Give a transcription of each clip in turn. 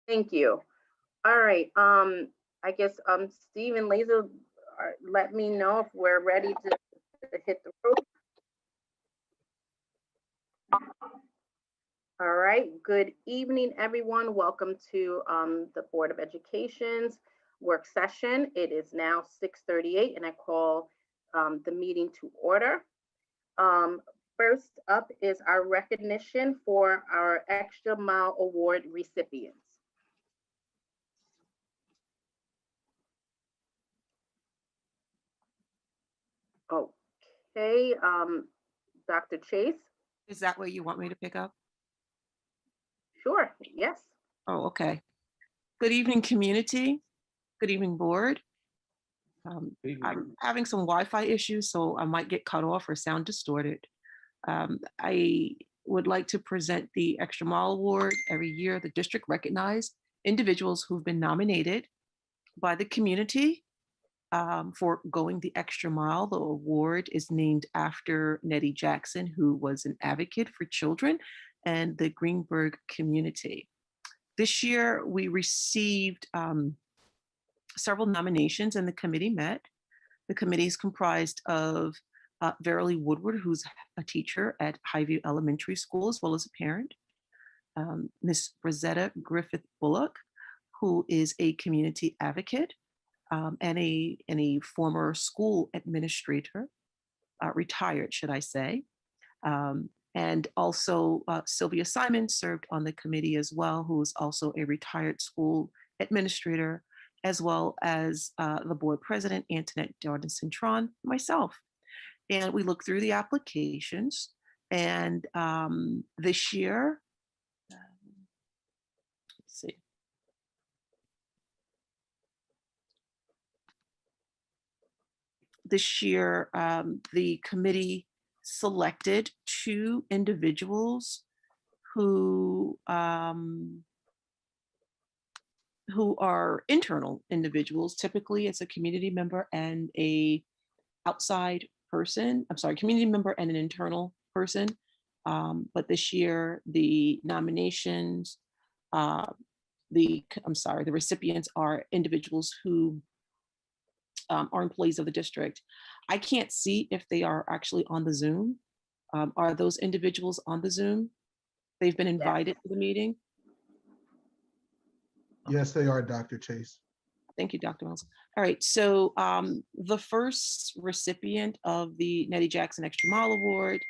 Thank you. All right. I guess Steve and Laser, let me know if we're ready to hit the road. All right. Good evening, everyone. Welcome to the Board of Education's work session. It is now 6:38, and I call the meeting to order. Um, First up is our recognition for our Extra Mile Award recipients. Okay, Dr. Chase. Is that where you want me to pick up? Sure, yes. Oh, okay. Good evening, community. Good evening, board. I'm having some Wi-Fi issues, so I might get cut off or sound distorted. I would like to present the Extra Mile Award. Every year, the district recognizes individuals who've been nominated by the community for going the extra mile. The award is named after Nettie Jackson, who was an advocate for children and the Greenberg community. This year, we received several nominations and the committee met. The committee is comprised of Verily Woodward, who's a teacher at Highview Elementary School, as well as a parent. Miss Rosetta Griffith Bullock, who is a community advocate and a former school administrator, retired, should I say. And also Sylvia Simon served on the committee as well, who is also a retired school administrator, as well as the board president, Antoinette Darden-Cintron, myself. And we looked through the applications, and this year, let's see. This year, the committee selected 2 individuals who are internal individuals. Typically, it's a community member and a outside person. I'm sorry, community member and an internal person. But this year, the nominations, the recipients are individuals who are employees of the district. I can't see if they are actually on the Zoom. Are those individuals on the Zoom? They've been invited to the meeting? Yes, they are, Dr. Chase. Thank you, Dr. Mills. All right, so the first recipient of the Nettie Jackson Extra Mile Award,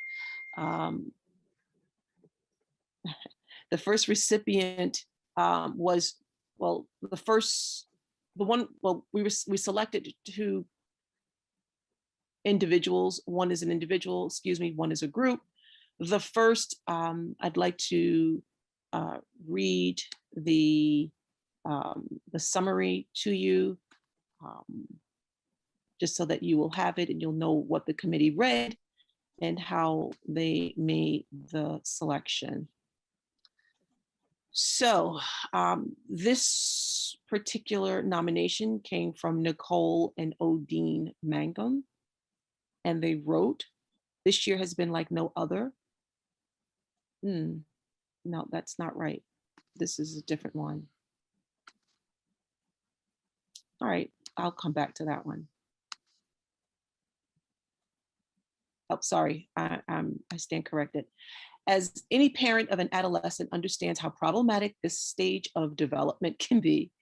the first recipient was, well, we selected 2 individuals. One is an individual, one is a group. The first, I'd like to read the summary to you, just so that you will have it and you'll know what the committee read and how they made the selection. So this particular nomination came from Nicole and Odine Mangum, and they wrote, "This year has been like no other." No, that's not right. This is a different one. All right, I'll come back to that one. Oh, sorry, I stand corrected. As any parent of an adolescent understands how problematic this stage of development can be,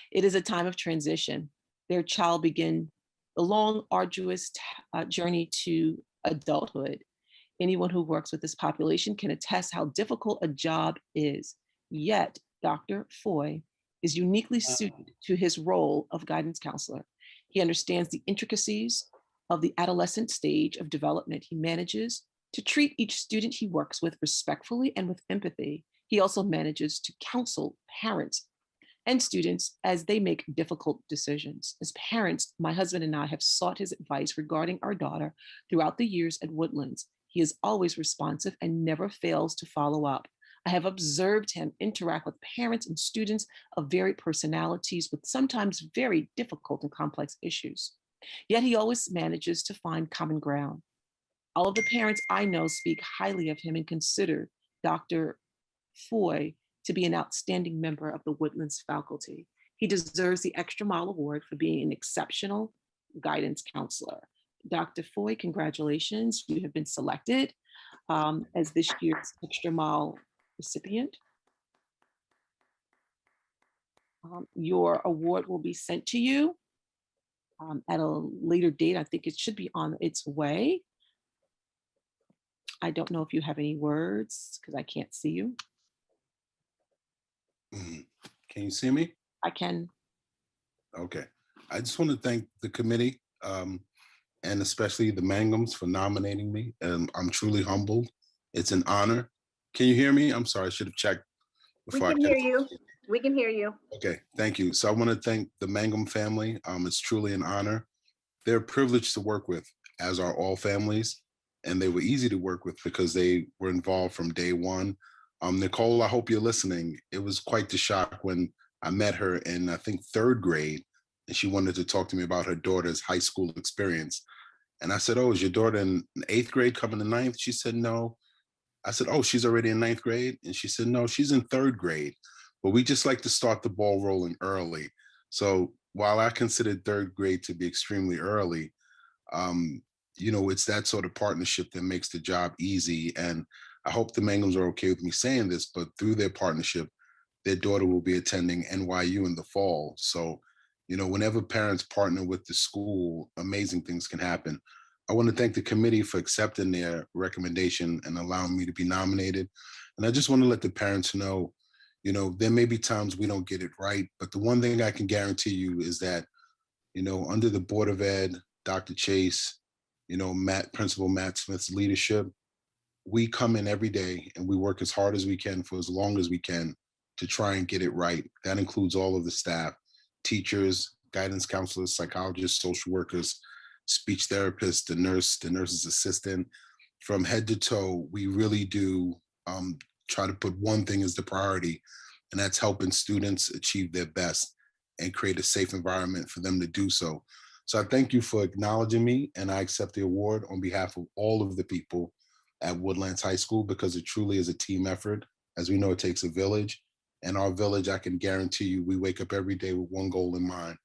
it is a time of transition. Their child begins the long, arduous journey to adulthood. Anyone who works with this population can attest how difficult a job is. Yet, Dr. Foy is uniquely suited to his role of guidance counselor. He understands the intricacies of the adolescent stage of development. He manages to treat each student he works with respectfully and with empathy. He also manages to counsel parents and students as they make difficult decisions. As parents, my husband and I have sought his advice regarding our daughter throughout the years at Woodlands. He is always responsive and never fails to follow up. I have observed him interact with parents and students of varied personalities with sometimes very difficult and complex issues. Yet he always manages to find common ground. All of the parents I know speak highly of him and consider Dr. Foy to be an outstanding member of the Woodlands faculty. He deserves the Extra Mile Award for being an exceptional guidance counselor. Dr. Foy, congratulations. You have been selected as this year's Extra Mile recipient. Your award will be sent to you at a later date. I think it should be on its way. I don't know if you have any words because I can't see you. Can you see me? I can. Okay. I just want to thank the committee and especially the Mangums for nominating me. And I'm truly humbled. It's an honor. Can you hear me? I'm sorry, I should have checked We before. can hear you. We can hear you. Okay, thank you. So I want to thank the Mangum family. It's truly an honor. They're a privilege to work with, as are all families. And they were easy to work with because they were involved from day one. Nicole, I hope you're listening. It was quite the shock when I met her in, I think, 3rd grade, and she wanted to talk to me about her daughter's high school experience. And I said, "Oh, is your daughter in 8th grade coming to 9th?" She said, "No." I said, "Oh, she's already in 9th grade?" And she said, "No, she's in 3rd grade. But we just like to start the ball rolling early." So while I considered 3rd grade to be extremely early, it's that sort of partnership that makes the job easy. And I hope the Mangums are okay with me saying this, but through their partnership, their daughter will be attending NYU in the fall. So, whenever parents partner with the school, amazing things can happen. I want to thank the committee for accepting their recommendation and allowing me to be nominated. And I just want to let the parents know, there may be times we don't get it right, but the one thing I can guarantee you is that, under the Board of Ed, Dr. Chase, Principal Matt Smith's leadership, we come in every day and we work as hard as we can for as long as we can to try and get it right. That includes all of the staff, teachers, guidance counselors, psychologists, social workers, speech therapists, the nurse's assistant. From head to toe, we really do try to put one thing as the priority, and that's helping students achieve their best and create a safe environment for them to do so. So I thank you for acknowledging me, and I accept the award on behalf of all of the people at Woodlands High School, because it truly is a team effort. As we know, it takes a village. And our village, I can guarantee you, we wake up every day with one goal in mind: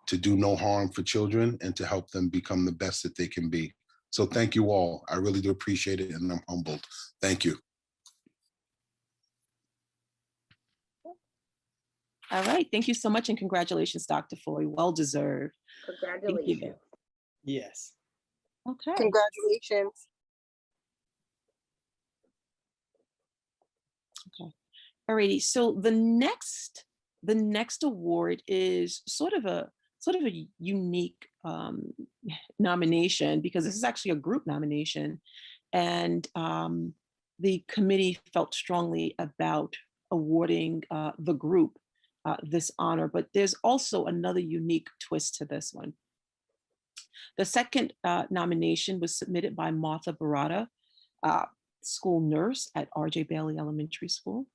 to do no harm for children and to help them become the best that they can be. So thank you all. I really do appreciate it, and I'm humbled. Thank you. All right. Thank you so much. And congratulations, Dr. Foy. Well deserved. Congratulations. Yes. Okay. Congratulations. Okay. Alrighty. So the next award is sort of a unique nomination, because this is actually a group nomination, and the committee felt strongly about awarding the group this honor. But there's also another unique twist to this one. The second nomination was submitted by Martha Barada, school nurse at R.J. Bailey Elementary School.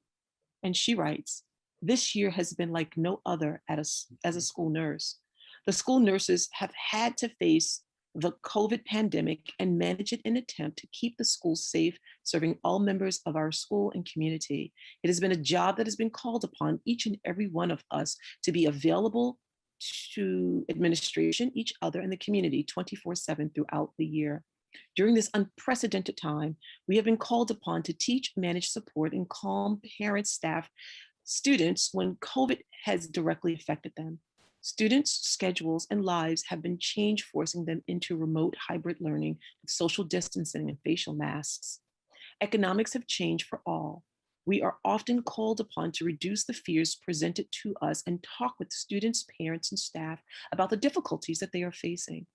And she writes, "This year has been like no other as a school nurse. The school nurses have had to face the COVID pandemic and manage it in an attempt to keep the school safe, serving all members of our school and community. It has been a job that has been called upon each and every one of us to be available to administration, each other, and the community 24/7 throughout the year. During this unprecedented time, we have been called upon to teach, manage, support, and calm parents, staff, students when COVID has directly affected them. Students' schedules and lives have been changed, forcing them into remote hybrid learning with social distancing and facial masks. Economics have changed for all. We are often called upon to reduce the fears presented to us and talk with students, parents, and staff about the difficulties that they are facing.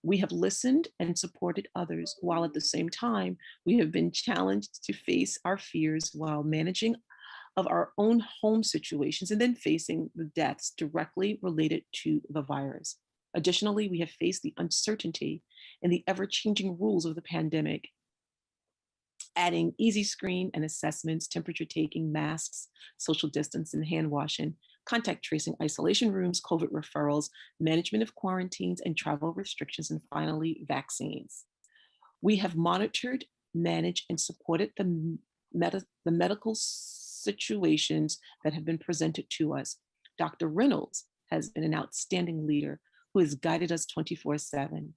We have listened and supported others, while at the same time, we have been challenged to face our fears while managing of our own home situations and then facing the deaths directly related to the virus. Additionally, we have faced the uncertainty and the ever-changing rules of the pandemic, adding easy screen and assessments, temperature taking, masks, social distance and hand washing, contact tracing, isolation rooms, COVID referrals, management of quarantines and travel restrictions, and finally, vaccines. We have monitored, managed, and supported the medical situations that have been presented to us. Dr. Reynolds has been an outstanding leader who has guided us 24/7.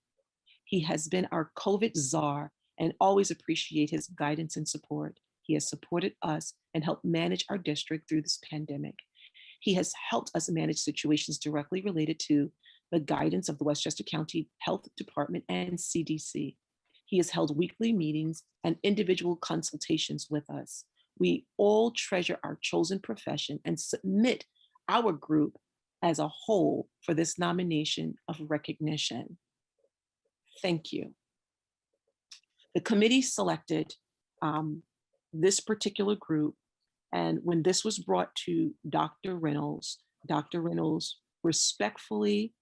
He has been our COVID czar and always appreciate his guidance and support. He has supported us and helped manage our district through this pandemic. He has helped us manage situations directly related to the guidance of the Westchester County Health Department and CDC. He has held weekly meetings and individual consultations with us. We all treasure our chosen profession and submit our group as a whole for this nomination of recognition. Thank you. The committee selected this particular group, and when this was brought to Dr. Reynolds respectfully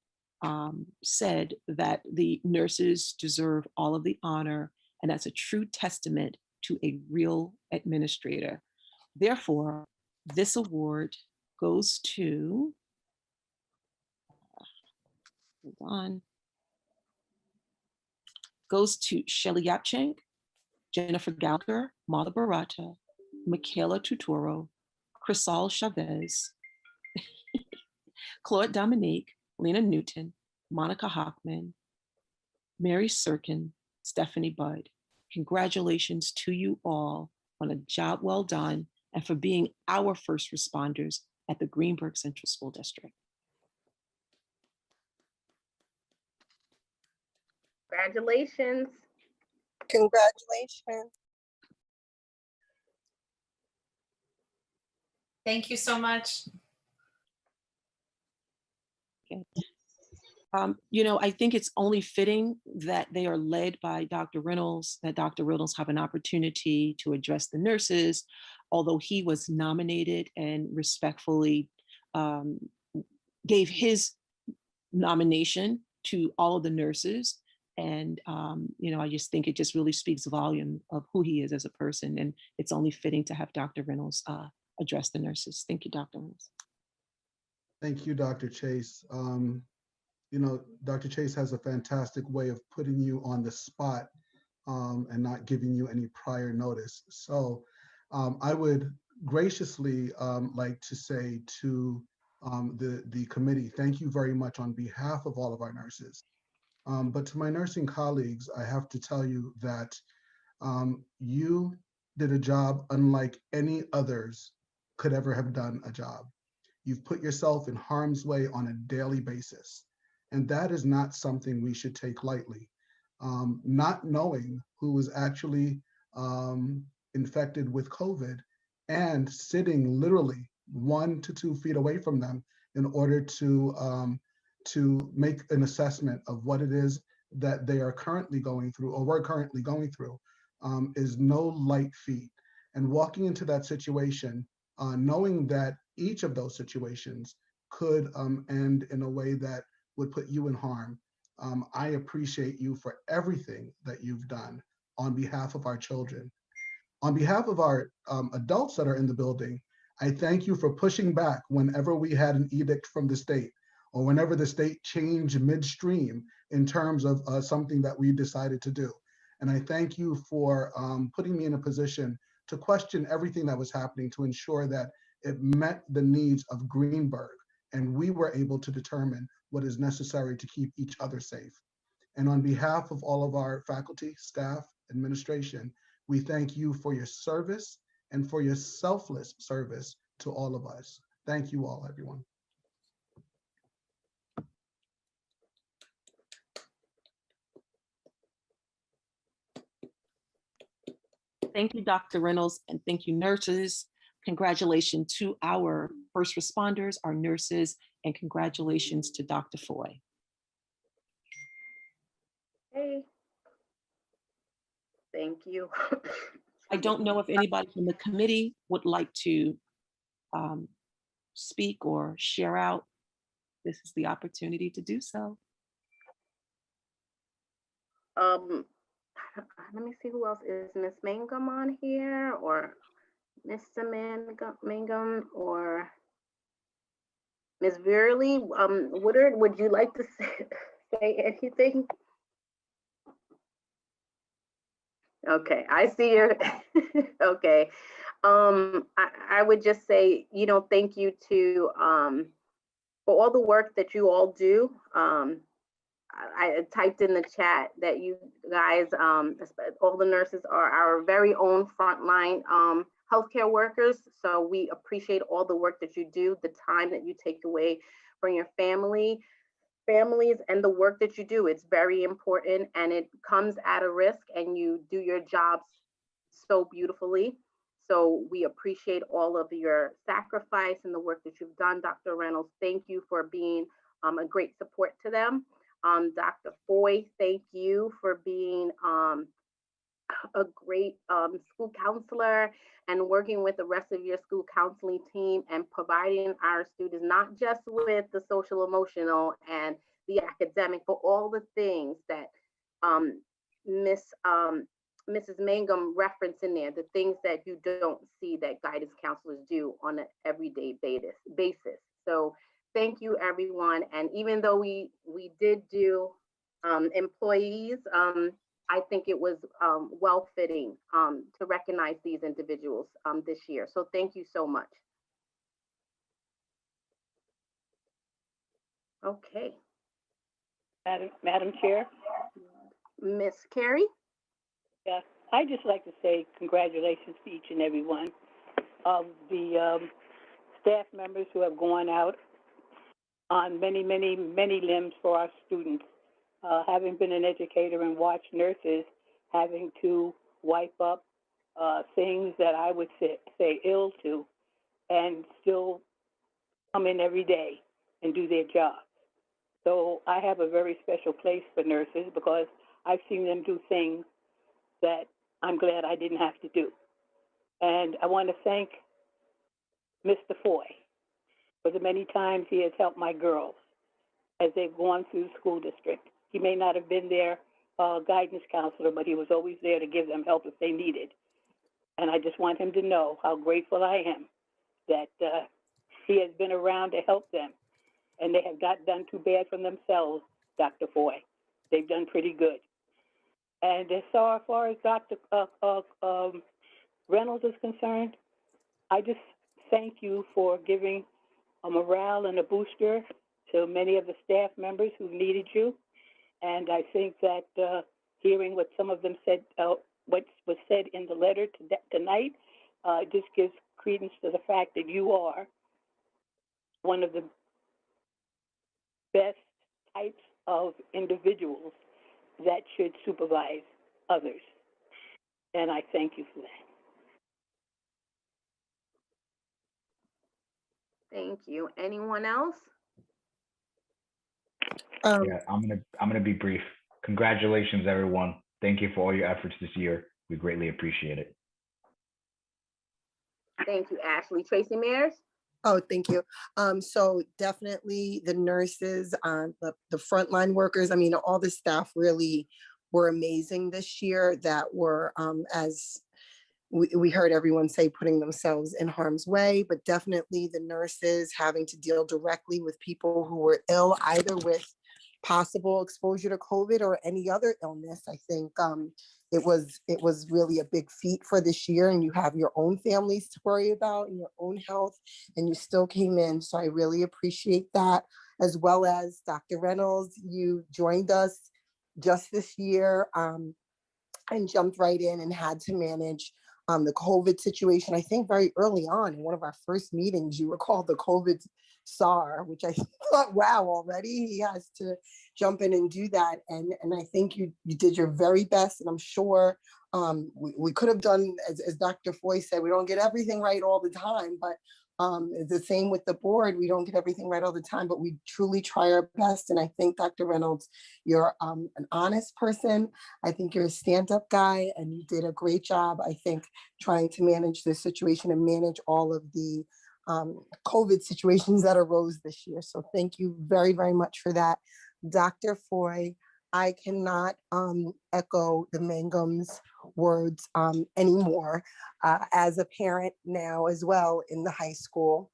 said that the nurses deserve all of the honor, and that's a true testament to a real administrator. Therefore, this award goes to, hold on, goes to Shelly Yapchenk, Jennifer Gallagher, Martha Barata, Michaela Tutoro, Crisal Chavez, Claude Dominique, Lena Newton, Monica Hockman, Mary Sirkin, Stephanie Budd. Congratulations to you all on a job well done and for being our first responders at the Greenberg Central School District. Congratulations. Congratulations. Thank you so much. Okay. You know, I think it's only fitting that they are led by Dr. Reynolds, that Dr. Reynolds have an opportunity to address the nurses, although he was nominated and respectfully gave his nomination to all of the nurses. And, you know, I just think it just really speaks volume of who he is as a person. And it's only fitting to have Dr. Reynolds address the nurses. Thank you, Dr. Reynolds. Thank you, Dr. Chase. You know, Dr. Chase has a fantastic way of putting you on the spot and not giving you any prior notice. So I would graciously like to say to the committee, thank you very much on behalf of all of our nurses. But to my nursing colleagues, I have to tell you that you did a job unlike any others could ever have done a job. You've put yourself in harm's way on a daily basis. And that is not something we should take lightly. Not knowing who was actually infected with COVID and sitting literally 1 to 2 feet away from them in order to make an assessment of what it is that they are currently going through or were currently going through is no light feat. And walking into that situation, knowing that each of those situations could end in a way that would put you in harm. I appreciate you for everything that you've done on behalf of our children. On behalf of our adults that are in the building, I thank you for pushing back whenever we had an edict from the state or whenever the state changed midstream in terms of something that we decided to do. And I thank you for putting me in a position to question everything that was happening to ensure that it met the needs of Greenberg. And we were able to determine what is necessary to keep each other safe. And on behalf of all of our faculty, staff, administration, we thank you for your service and for your selfless service to all of us. Thank you all, everyone. Thank you, Dr. Reynolds, and thank you, nurses. Congratulations to our first responders, our nurses, and congratulations to Dr. Foy. Hey. Thank you. I don't know if anybody from the committee would like to speak or share out. This is the opportunity to do so. Let me see who else is Miss Mangum on here, or Mr. Mangum, or Ms. Veerley. Woodard, would you like to say anything? Okay, I see you. Okay, I would just say, thank you to for all the work that you all do. I typed in the chat that you guys, all the nurses are our very own frontline healthcare workers. So we appreciate all the work that you do, the time that you take away from your families and the work that you do. It's very important and it comes at a risk, and you do your jobs so beautifully. So we appreciate all of your sacrifice and the work that you've done, Dr. Reynolds. Thank you for being a great support to them. Dr. Foy, thank you for being a great school counselor and working with the rest of your school counseling team and providing our students not just with the social emotional and the academic, but all the things that Mrs. Mangum referenced in there, the things that you don't see that guidance counselors do on an everyday basis. So thank you, everyone. And even though we did do employees, I think it was well fitting to recognize these individuals this year. So thank you so much. Okay. Madam Chair? Miss Carey? Yeah, I'd just like to say congratulations to each and every one of the staff members who have gone out on many, many, many limbs for our students. Having been an educator and watched nurses having to wipe up things that I would say ill to, and still come in every day and do their job. So I have a very special place for nurses because I've seen them do things that I'm glad I didn't have to do. And I want to thank Mr. Foy for the many times he has helped my girls as they've gone through the school district. He may not have been their guidance counselor, but he was always there to give them help if they needed. And I just want him to know how grateful I am that he has been around to help them. And they have not done too bad for themselves, Dr. Foy. They've done pretty good. And as far as Dr. Reynolds is concerned, I just thank you for giving a morale and a booster to many of the staff members who needed you. And I think that hearing what some of them said, what was said in the letter tonight, just gives credence to the fact that you are one of the best types of individuals that should supervise others. And I thank you for that. Thank you. Anyone else? Yeah, I'm gonna be brief. Congratulations, everyone. Thank you for all your efforts this year. We greatly appreciate it. Thank you, Ashley. Tracy Mears? Oh, thank you. So definitely the nurses, the frontline workers, I mean, all the staff really were amazing this year that were, as we heard everyone say, putting themselves in harm's way, but definitely the nurses having to deal directly with people who were ill, either with possible exposure to COVID or any other illness. I think it was really a big feat for this year, and you have your own families to worry about and your own health, and you still came in. So I really appreciate that, as well as Dr. Reynolds. You joined us just this year and jumped right in and had to manage the COVID situation. I think very early on in one of our first meetings, you were called the COVID SAR, which I thought, wow, already he has to jump in and do that. And I think you did your very best. And I'm sure we could have done, as Dr. Foy said, we don't get everything right all the time, but it's the same with the board. We don't get everything right all the time, but we truly try our best. And I think, Dr. Reynolds, you're an honest person. I think you're a stand-up guy, and you did a great job, I think, trying to manage this situation and manage all of the COVID situations that arose this year. So thank you very, very much for that. Dr. Foy, I cannot echo the Mangum's words anymore as a parent now as well in the high school.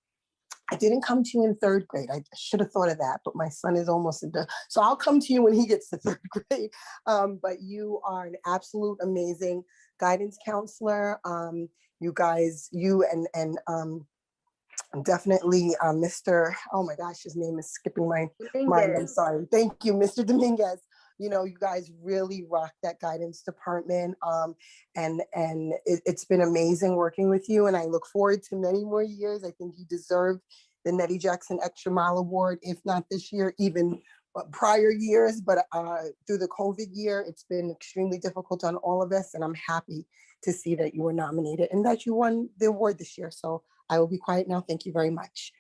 I didn't come to you in third grade. I should have thought of that, but my son is almost into, so I'll come to you when he gets to third grade. But you are an absolute amazing guidance counselor. You guys, you and definitely Mr. Oh my gosh, his name is skipping my mind. I'm Dominguez. sorry. Thank you, Mr. Dominguez. You know, you guys really rock that guidance department. And it's been amazing working with you. And I look forward to many more years. I think you deserve the Nettie Jackson Extra Mile Award, if not this year, even prior years. But through the COVID year, it's been extremely difficult on all of us. And I'm happy to see that you were nominated and that you won the award this year. So I will be quiet now. Thank you very much.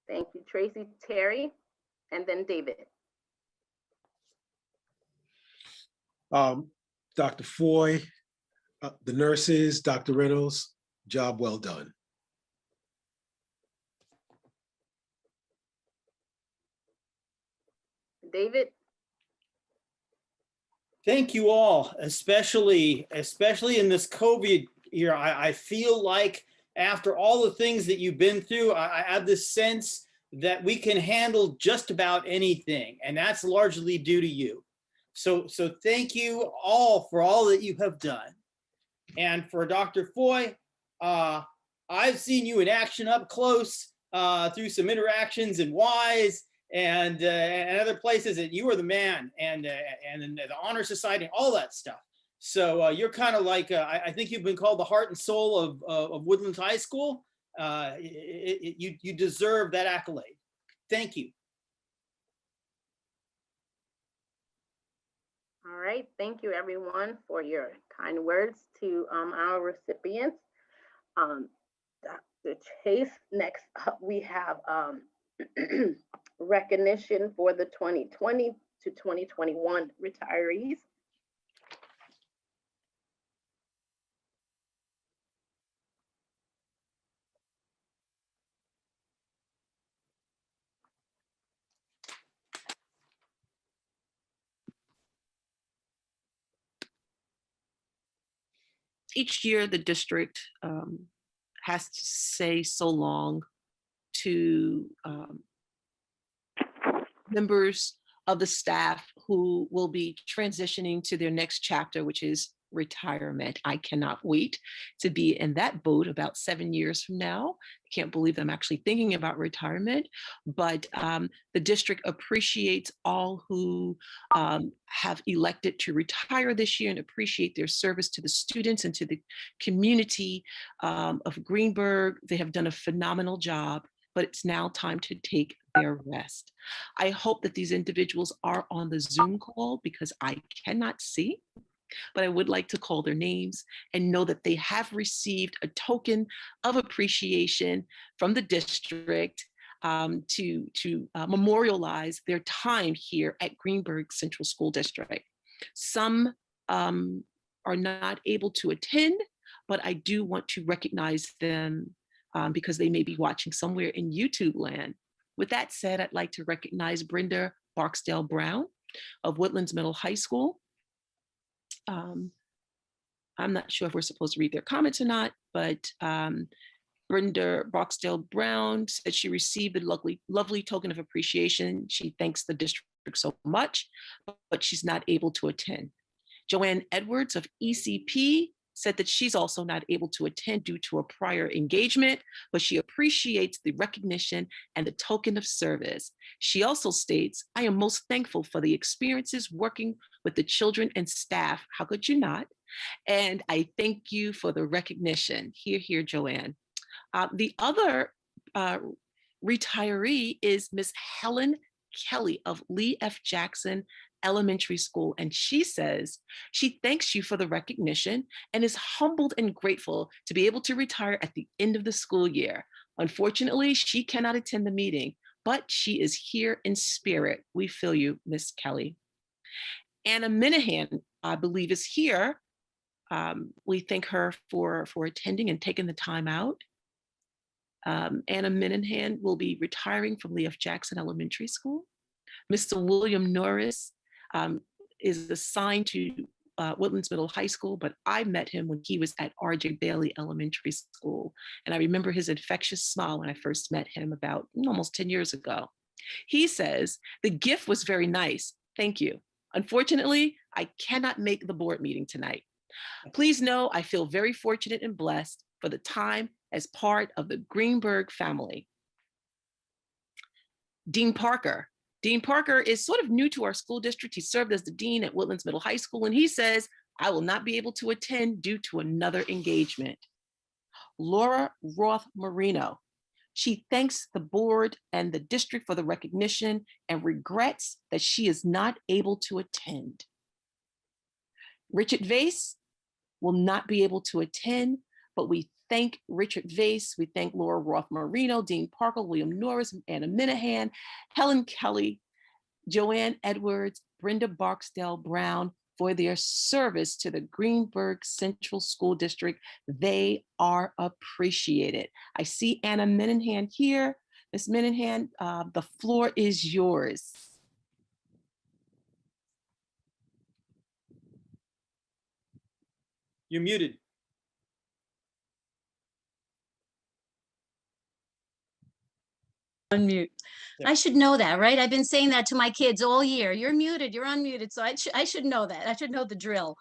Thank you, Tracy. Terry, and then David. Dr. Foy, the nurses, Dr. Reynolds, job well done. David. Thank you all, especially in this COVID year. I feel like after all the things that you've been through, I have this sense that we can handle just about anything, and that's largely due to you. So thank you all for all that you have done. And for Dr. Foy, I've seen you in action up close through some interactions in WISE and other places, that you are the man, and in the Honor Society, all that stuff. So you're kind of like, I think you've been called the heart and soul of Woodlands High School. You deserve that accolade. Thank you. All right, thank you everyone for your kind words to our recipients. Dr. Chase, next up we have recognition for the 2020 to 2021 retirees. Each year, the district has to say so long to members of the staff who will be transitioning to their next chapter, which is retirement. I cannot wait to be in that boat about 7 years from now. I can't believe I'm actually thinking about retirement, but the district appreciates all who have elected to retire this year and appreciate their service to the students and to the community of Greenberg. They have done a phenomenal job, but it's now time to take their rest. I hope that these individuals are on the Zoom call because I cannot see, but I would like to call their names and know that they have received a token of appreciation from the district to memorialize their time here at Greenberg Central School District. Some are not able to attend, but I do want to recognize them because they may be watching somewhere in YouTube land. With that said, I'd like to recognize Brenda Barksdale Brown of Woodlands Middle High School. I'm not sure if we're supposed to read their comments or not, but Brenda Barksdale Brown said she received the lovely token of appreciation. She thanks the district so much, but she's not able to attend. Joanne Edwards of ECP said that she's also not able to attend due to a prior engagement, but she appreciates the recognition and the token of service. She also states, I am most thankful for the experiences working with the children and staff. How could you not? And I thank you for the recognition. Hear, hear, Joanne. The other retiree is Miss Helen Kelly of Lee F. Jackson Elementary School. And she says she thanks you for the recognition and is humbled and grateful to be able to retire at the end of the school year. Unfortunately, she cannot attend the meeting, but she is here in spirit. We feel you, Miss Kelly. Anna Minahan, I believe, is here. We thank her for attending and taking the time out. Anna Minahan will be retiring from Lee F. Jackson Elementary School. Mr. William Norris is assigned to Woodlands Middle High School, but I met him when he was at R.J. Bailey Elementary School. And I remember his infectious smile when I first met him about almost 10 years ago. He says, the gift was very nice. Thank you. Unfortunately, I cannot make the board meeting tonight. Please know I feel very fortunate and blessed for the time as part of the Greenberg family. Dean Parker. Dean Parker is sort of new to our school district. He served as the dean at Woodlands Middle High School, and he says, I will not be able to attend due to another engagement. Laura Roth Marino. She thanks the board and the district for the recognition and regrets that she is not able to attend. Richard Vase will not be able to attend, but we thank Richard Vase, we thank Laura Roth Marino, Dean Parker, William Norris, Anna Minahan, Helen Kelly, Joanne Edwards, Brenda Barksdale Brown for their service to the Greenberg Central School District. They are appreciated. I see Anna Minahan here. Ms. Minahan, the floor is yours. You're muted. Unmute. Yeah. I should know that, right? I've been saying that to my kids all year. You're muted, you're unmuted. So I should know that. I should know the drill.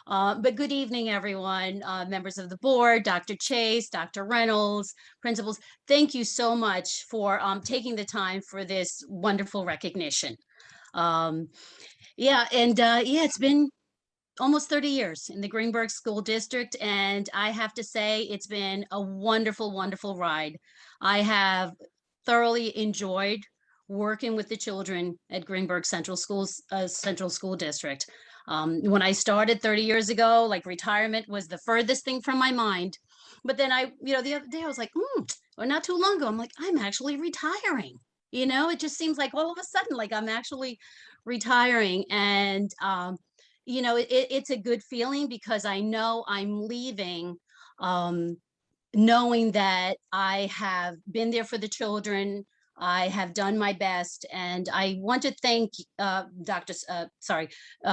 But good evening, everyone, members of the board, Dr. Chase, Dr. Reynolds, principals. Thank you so much for taking the time for this wonderful recognition. It's been almost 30 years in the Greenberg School District, and I have to say it's been a wonderful, wonderful ride. I have thoroughly enjoyed working with the children at Greenberg Central School District. When I started 30 years ago, like retirement was the furthest thing from my mind. But then the other day I was like, or not too long ago, I'm like, I'm actually retiring. It just seems like all of a sudden, like I'm actually retiring. And, it's a good feeling because I know I'm leaving, knowing that I have been there for the children, I have done my best, and I want to thank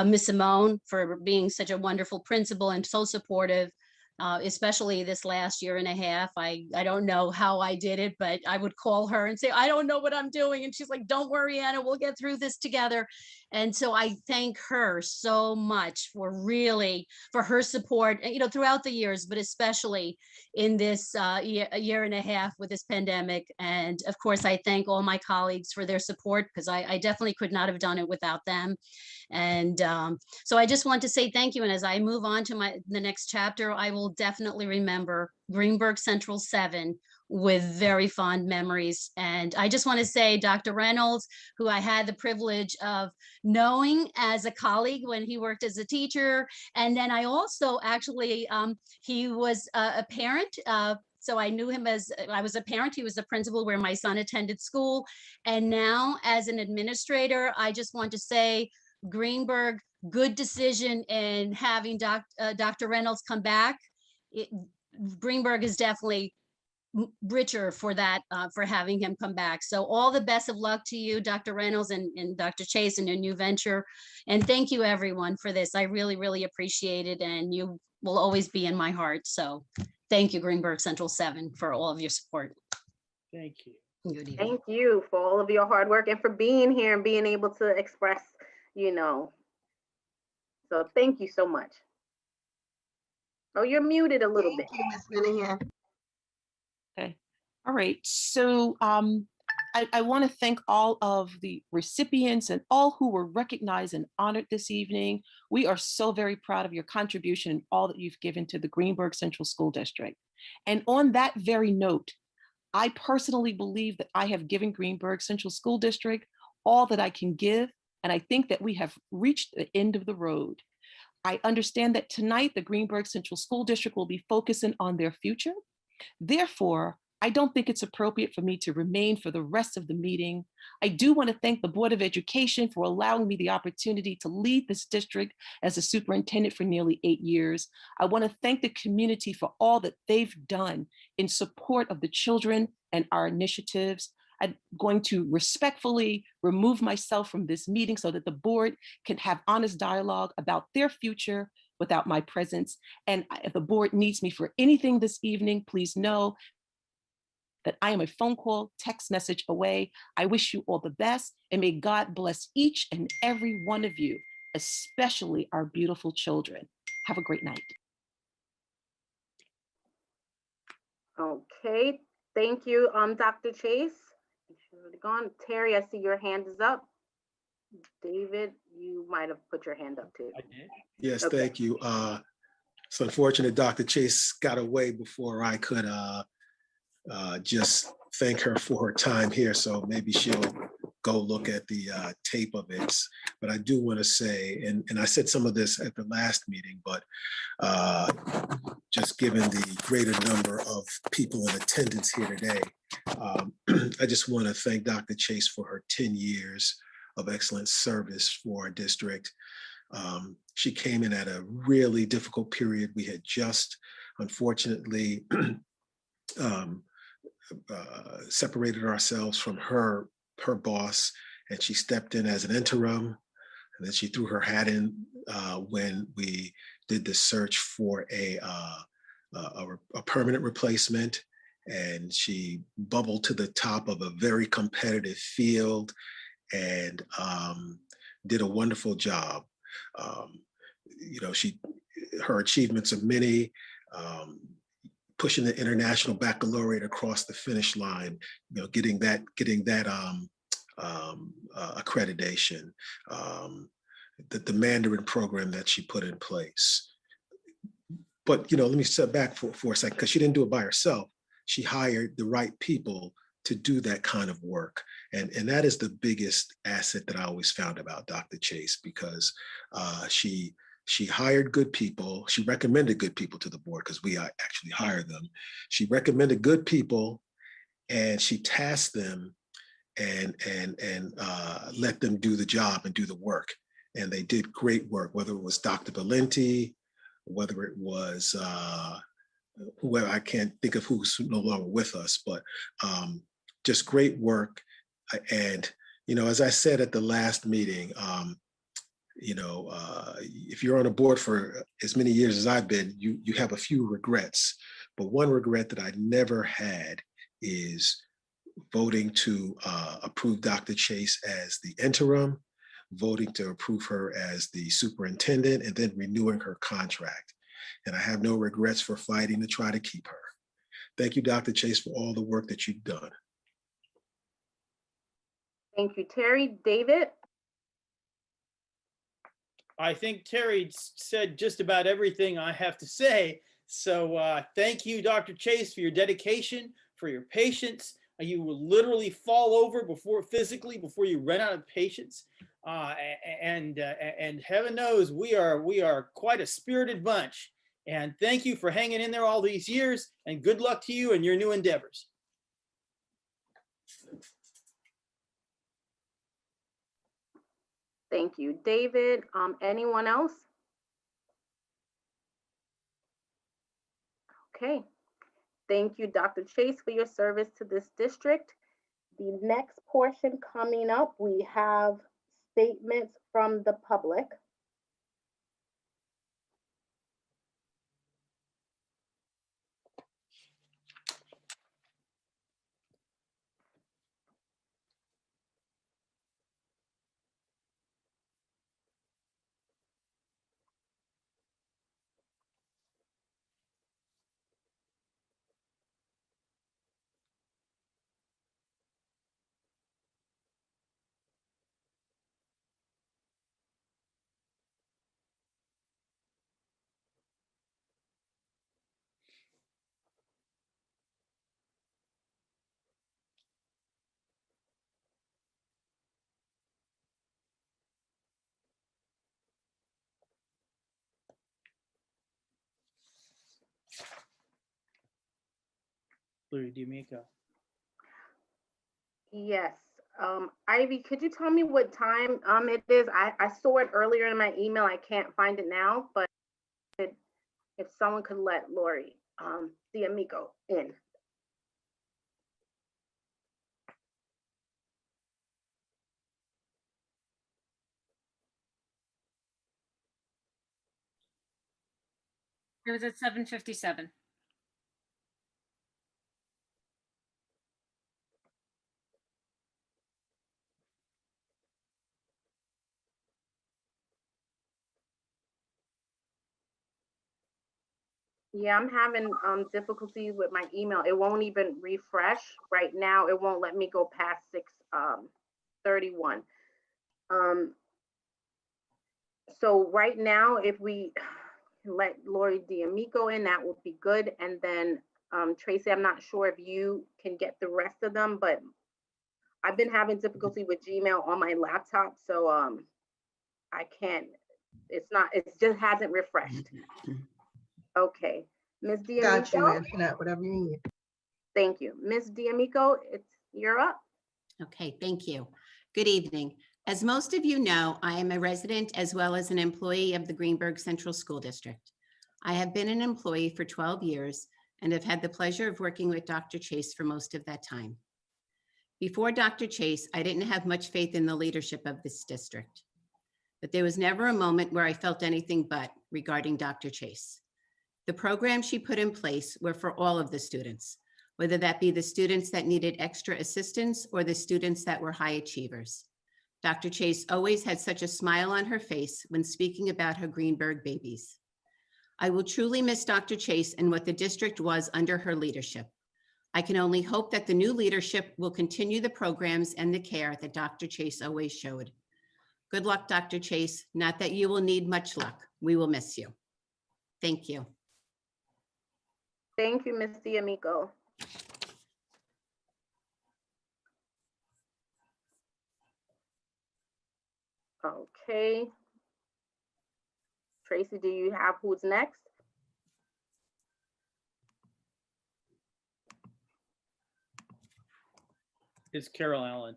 Ms. Simone for being such a wonderful principal and so supportive, especially this last year and a half. I don't know how I did it, but I would call her and say, I don't know what I'm doing. And she's like, don't worry, Anna, we'll get through this together. And so I thank her so much for her support, throughout the years, but especially in this year and a half with this pandemic. And of course, I thank all my colleagues for their support because I definitely could not have done it without them. And so I just want to say thank you. And as I move on to the next chapter, I will definitely remember Greenberg Central 7 with very fond memories. And I just want to say, Dr. Reynolds, who I had the privilege of knowing as a colleague when he worked as a teacher. And then I also actually, he was a parent. So I knew him as I was a parent. He was a principal where my son attended school. And now as an administrator, I just want to say, Greenberg, good decision in having Dr. Reynolds come back. Greenberg is definitely richer for that, for having him come back. So all the best of luck to you, Dr. Reynolds and Dr. Chase in your new venture. And thank you everyone for this. I really, really appreciate it. And you will always be in my heart. So thank you, Greenberg Central 7, for all of your support. Thank you. Good evening. Thank you for all of your hard work and for being here and being able to express, so thank you so much. Oh, you're muted a little bit. Thank you, Ms. Minahan. Okay. All right. So I want to thank all of the recipients and all who were recognized and honored this evening. We are so very proud of your contribution and all that you've given to the Greenberg Central School District. And on that very note, I personally believe that I have given Greenberg Central School District all that I can give. And I think that we have reached the end of the road. I understand that tonight the Greenberg Central School District will be focusing on their future. Therefore, I don't think it's appropriate for me to remain for the rest of the meeting. I do want to thank the Board of Education for allowing me the opportunity to lead this district as a superintendent for nearly 8 years. I want to thank the community for all that they've done in support of the children and our initiatives. I'm going to respectfully remove myself from this meeting so that the board can have honest dialogue about their future without my presence. And if the board needs me for anything this evening, please know that I am a phone call, text message away. I wish you all the best, and may God bless each and every one of you, especially our beautiful children. Have a great night. Okay, thank you, Dr. Chase. Gone. Terry, I see your hand is up. David, you might have put your hand up too. I did. Yes, Okay. thank you. It's unfortunate Dr. Chase got away before I could just thank her for her time here. So maybe she'll go look at the tape of it. But I do want to say, and I said some of this at the last meeting, but just given the greater number of people in attendance here today, I just want to thank Dr. Chase for her 10 years of excellent service for our district. She came in at a really difficult period. We had just, unfortunately, separated ourselves from her boss, and she stepped in as an interim. And then she threw her hat in when we did the search for a permanent replacement. And she bubbled to the top of a very competitive field and did a wonderful job. Her achievements are many. Pushing the international baccalaureate across the finish line, getting that accreditation, the Mandarin program that she put in place. But let me step back for a second, because she didn't do it by herself. She hired the right people to do that kind of work, and that is the biggest asset that I always found about Dr. Chase, because she hired good people. She recommended good people to the board, because we actually hired them. She recommended good people, and she tasked them and let them do the job and do the work. And they did great work, whether it was Dr. Valenti, whether it was whoever, I can't think of who's no longer with us, but just great work. And, as I said at the last meeting, if you're on a board for as many years as I've been, you have a few regrets. But one regret that I never had is voting to approve Dr. Chase as the interim, voting to approve her as the superintendent, and then renewing her contract. And I have no regrets for fighting to try to keep her. Thank you, Dr. Chase, for all the work that you've done. Thank you, Terry. David? I think Terry said just about everything I have to say. So thank you, Dr. Chase, for your dedication, for your patience. You will literally fall over physically before you run out of patience. And heaven knows we are quite a spirited bunch. And thank you for hanging in there all these years, and good luck to you in your new endeavors. Thank you, David. Anyone else? Okay. Thank you, Dr. Chase, for your service to this district. The next portion coming up, we have statements from the public. Louis D'Amico. Yes. Ivy, could you tell me what time it is? I saw it earlier in my email. I can't find it now, but if someone could let Lori D'Amico in. It was at 7:57. Yeah, I'm having difficulties with my email. It won't even refresh right now. It won't let me go past 6:31. So right now, if we can let Lori D'Amico in, that would be good. And then Tracy, I'm not sure if you can get the rest of them, but I've been having difficulty with Gmail on my laptop, so I can't. It just hasn't refreshed. Okay, Ms. Got you, D'Amico. Antoinette, whatever you need. Thank you. Ms. D'Amico, you're up. Okay, thank you. Good evening. As most of you know, I am a resident as well as an employee of the Greenberg Central School District. I have been an employee for 12 years and have had the pleasure of working with Dr. Chase for most of that time. Before Dr. Chase, I didn't have much faith in the leadership of this district, but there was never a moment where I felt anything but regarding Dr. Chase. The programs she put in place were for all of the students, whether that be the students that needed extra assistance or the students that were high achievers. Dr. Chase always had such a smile on her face when speaking about her Greenberg babies. I will truly miss Dr. Chase and what the district was under her leadership. I can only hope that the new leadership will continue the programs and the care that Dr. Chase always showed. Good luck, Dr. Chase. Not that you will need much luck. We will miss you. Thank you. Thank you, Ms. D'Amico. Okay. Tracy, do you have who's next? It's Carol Allen.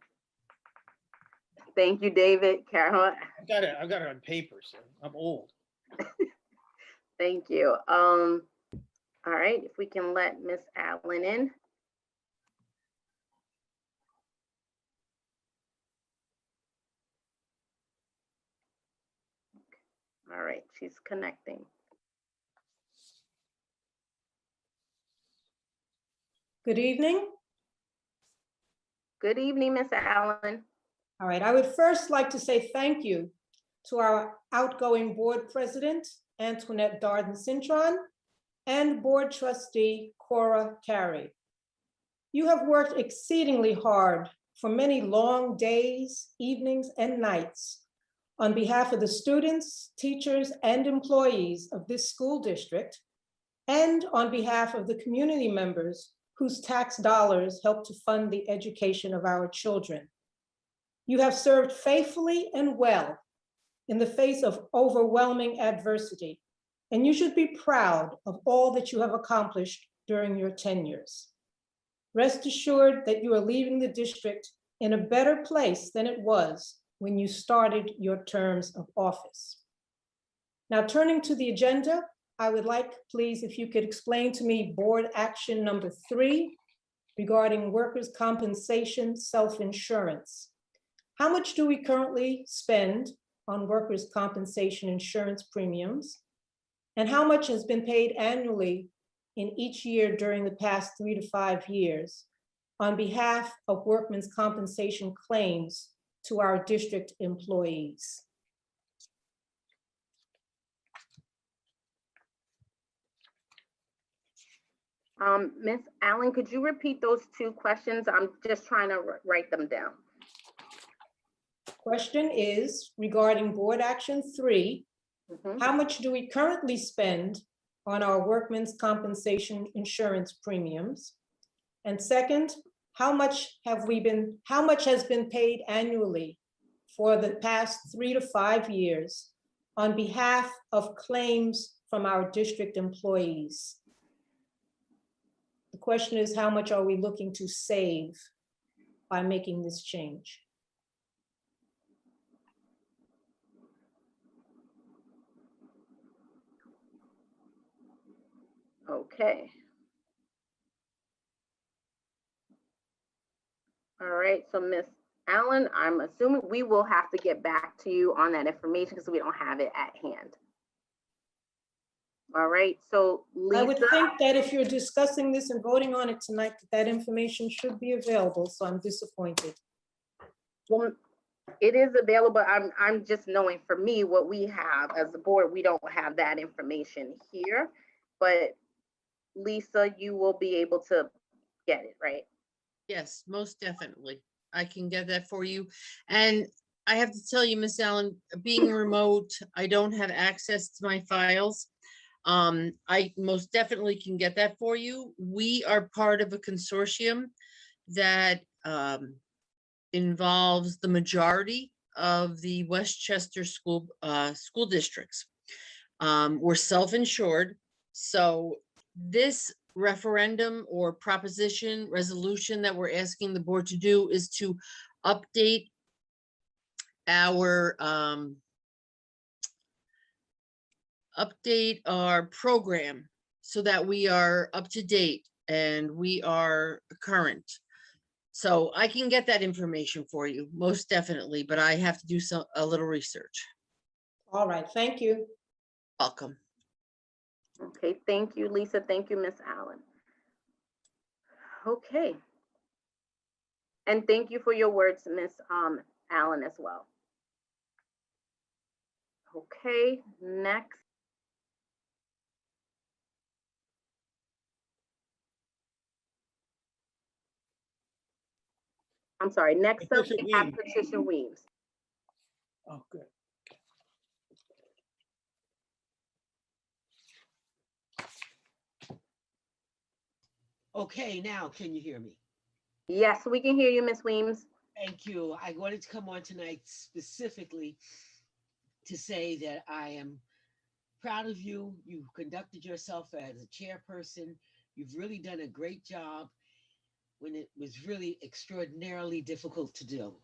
Thank you, David. Carol. I've got it on paper, so I'm old. Thank you. All right, if we can let Miss Allen in. All right, she's connecting. Good evening. Good evening, Miss Allen. All right, I would first like to say thank you to our outgoing board president, Antoinette Darden-Cintron, and board trustee, Cora Carey. You have worked exceedingly hard for many long days, evenings, and nights on behalf of the students, teachers, and employees of this school district, and on behalf of the community members whose tax dollars help to fund the education of our children. You have served faithfully and well in the face of overwhelming adversity, and you should be proud of all that you have accomplished during your tenures. Rest assured that you are leaving the district in a better place than it was when you started your terms of office. Now, turning to the agenda, I would like, please, if you could explain to me board action number 3 regarding workers' compensation self-insurance. How much do we currently spend on workers' compensation insurance premiums? And how much has been paid annually in each year during the past 3 to 5 years on behalf of workmen's compensation claims to our district employees? Ms. Allen, could you repeat those 2 questions? I'm just trying to write them down. Question is regarding board action 3, how much do we currently spend on our workmen's compensation insurance premiums? And second, how much has been paid annually for the past 3 to 5 years on behalf of claims from our district employees? The question is, how much are we looking to save by making this change? Okay. All right, so Miss Allen, I'm assuming we will have to get back to you on that information because we don't have it at hand. All right, so I would Lisa, think that if you're discussing this and voting on it tonight, that information should be available, so I'm disappointed. well, it is available. I'm just knowing for me, what we have as a board, we don't have that information here. But Lisa, you will be able to get it, right? Yes, most definitely. I can get that for you. And I have to tell you, Miss Allen, being remote, I don't have access to my files. I most definitely can get that for you. We are part of a consortium that involves the majority of the Westchester school districts. We're self-insured, so this referendum or proposition resolution that we're asking the board to do is to update our program so that we are up to date and we are current. So I can get that information for you, most definitely, but I have to do a little research. All right, thank you. Welcome. Okay, thank you, Lisa. Thank you, Miss Allen. Okay. And thank you for your words, Miss Allen, as well. Okay, next. I'm sorry, next up, Patricia we have Weems. Patricia Weems. Oh, good. Okay, now can you hear me? Yes, we can hear you, Miss Weems. Thank you. I wanted to come on tonight specifically to say that I am proud of you. You conducted yourself as a chairperson. You've really done a great job when it was really extraordinarily difficult to do.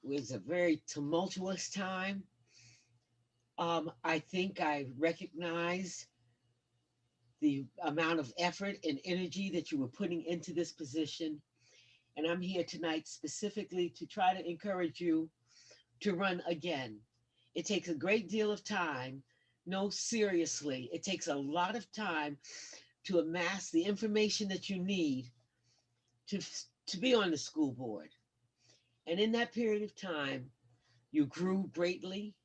It was a very tumultuous time. I think I recognize the amount of effort and energy that you were putting into this position. And I'm here tonight specifically to try to encourage you to run again. It takes a great deal of time. No, seriously, it takes a lot of time to amass the information that you need to be on the school board. And in that period of time, you grew greatly.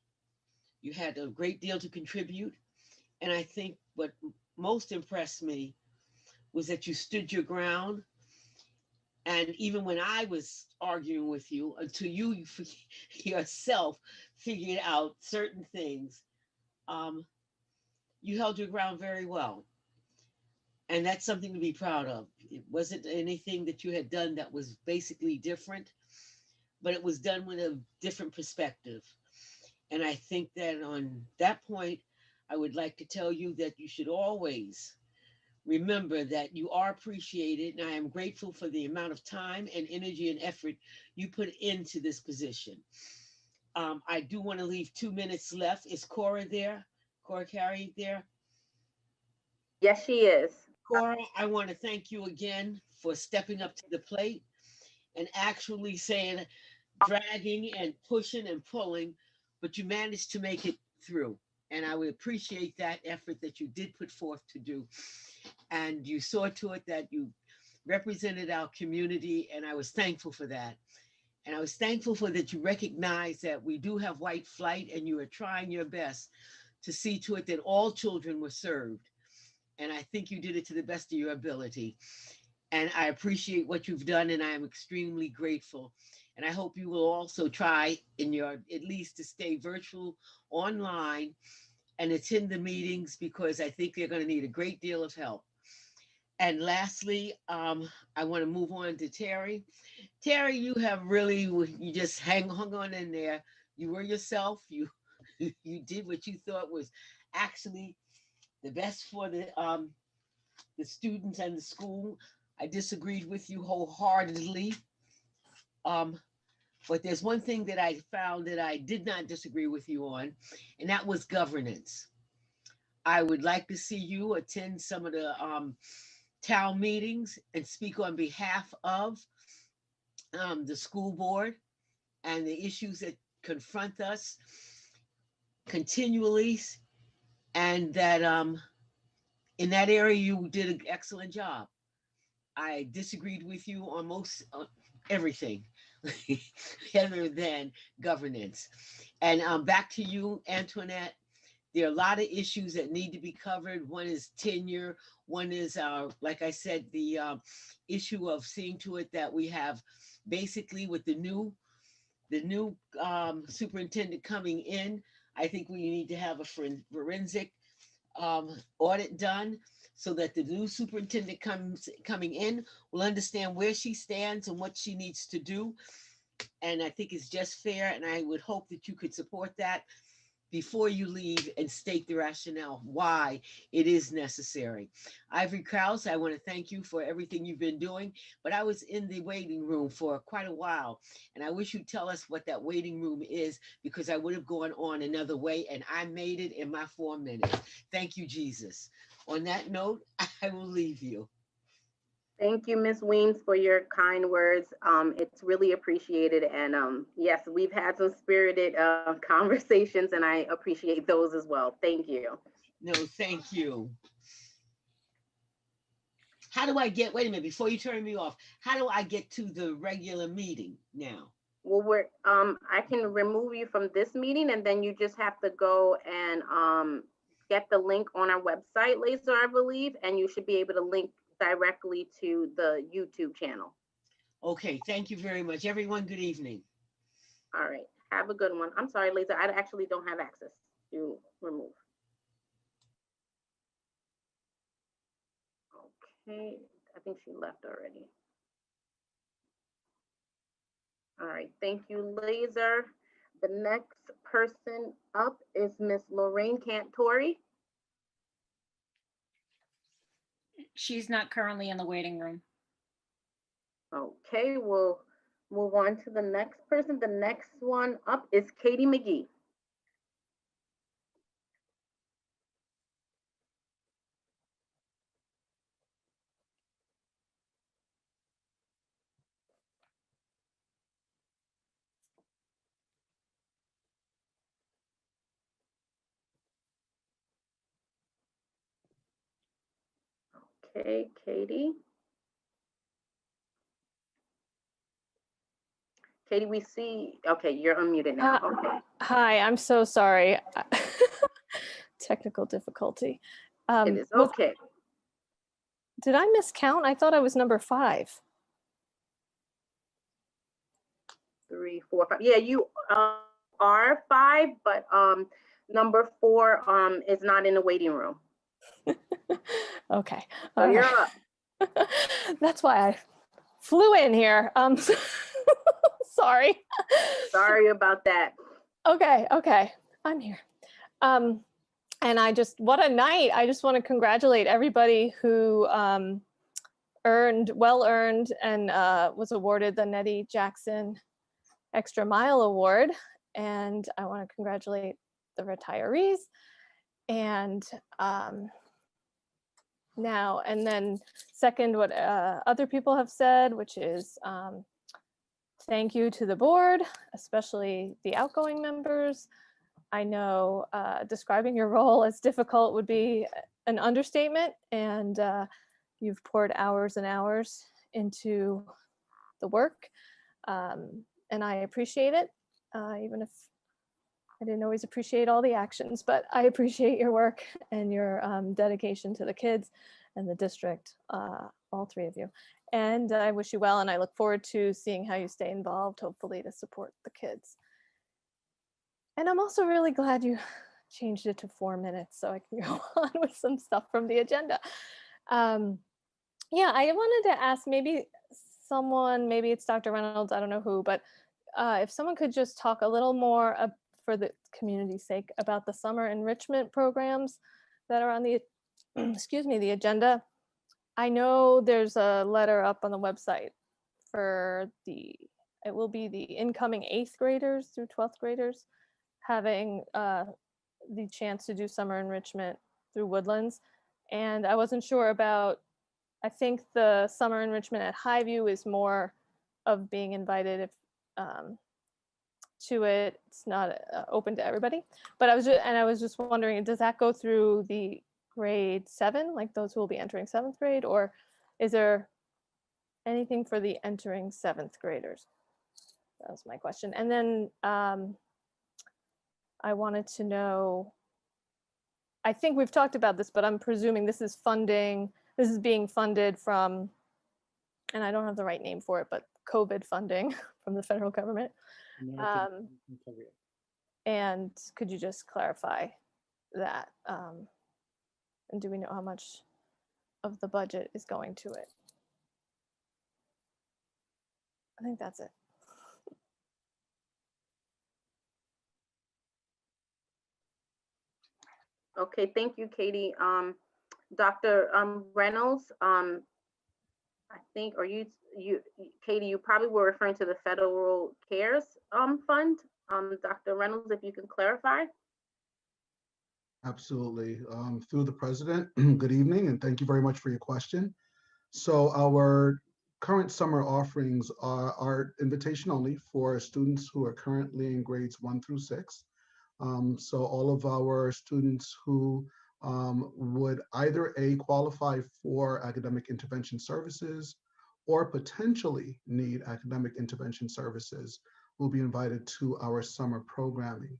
You had a great deal to contribute. And I think what most impressed me was that you stood your ground. And even when I was arguing with you, until you yourself figured out certain things, you held your ground very well. And that's something to be proud of. It wasn't anything that you had done that was basically different, but it was done with a different perspective. And I think that on that point, I would like to tell you that you should always remember that you are appreciated, and I am grateful for the amount of time and energy and effort you put into this position. I do want to leave 2 minutes left. Is Cora there? Cora Carey there? Yes, she is. Cora, I want to thank you again for stepping up to the plate and actually saying, dragging and pushing and pulling, but you managed to make it through. And I would appreciate that effort that you did put forth to do. And you saw to it that you represented our community, and I was thankful for that. And I was thankful for that you recognize that we do have white flight, and you are trying your best to see to it that all children were served. And I think you did it to the best of your ability. And I appreciate what you've done, and I am extremely grateful. And I hope you will also try at least to stay virtual online and attend the meetings, because I think they're going to need a great deal of help. And lastly, I want to move on to Terry. Terry, you have really, you just hung on in there. You were yourself. You did what you thought was actually the best for the students and the school. I disagreed with you wholeheartedly. But there's one thing that I found that I did not disagree with you on, and that was governance. I would like to see you attend some of the town meetings and speak on behalf of the school board and the issues that confront us continually, and that in that area you did an excellent job. I disagreed with you on most everything other than governance. And back to you, Antoinette. There are a lot of issues that need to be covered. One is tenure. One is, like I said, the issue of seeing to it that we have basically with the new superintendent coming in. I think we need to have a forensic audit done so that the new superintendent coming in will understand where she stands and what she needs to do. And I think it's just fair. And I would hope that you could support that before you leave and state the rationale why it is necessary. Ivory Krause, I want to thank you for everything you've been doing, but I was in the waiting room for quite a while, and I wish you'd tell us what that waiting room is, because I would have gone on another way, and I made it in my 4 minutes. Thank you, Jesus. On that note, I will leave you. Thank you, Ms. Weems, for your kind words. It's really appreciated. And yes, we've had some spirited conversations, and I appreciate those as well. Thank you. No, thank you. How do I get, wait a minute, before you turn me off, how do I get to the regular meeting now? Well, I can remove you from this meeting, and then you just have to go and get the link on our website, Laser, I believe, and you should be able to link directly to the YouTube channel. Okay, thank you very much. Everyone, good evening. All right, have a good one. I'm sorry, Laser, I actually don't have access to remove. Okay, I think she left already. All right, thank you, Laser. The next person up is Miss Lorraine Cantori. She's not currently in the waiting room. Okay, we'll move on to the next person. The next one up is Katie McGee. Okay, Katie. Katie, we see, okay, you're unmuted now. Okay. Hi, I'm so sorry. Technical difficulty. It is okay. Did I miscount? I thought I was number 5. 3, 4, 5. Yeah, you are 5, but number 4 is not in the waiting room. Okay. So you're up. That's why I flew in here. Sorry. Sorry about that. Okay. I'm here. And what a night. I just want to congratulate everybody who well earned and was awarded the Nettie Jackson Extra Mile Award. And I want to congratulate the retirees. And then second, what other people have said, which is thank you to the board, especially the outgoing members. I know describing your role as difficult would be an understatement, and you've poured hours and hours into the work, and I appreciate it, even if I didn't always appreciate all the actions, but I appreciate your work and your dedication to the kids and the district, all 3 of you. And I wish you well, and I look forward to seeing how you stay involved, hopefully to support the kids. And I'm also really glad you changed it to 4 minutes so I can go on with some stuff from the agenda. Yeah, I wanted to ask maybe it's Dr. Reynolds, I don't know who, but if someone could just talk a little more for the community's sake about the summer enrichment programs that are on the, the agenda. I know there's a letter up on the website for it will be the incoming 8th graders through 12th graders having the chance to do summer enrichment through Woodlands. And I wasn't sure about, I think the summer enrichment at Highview is more of being invited if to it. It's not open to everybody, but I was just wondering, does that go through the grade 7, like those who will be entering 7th grade, or is there anything for the entering 7th graders? That was my question. And then I wanted to know, I think we've talked about this, but I'm presuming this is being funded from, and I don't have the right name for it, but COVID funding from the federal government. And could you just clarify that? And do we know how much of the budget is going to it? I think that's it. Okay, thank you, Katie. Dr. Reynolds, I think, or Katie, you probably were referring to the Federal CARES Fund. Dr. Reynolds, if you can clarify. Absolutely. Through the president, good evening, and thank you very much for your question. So our current summer offerings are invitation only for students who are currently in grades 1 through 6. So all of our students who would either qualify for academic intervention services or potentially need academic intervention services will be invited to our summer programming.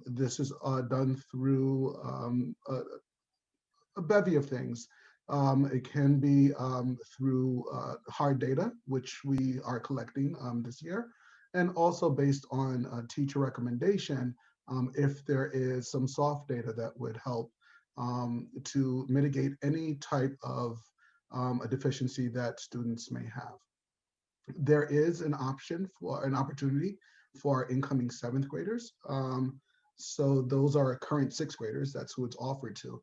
This is done through a bevy of things. It can be through hard data, which we are collecting this year, and also based on teacher recommendation, if there is some soft data that would help to mitigate any type of a deficiency that students may have. There is an opportunity for incoming 7th graders. So those are current 6th graders, that's who it's offered to.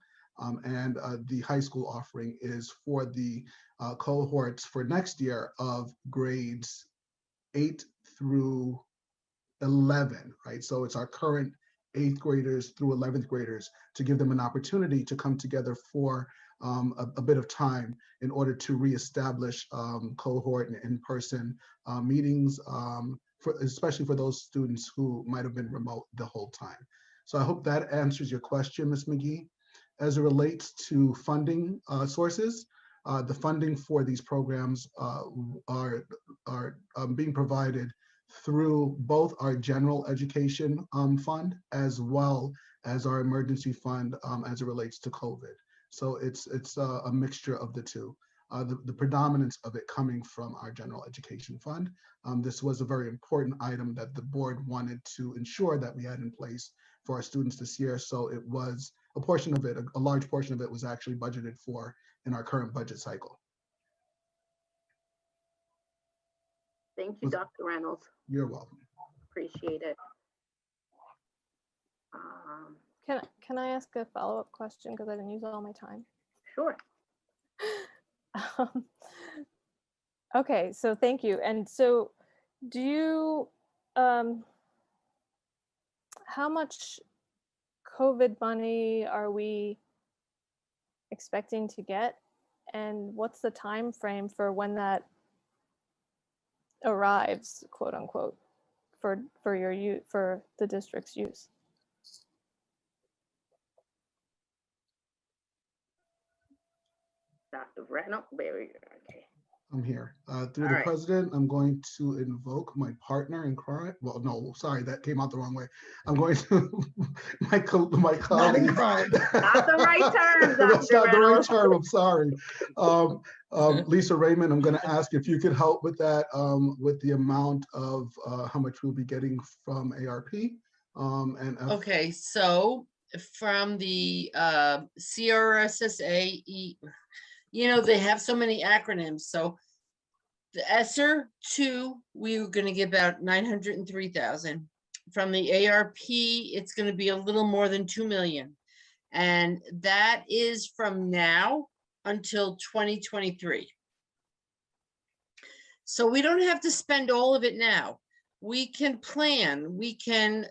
And the high school offering is for the cohorts for next year of grades 8 through 11, right? So it's our current 8th graders through 11th graders to give them an opportunity to come together for a bit of time in order to reestablish cohort and in-person meetings, especially for those students who might have been remote the whole time. So I hope that answers your question, Ms. McGee. As it relates to funding sources, the funding for these programs are being provided through both our general education fund as well as our emergency fund as it relates to COVID. So it's a mixture of the two. The predominance of it coming from our general education fund. This was a very important item that the board wanted to ensure that we had in place for our students this year. So it was a portion of it, a large portion of it was actually budgeted for in our current budget cycle. Thank you, Dr. Reynolds. You're welcome. Appreciate it. Can I ask a follow-up question because I didn't use all my time? Sure. Okay, so thank you. And so do you, how much COVID money are we expecting to get? And what's the time frame for when that arrives, quote unquote, for the district's use? Dr. Reynolds, okay. I'm here. Through the president, I'm going to invoke my partner in crime. Well, no, sorry, that came out the wrong way. I'm going to my colleague. Not in crime. Not the right term, That's Dr. not the right Reynolds. term. I'm sorry. Lisa Raymond, I'm going to ask if you could help with that, with the amount of how much we'll be getting from ARP. Okay, so from the CRSSA, you know, they have so many acronyms. So the ESSER 2, we were going to get about 903,000. From the ARP, it's going to be a little more than 2 million. And that is from now until 2023. So we don't have to spend all of it now. We can plan, we can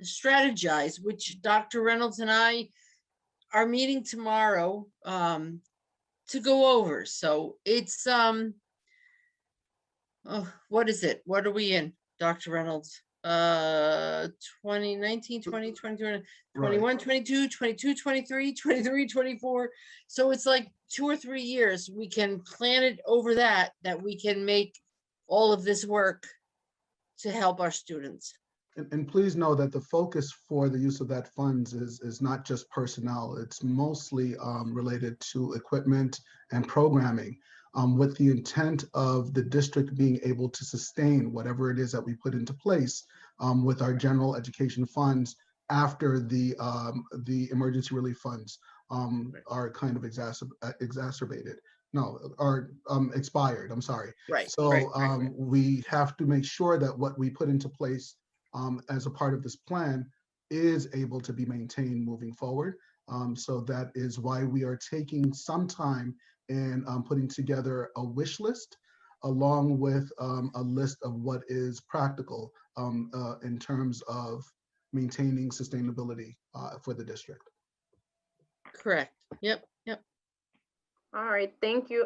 strategize, which Dr. Reynolds and I are meeting tomorrow to go over. So it's, what is it? What are we in? Dr. Reynolds, 2019, 20, 20, 21, Right. 22, 22, 23, 23, 24. So it's like 2 or 3 years. We can plan it over that we can make all of this work to help our students. And please know that the focus for the use of that funds is not just personnel. It's mostly related to equipment and programming, with the intent of the district being able to sustain whatever it is that we put into place with our general education funds after the emergency relief funds are kind of exacerbated. No, are expired, I'm sorry. Right. So we have to make sure that what we put into place as a part of this plan is able to be maintained moving forward. So that is why we are taking some time in putting together a wish list along with a list of what is practical in terms of maintaining sustainability for the district. Correct. Yep. Yep. All right, thank you,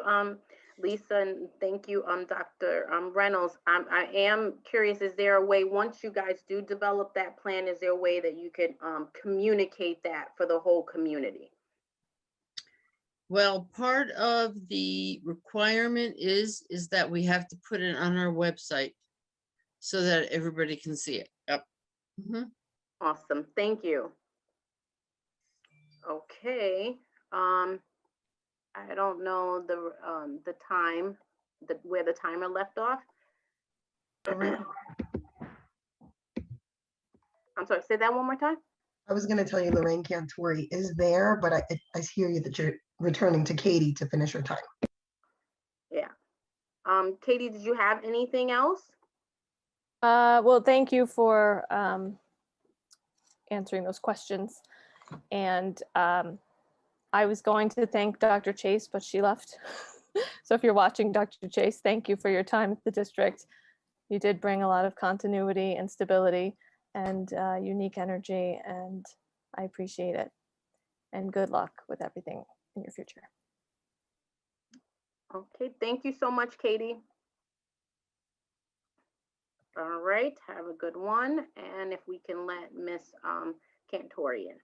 Lisa, and thank you, Dr. Reynolds. I am curious, is there a way, once you guys do develop that plan, is there a way that you could communicate that for the whole community? Well, part of the requirement is that we have to put it on our website so that everybody can see it. Yep. Awesome, thank you. Okay, I don't know the time, where the timer left off. I'm sorry, say that one more time. I was going to tell you Lorraine Cantori is there, but I hear you that you're returning to Katie to finish her time. Yeah. Katie, did you have anything else? Well, thank you for answering those questions. And I was going to thank Dr. Chase, but she left. So if you're watching, Dr. Chase, thank you for your time at the district. You did bring a lot of continuity and stability and unique energy, and I appreciate it. And good luck with everything in your future. Okay, thank you so much, Katie. All right, have a good one. And if we can let Miss Cantori in.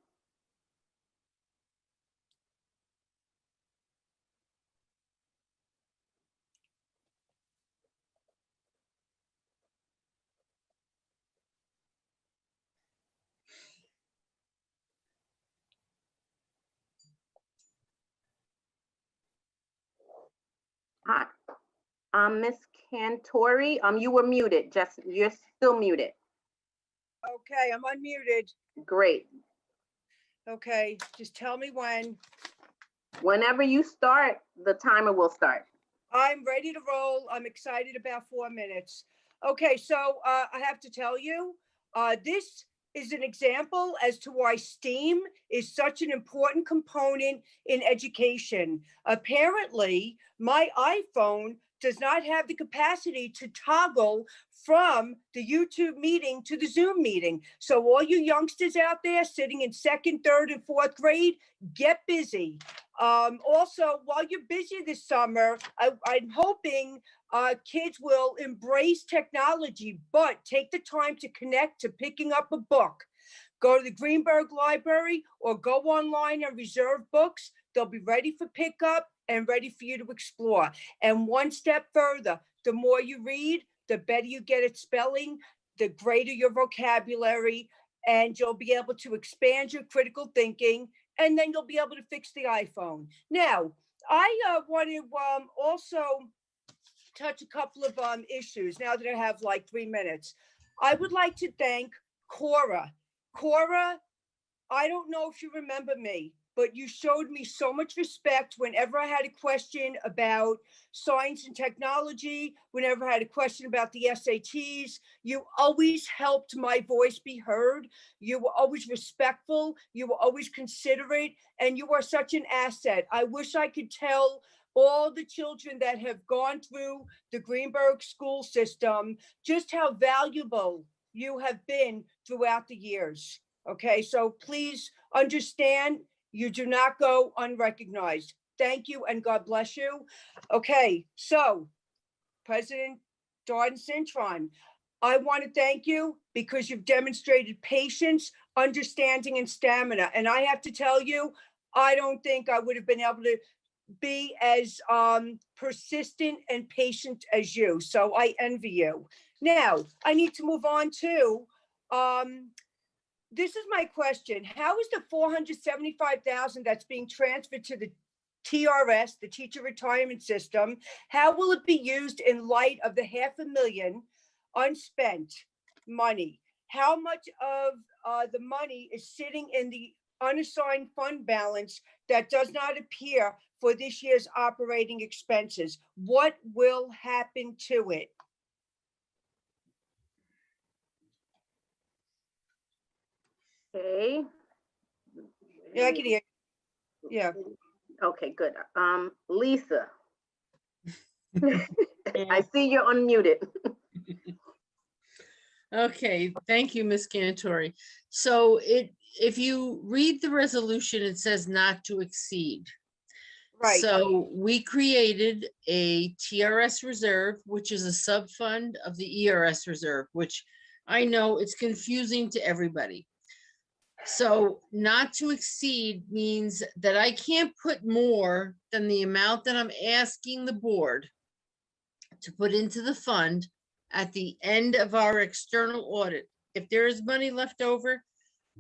Hi, Miss Cantori, you were muted. Just, you're still muted. Okay, I'm unmuted. Great. Okay, just tell me when. Whenever you start, the timer will start. I'm ready to roll. I'm excited about 4 minutes. Okay, so I have to tell you, this is an example as to why STEAM is such an important component in education. Apparently, my iPhone does not have the capacity to toggle from the YouTube meeting to the Zoom meeting. So all you youngsters out there sitting in 2nd, 3rd, and 4th grade, get busy. Also, while you're busy this summer, I'm hoping kids will embrace technology, but take the time to connect to picking up a book. Go to the Greenberg Library or go online and reserve books. They'll be ready for pickup and ready for you to explore. And one step further, the more you read, the better you get at spelling, the greater your vocabulary, and you'll be able to expand your critical thinking, and then you'll be able to fix the iPhone. Now, I want to also touch a couple of issues now that I have like 3 minutes. I would like to thank Cora. Cora, I don't know if you remember me, but you showed me so much respect whenever I had a question about science and technology, whenever I had a question about the SATs. You always helped my voice be heard. You were always respectful. You were always considerate, and you are such an asset. I wish I could tell all the children that have gone through the Greenberg school system just how valuable you have been throughout the years. Okay, so please understand, you do not go unrecognized. Thank you and God bless you. Okay, so President Darden Cintron, I want to thank you because you've demonstrated patience, understanding, and stamina. And I have to tell you, I don't think I would have been able to be as persistent and patient as you. So I envy you. Now, I need to move on to, this is my question. How is the 475,000 that's being transferred to the TRS, the teacher retirement system, how will it be used in light of the $500,000 unspent money? How much of the money is sitting in the unassigned fund balance that does not appear for this year's operating expenses? What will happen to it? Okay. Yeah, I can hear. Yeah. Okay, good. Lisa. I see you're unmuted. Okay, thank you, Ms. Cantori. So if you read the resolution, it says not to exceed. Right. So we created a TRS reserve, which is a sub-fund of the ERS reserve, which I know it's confusing to everybody. So not to exceed means that I can't put more than the amount that I'm asking the board to put into the fund at the end of our external audit. If there is money left over,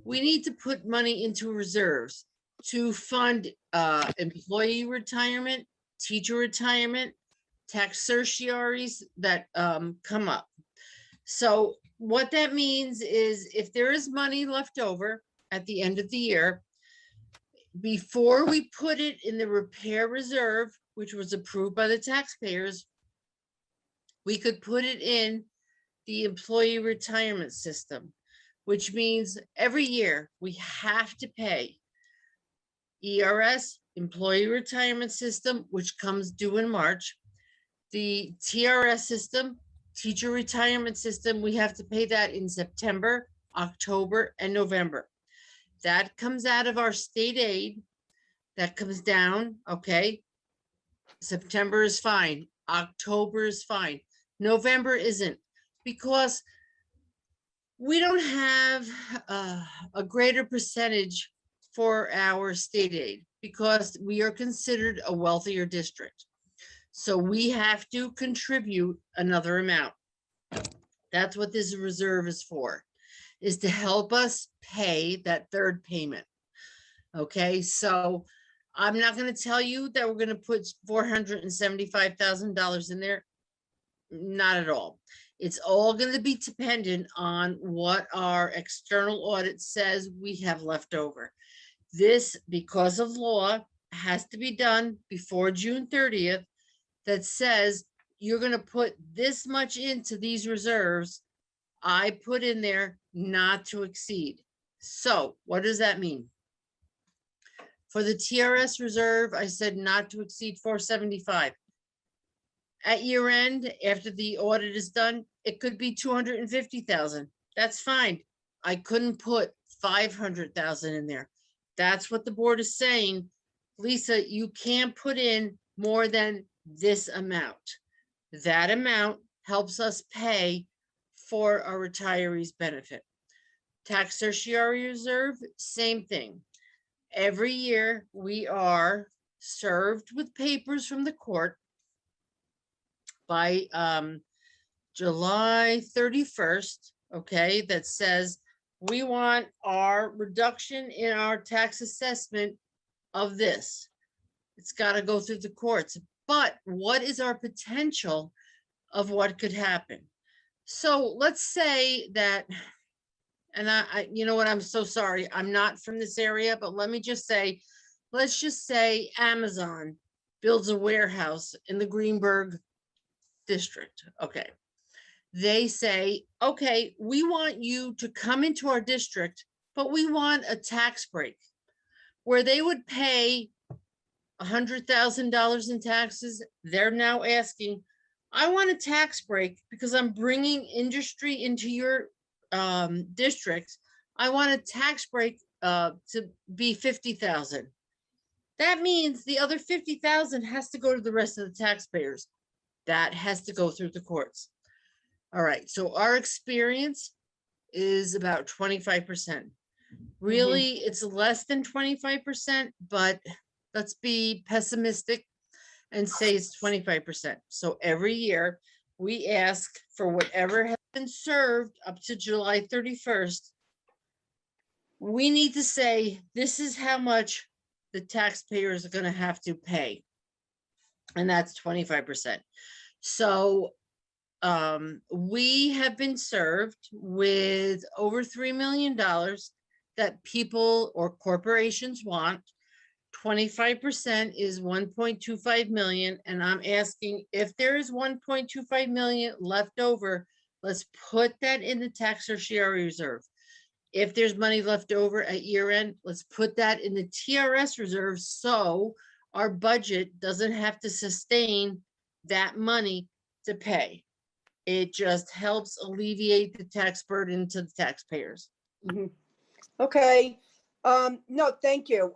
we need to put money into reserves to fund employee retirement, teacher retirement, tax certiorari's that come up. So what that means is if there is money left over at the end of the year, before we put it in the repair reserve, which was approved by the taxpayers, we could put it in the employee retirement system, which means every year we have to pay ERS, employee retirement system, which comes due in March, the TRS system, teacher retirement system, we have to pay that in September, October, and November. That comes out of our state aid. That comes down, okay? September is fine. October is fine. November isn't, because we don't have a greater percentage for our state aid because we are considered a wealthier district. So we have to contribute another amount. That's what this reserve is for, is to help us pay that third payment. Okay, so I'm not going to tell you that we're going to put $475,000 in there. Not at all. It's all going to be dependent on what our external audit says we have left over. This, because of law, has to be done before June 30th. That says you're going to put this much into these reserves. I put in there not to exceed. So what does that mean? For the TRS reserve, I said not to exceed 475. At year end, after the audit is done, it could be 250,000. That's fine. I couldn't put 500,000 in there. That's what the board is saying. Lisa, you can't put in more than this amount. That amount helps us pay for our retirees' benefit. Tax certiorari reserve, same thing. Every year we are served with papers from the court by July 31st, okay, that says we want our reduction in our tax assessment of this. It's got to go through the courts. But what is our potential of what could happen? So let's say that, and I you know what, I'm so sorry, I'm not from this area, but let me just say, let's just say Amazon builds a warehouse in the Greenberg district. Okay. They say, okay, we want you to come into our district, but we want a tax break where they would pay $100,000 in taxes. They're now asking, I want a tax break because I'm bringing industry into your district. I want a tax break to be 50,000. That means the other 50,000 has to go to the rest of the taxpayers. That has to go through the courts. All right, so our experience is about 25%. Really, it's less than 25%, but let's be pessimistic and say it's 25%. So every year we ask for whatever has been served up to July 31st. We need to say, this is how much the taxpayers are going to have to pay. And that's 25%. So we have been served with over $3 million that people or corporations want. 25% is 1.25 million. And I'm asking if there is 1.25 million left over, let's put that in the tax certiorari reserve. If there's money left over at year end, let's put that in the TRS reserve so our budget doesn't have to sustain that money to pay. It just helps alleviate the tax burden to the taxpayers. Okay. No, thank you.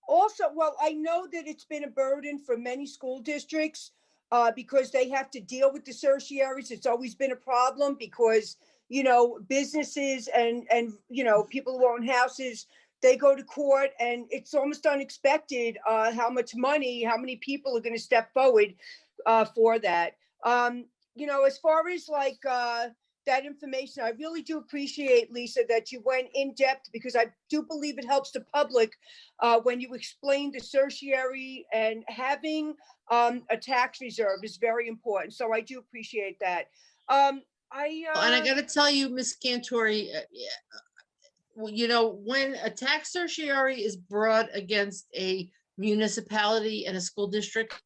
Also, well, I know that it's been a burden for many school districts because they have to deal with the certiorari's. It's always been a problem because, you know, businesses and you know, people who own houses, they go to court and it's almost unexpected how much money, how many people are going to step forward for that. You know, as far as like that information, I really do appreciate, Lisa, that you went in depth because I do believe it helps the public when you explain the certiorari, and having a tax reserve is very important. So I do appreciate that. And I got to tell you, Ms. Cantori, you know, when a tax certiorari is brought against a municipality and a school district,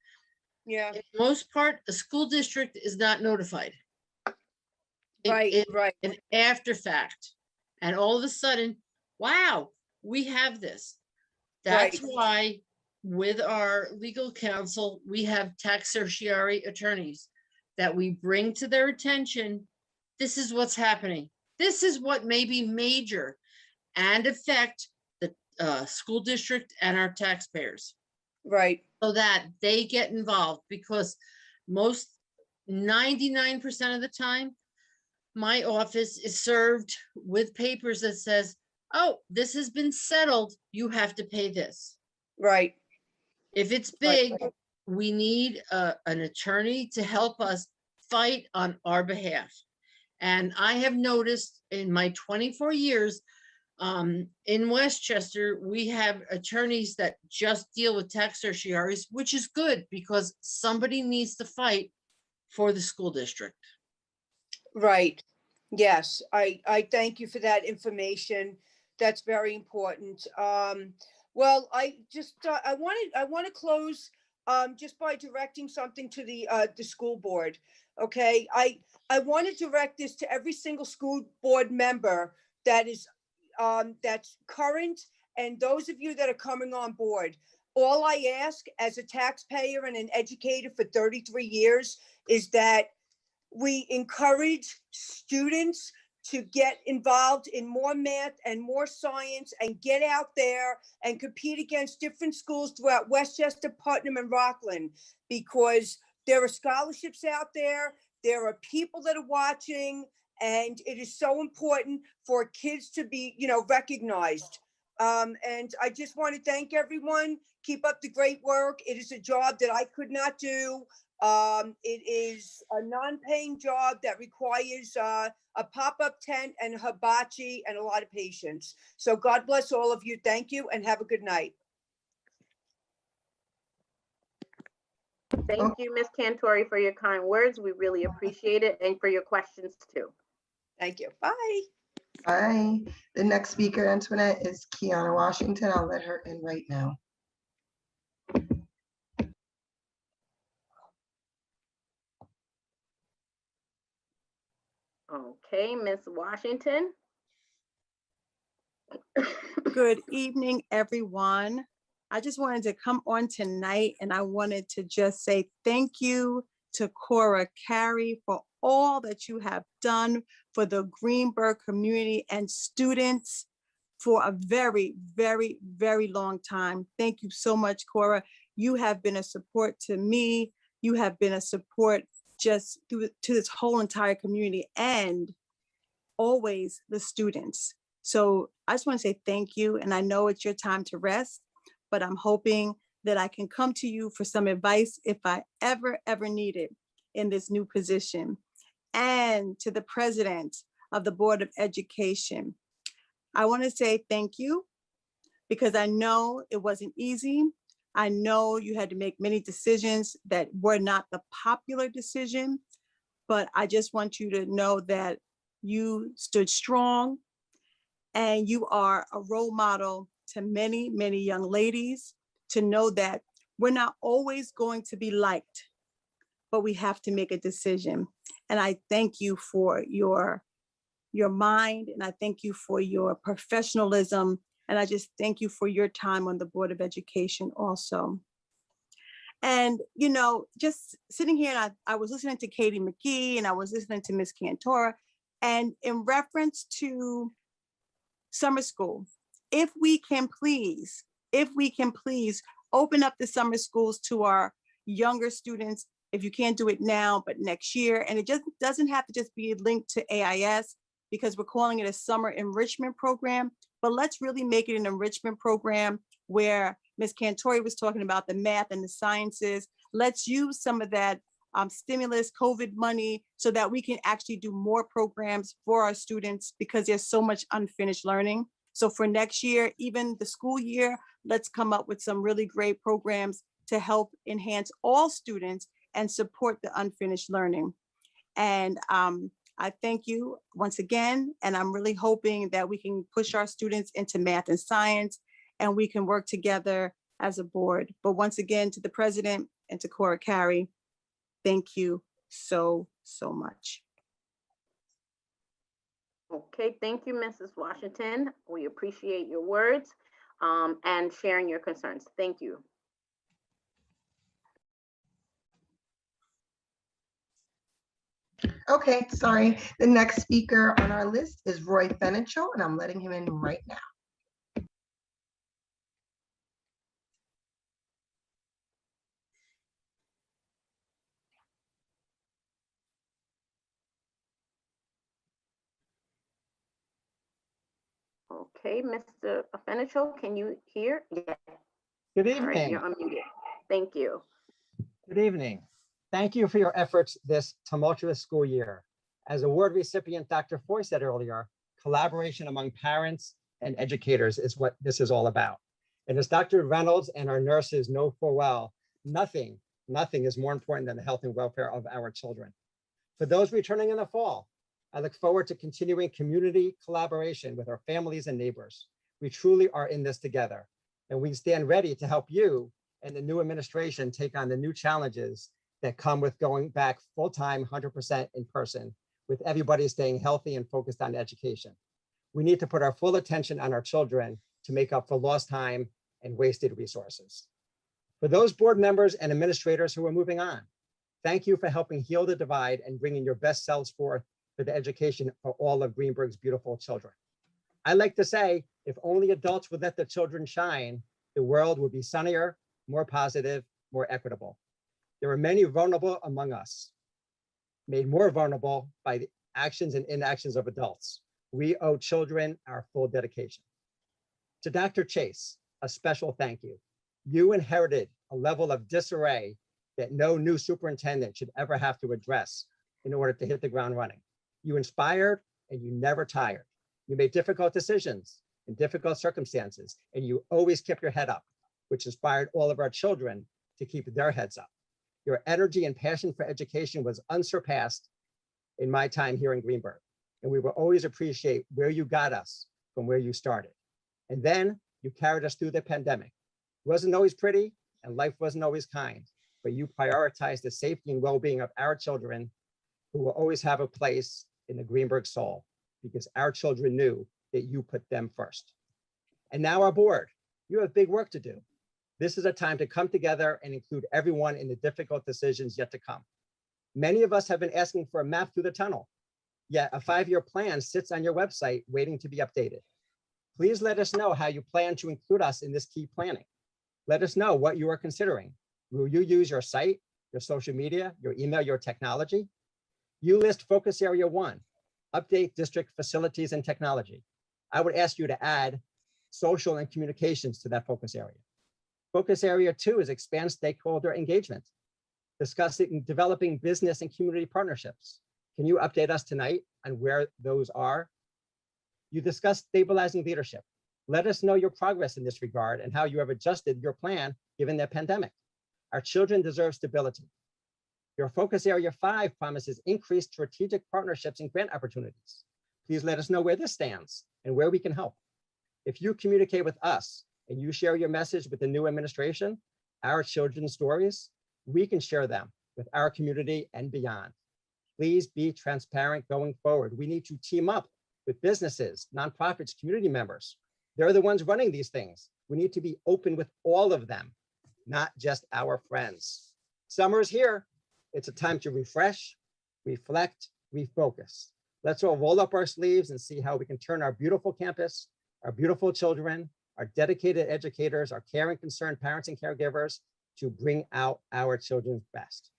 yeah, in most part, a school district is not notified. Right, right. An after fact. And all of a sudden, wow, we have this. That's why with our legal counsel, we have tax certiorari attorneys that we bring to their attention. This is what's happening. This is what may be major and affect the school district and our taxpayers. Right. So that they get involved, because most 99% of the time, my office is served with papers that says, oh, this has been settled, you have to pay this. Right. If it's big, we need an attorney to help us fight on our behalf. And I have noticed in my 24 years in Westchester, we have attorneys that just deal with tax certiorari's, which is good because somebody needs to fight for the school district. Right. Yes, I thank you for that information. That's very important. Well, I just I want to close just by directing something to the school board. Okay, I want to direct this to every single school board member that is that's current, and those of you that are coming on board. All I ask as a taxpayer and an educator for 33 years is that we encourage students to get involved in more math and more science and get out there and compete against different schools throughout Westchester, Putnam, and Rockland, because there are scholarships out there. There are people that are watching, and it is so important for kids to be, you know, recognized. And I just want to thank everyone. Keep up the great work. It is a job that I could not do. It is a non-paying job that requires a pop-up tent and hibachi and a lot of patience. So God bless all of you. Thank you and have a good night. Thank you, Ms. Cantori, for your kind words. We really appreciate it, and for your questions too. Thank you. Bye. Bye. The next speaker, Antoinette, is Kiana Washington. I'll let her in right now. Okay, Ms. Washington. Good evening, everyone. I just wanted to come on tonight, and I wanted to just say thank you to Cora Carey for all that you have done for the Greenberg community and students for a very, very, very long time. Thank you so much, Cora. You have been a support to me. You have been a support just to this whole entire community and always the students. So I just want to say thank you. And I know it's your time to rest, but I'm hoping that I can come to you for some advice if I ever need it in this new position. And to the president of the Board of Education, I want to say thank you because I know it wasn't easy. I know you had to make many decisions that were not the popular decision, but I just want you to know that you stood strong and you are a role model to many, many young ladies to know that we're not always going to be liked, but we have to make a decision. And I thank you for your mind, and I thank you for your professionalism, and I just thank you for your time on the Board of Education also. And, you know, just sitting here, and I was listening to Katie McGee, and I was listening to Miss Cantora, and in reference to summer school, if we can please open up the summer schools to our younger students, if you can't do it now, but next year. And it just doesn't have to just be linked to AIS because we're calling it a summer enrichment program, but let's really make it an enrichment program where Ms. Cantori was talking about the math and the sciences. Let's use some of that stimulus COVID money so that we can actually do more programs for our students because there's so much unfinished learning. So for next year, even the school year, let's come up with some really great programs to help enhance all students and support the unfinished learning. And I thank you once again, and I'm really hoping that we can push our students into math and science and we can work together as a board. But once again, to the president and to Cora Carey, thank you so much. Okay, thank you, Mrs. Washington. We appreciate your words and sharing your concerns. Thank you. Okay, sorry. The next speaker on our list is Roy Benecho, and I'm letting him in right now. Okay, Mr. Benecho, can you hear? Yeah. Good All right, evening. you're unmuted. Thank you. Good evening. Thank you for your efforts this tumultuous school year. As award recipient Dr. Foy said earlier, collaboration among parents and educators is what this is all about. And as Dr. Reynolds and our nurses know full well, nothing is more important than the health and welfare of our children. For those returning in the fall, I look forward to continuing community collaboration with our families and neighbors. We truly are in this together, and we stand ready to help you and the new administration take on the new challenges that come with going back full-time, 100% in person, with everybody staying healthy and focused on education. We need to put our full attention on our children to make up for lost time and wasted resources. For those board members and administrators who are moving on, thank you for helping heal the divide and bringing your best selves forth for the education for all of Greenberg's beautiful children. I like to say, if only adults would let their children shine, the world would be sunnier, more positive, more equitable. There are many vulnerable among us, made more vulnerable by the actions and inactions of adults. We owe children our full dedication. To Dr. Chase, a special thank you. You inherited a level of disarray that no new superintendent should ever have to address in order to hit the ground running. You inspired and you never tired. You made difficult decisions in difficult circumstances, and you always kept your head up, which inspired all of our children to keep their heads up. Your energy and passion for education was unsurpassed in my time here in Greenberg, and we will always appreciate where you got us from where you started. And then you carried us through the pandemic. It wasn't always pretty, and life wasn't always kind, but you prioritized the safety and well-being of our children, who will always have a place in the Greenberg soul, because our children knew that you put them first. And now our board, you have big work to do. This is a time to come together and include everyone in the difficult decisions yet to come. Many of us have been asking for a map through the tunnel, yet a 5-year plan sits on your website waiting to be updated. Please let us know how you plan to include us in this key planning. Let us know what you are considering. Will you use your site your social media, your email, your technology. You list focus area 1, update district facilities and technology. I would ask you to add social and communications to that focus area. Focus area 2 is expand stakeholder engagement, discussing developing business and community partnerships. Can you update us tonight on where those are? You discuss stabilizing leadership. Let us know your progress in this regard and how you have adjusted your plan given the pandemic. Our children deserve stability. Your focus area 5 promises increased strategic partnerships and grant opportunities. Please let us know where this stands and where we can help. If you communicate with us and you share your message with the new administration, our children's stories, we can share them with our community and beyond. Please be transparent going forward. We need to team up with businesses, nonprofits, community members. They're the ones running these things. We need to be open with all of them, not just our friends. Summer is here. It's a time to refresh, reflect, refocus. Let's all roll up our sleeves and see how we can turn our beautiful campus, our beautiful children, our dedicated educators, our caring, concerned parents and caregivers to bring out our children's best.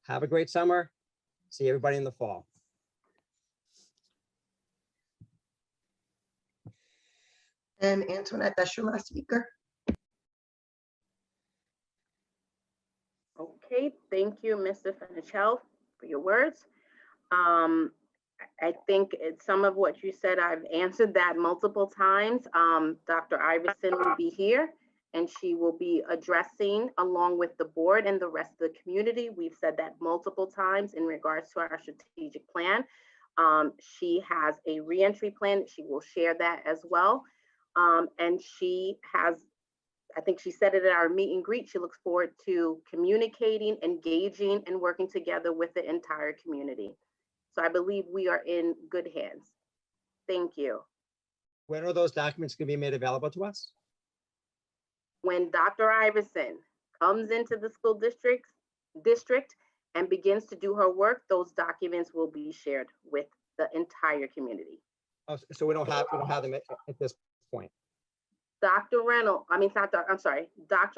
Have a great summer. See everybody in the fall. And Antoinette, that's your last speaker. Okay, thank you, Mr. Fenichel, for your words. I think some of what you said, I've answered that multiple times. Dr. Iverson will be here and she will be addressing along with the board and the rest of the community. We've said that multiple times in regards to our strategic plan. She has a reentry plan. She will share that as well. And she has, I think she said it at our meet and greet, she looks forward to communicating, engaging, and working together with the entire community. So I believe we are in good hands. Thank you. When are those documents going to be made available to us? When Dr. Iverson comes into the school district and begins to do her work, those documents will be shared with the entire community. Oh, so we don't have them at this point. Dr.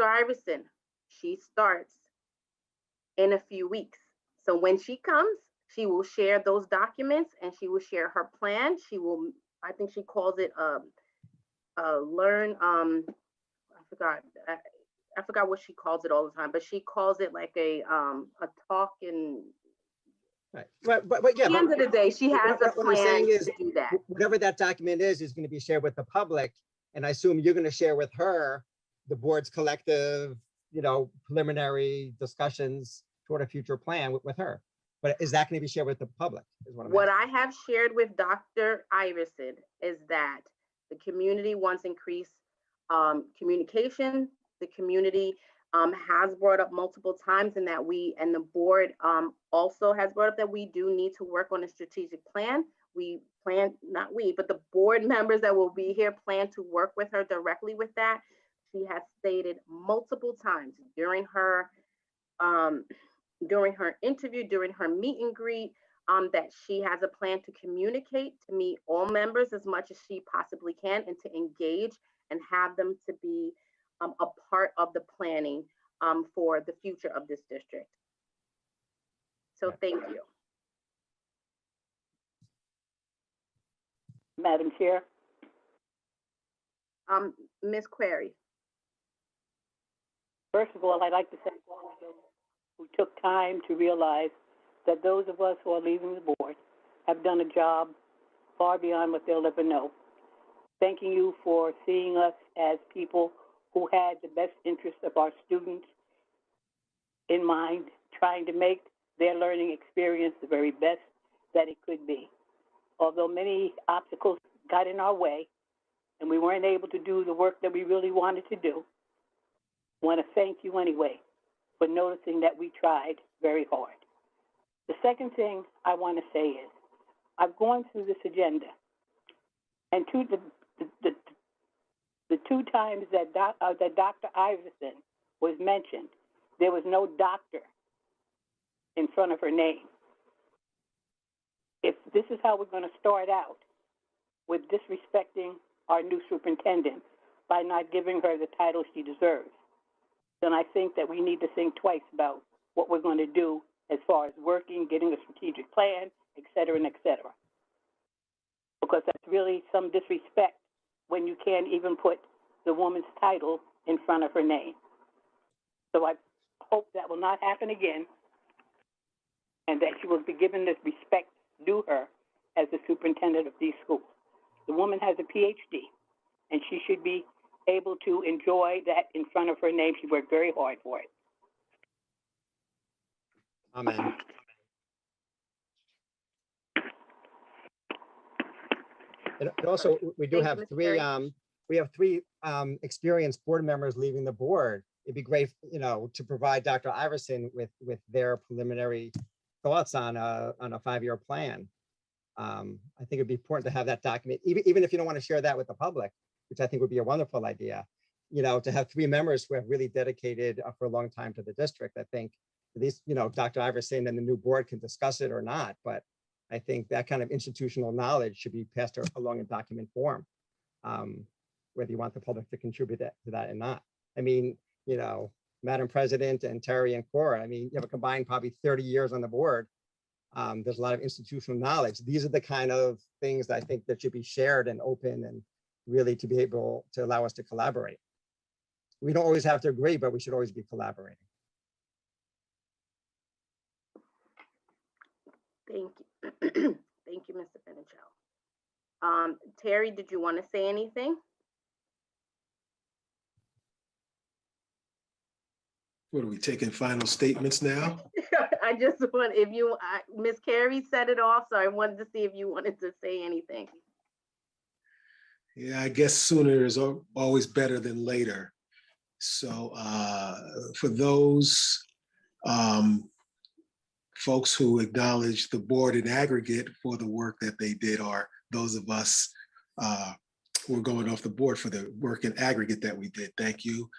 Iverson, she starts in a few weeks. So when she comes, she will share those documents and she will share her plan. She will, I think she calls it I forgot what she calls it all the time, but she calls it like a talk and right. But yeah, at the end of the day, she has a what I'm plan saying is, to do that. whatever that document is going to be shared with the public. And I assume you're going to share with her the board's collective, preliminary discussions toward a future plan with her. But is that going to be shared with the public? Is what I have shared with Dr. Iverson is that the community wants increased communication. The community has brought up multiple times, and that the board also has brought up that we do need to work on a strategic plan. But the board members that will be here plan to work with her directly with that. She has stated multiple times during her interview, during her meet and greet, that she has a plan to communicate, to meet all members as much as she possibly can, and to engage and have them to be a part of the planning for the future of this district. So thank you. Madam Chair. Ms. Query. First of all, I'd like to thank all of those who took time to realize that those of us who are leaving the board have done a job far beyond what they'll ever know. Thanking you for seeing us as people who had the best interest of our students in mind, trying to make their learning experience the very best that it could be. Although many obstacles got in our way and we weren't able to do the work that we really wanted to do, I want to thank you anyway for noticing that we tried very hard. The second thing I want to say is, I've gone through this agenda, and the two times that Dr. Iverson was mentioned, there was no doctor in front of her name. If this is how we're going to start out, with disrespecting our new superintendent by not giving her the title she deserves, then I think that we need to think twice about what we're going to do as far as working, getting a strategic plan, et cetera, and et cetera. Because that's really some disrespect when you can't even put the woman's title in front of her name. So I hope that will not happen again, and that she will be given the respect due her as the superintendent of these schools. The woman has a PhD, and she should be able to enjoy that in front of her name. She worked very hard for it. Amen. And also, we do have three, experienced board members leaving the board. It'd be great, to provide Dr. Iverson with their preliminary thoughts on a 5-year plan. I think it'd be important to have that document, even if you don't want to share that with the public, which I think would be a wonderful idea, to have 3 members who have really dedicated for a long time to the district. I think at least, Dr. Iverson and the new board can discuss it or not, but I think that kind of institutional knowledge should be passed along in document form, whether you want the public to contribute to that or not. I mean, Madam President and Terry and Cora, I mean, you have a combined probably 30 years on the board. There's a lot of institutional knowledge. These are the kind of things that I think that should be shared and open, and really to be able to allow us to collaborate. We don't always have to agree, but we should always be collaborating. Thank you. Thank you, Mr. Benecho. Terry, did you want to say anything? What are we taking final statements now? I just want, if you, Ms. Carey said it all, so I wanted to see if you wanted to say anything. Yeah, I guess sooner is always better than later. So for those folks who acknowledge the board in aggregate for the work that they did, or those of us who are going off the board for the work in aggregate that we did, thank you.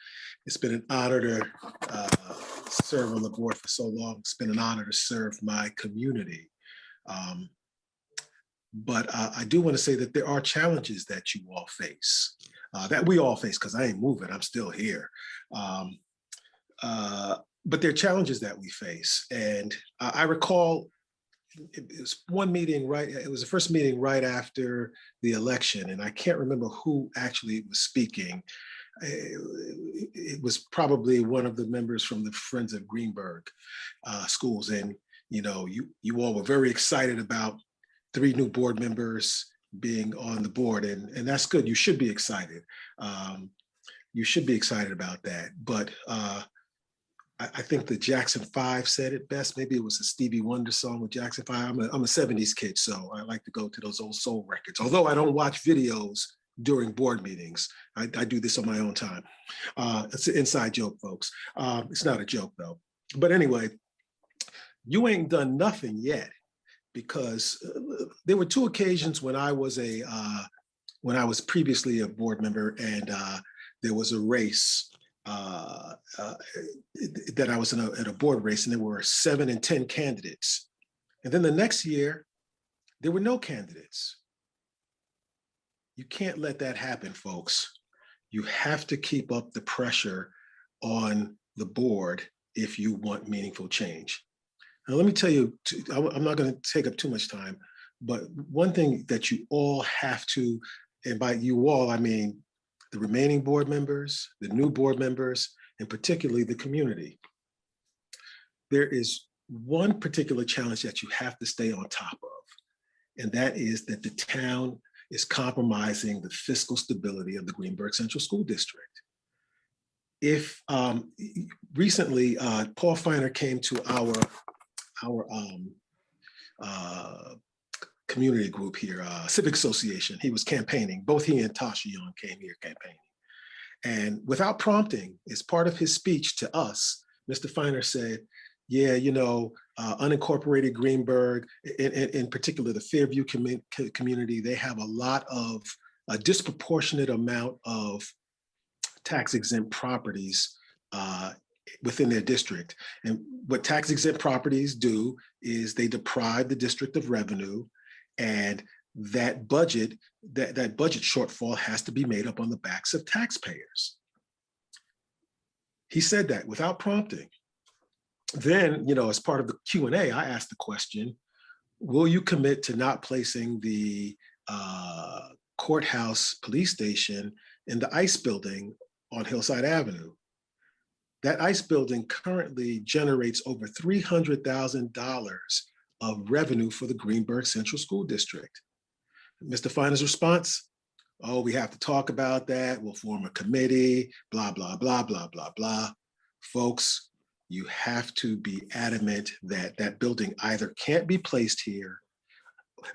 It's been an honor to serve on the board for so long. It's been an honor to serve my community. But I do want to say that there are challenges that you all face, that we all face, because I ain't moving, I'm still here. But there are challenges that we face. And I recall it was one meeting, right? It was the first meeting right after the election. And I can't remember who actually was speaking. It was probably one of the members from the Friends of Greenberg schools. And, you all were very excited about 3 new board members being on the board. And that's good. You should be excited. You should be excited about that. But I think the Jackson 5 said it best. Maybe it was a Stevie Wonder song with Jackson 5. I'm a 70s kid, so I like to go to those old soul records. Although I don't watch videos during board meetings. I do this on my own time. It's an inside joke, folks. It's not a joke, though. But anyway, you ain't done nothing yet, because there were 2 occasions when I was previously a board member, and there was a race that I was in a board race, and there were 7 and 10 candidates. And then the next year, there were no candidates. You can't let that happen, folks. You have to keep up the pressure on the board if you want meaningful change. Now, let me tell you, I'm not going to take up too much time, but one thing that you all have to, and by you all, I mean the remaining board members, the new board members, and particularly the community. There is one particular challenge that you have to stay on top of, and that is that the town is compromising the fiscal stability of the Greenberg Central School District. If recently, Paul Feiner came to our community group here, Civic Association. He was campaigning. Both he and Tasha Young came here campaigning. And without prompting, as part of his speech to us, Mr. Feiner said, yeah, unincorporated Greenberg, in particular the Fairview community, they have a disproportionate amount of tax exempt properties within their district. And what tax exempt properties do is they deprive the district of revenue, and that budget shortfall has to be made up on the backs of taxpayers. He said that without prompting. Then, as part of the Q&A, I asked the question, will you commit to not placing the courthouse police station in the ICE building on Hillside Avenue? That ICE building currently generates over $300,000 of revenue for the Greenberg Central School District. Mr. Finer's response, oh, we have to talk about that. We'll form a committee, blah, blah, blah, blah, blah, blah. Folks, you have to be adamant that that building either can't be placed here.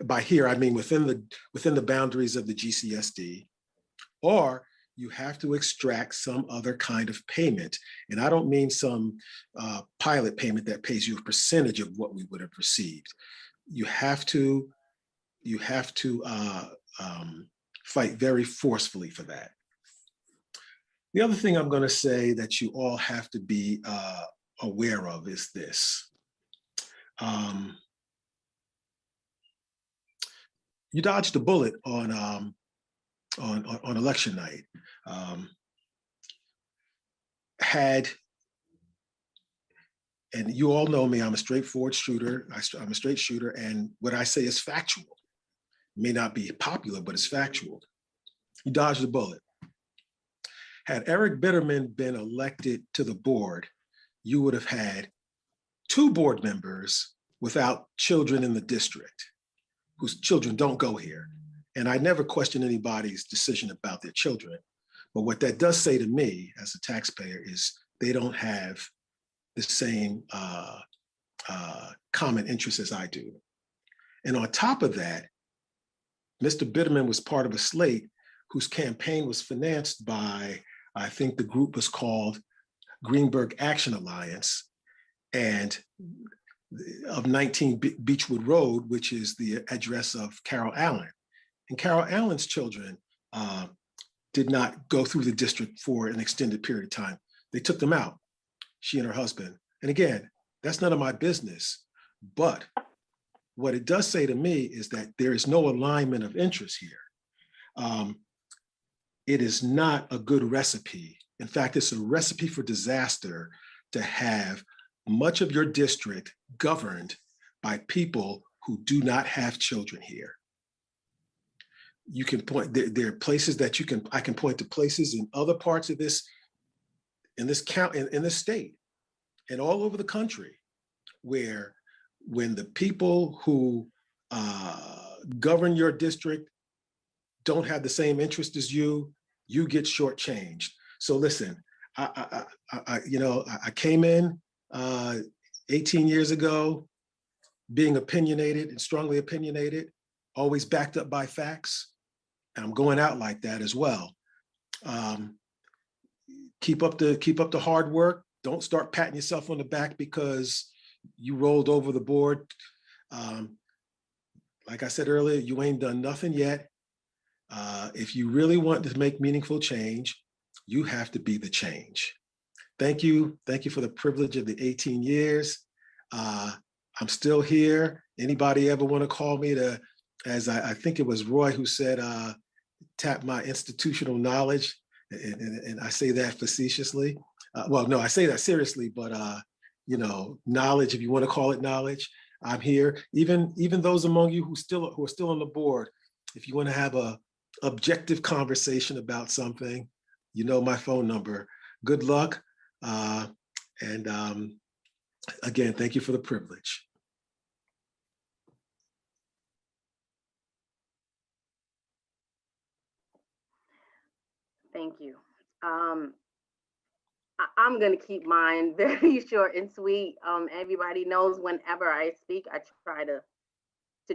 By here, I mean within the boundaries of the GCSD, or you have to extract some other kind of payment. And I don't mean some pilot payment that pays you a percentage of what we would have received. You have to fight very forcefully for that. The other thing I'm going to say that you all have to be aware of is this. You dodged a bullet on election night. And you all know me, I'm a straightforward shooter. I'm a straight shooter, and what I say is factual. It may not be popular, but it's factual. You dodged the bullet. Had Eric Bitterman been elected to the board, you would have had 2 board members without children in the district, whose children don't go here. And I never question anybody's decision about their children. But what that does say to me as a taxpayer is they don't have the same common interests as I do. And on top of that, Mr. Bitterman was part of a slate whose campaign was financed by, I think the group was called Greenberg Action Alliance, and of 19 Beechwood Road, which is the address of Carol Allen. And Carol Allen's children did not go through the district for an extended period of time. They took them out, she and her husband. And again, that's none of my business. But what it does say to me is that there is no alignment of interest here. It is not a good recipe. In fact, it's a recipe for disaster to have much of your district governed by people who do not have children here. You can point, there are places that I can point to places in other parts of this, in this state, and all over the country, where when the people who govern your district don't have the same interest as you, you get shortchanged. So listen, I came in 18 years ago, being opinionated and strongly opinionated, always backed up by facts. And I'm going out like that as well. Keep up the hard work. Don't start patting yourself on the back because you rolled over the board. Like I said earlier, you ain't done nothing yet. If you really want to make meaningful change, you have to be the change. Thank you. Thank you for the privilege of the 18 years. I'm still here. Anybody ever want to call me to, as I think it was Roy who said, tap my institutional knowledge. And I say that facetiously. Well, no, I say that seriously, but knowledge, if you want to call it knowledge, I'm here. Even those among you who are still on the board, if you want to have a objective conversation about something, you know my phone number. Good luck. And again, thank you for the privilege. Thank you. I'm going to keep mine very short and sweet. Everybody knows whenever I speak, I try to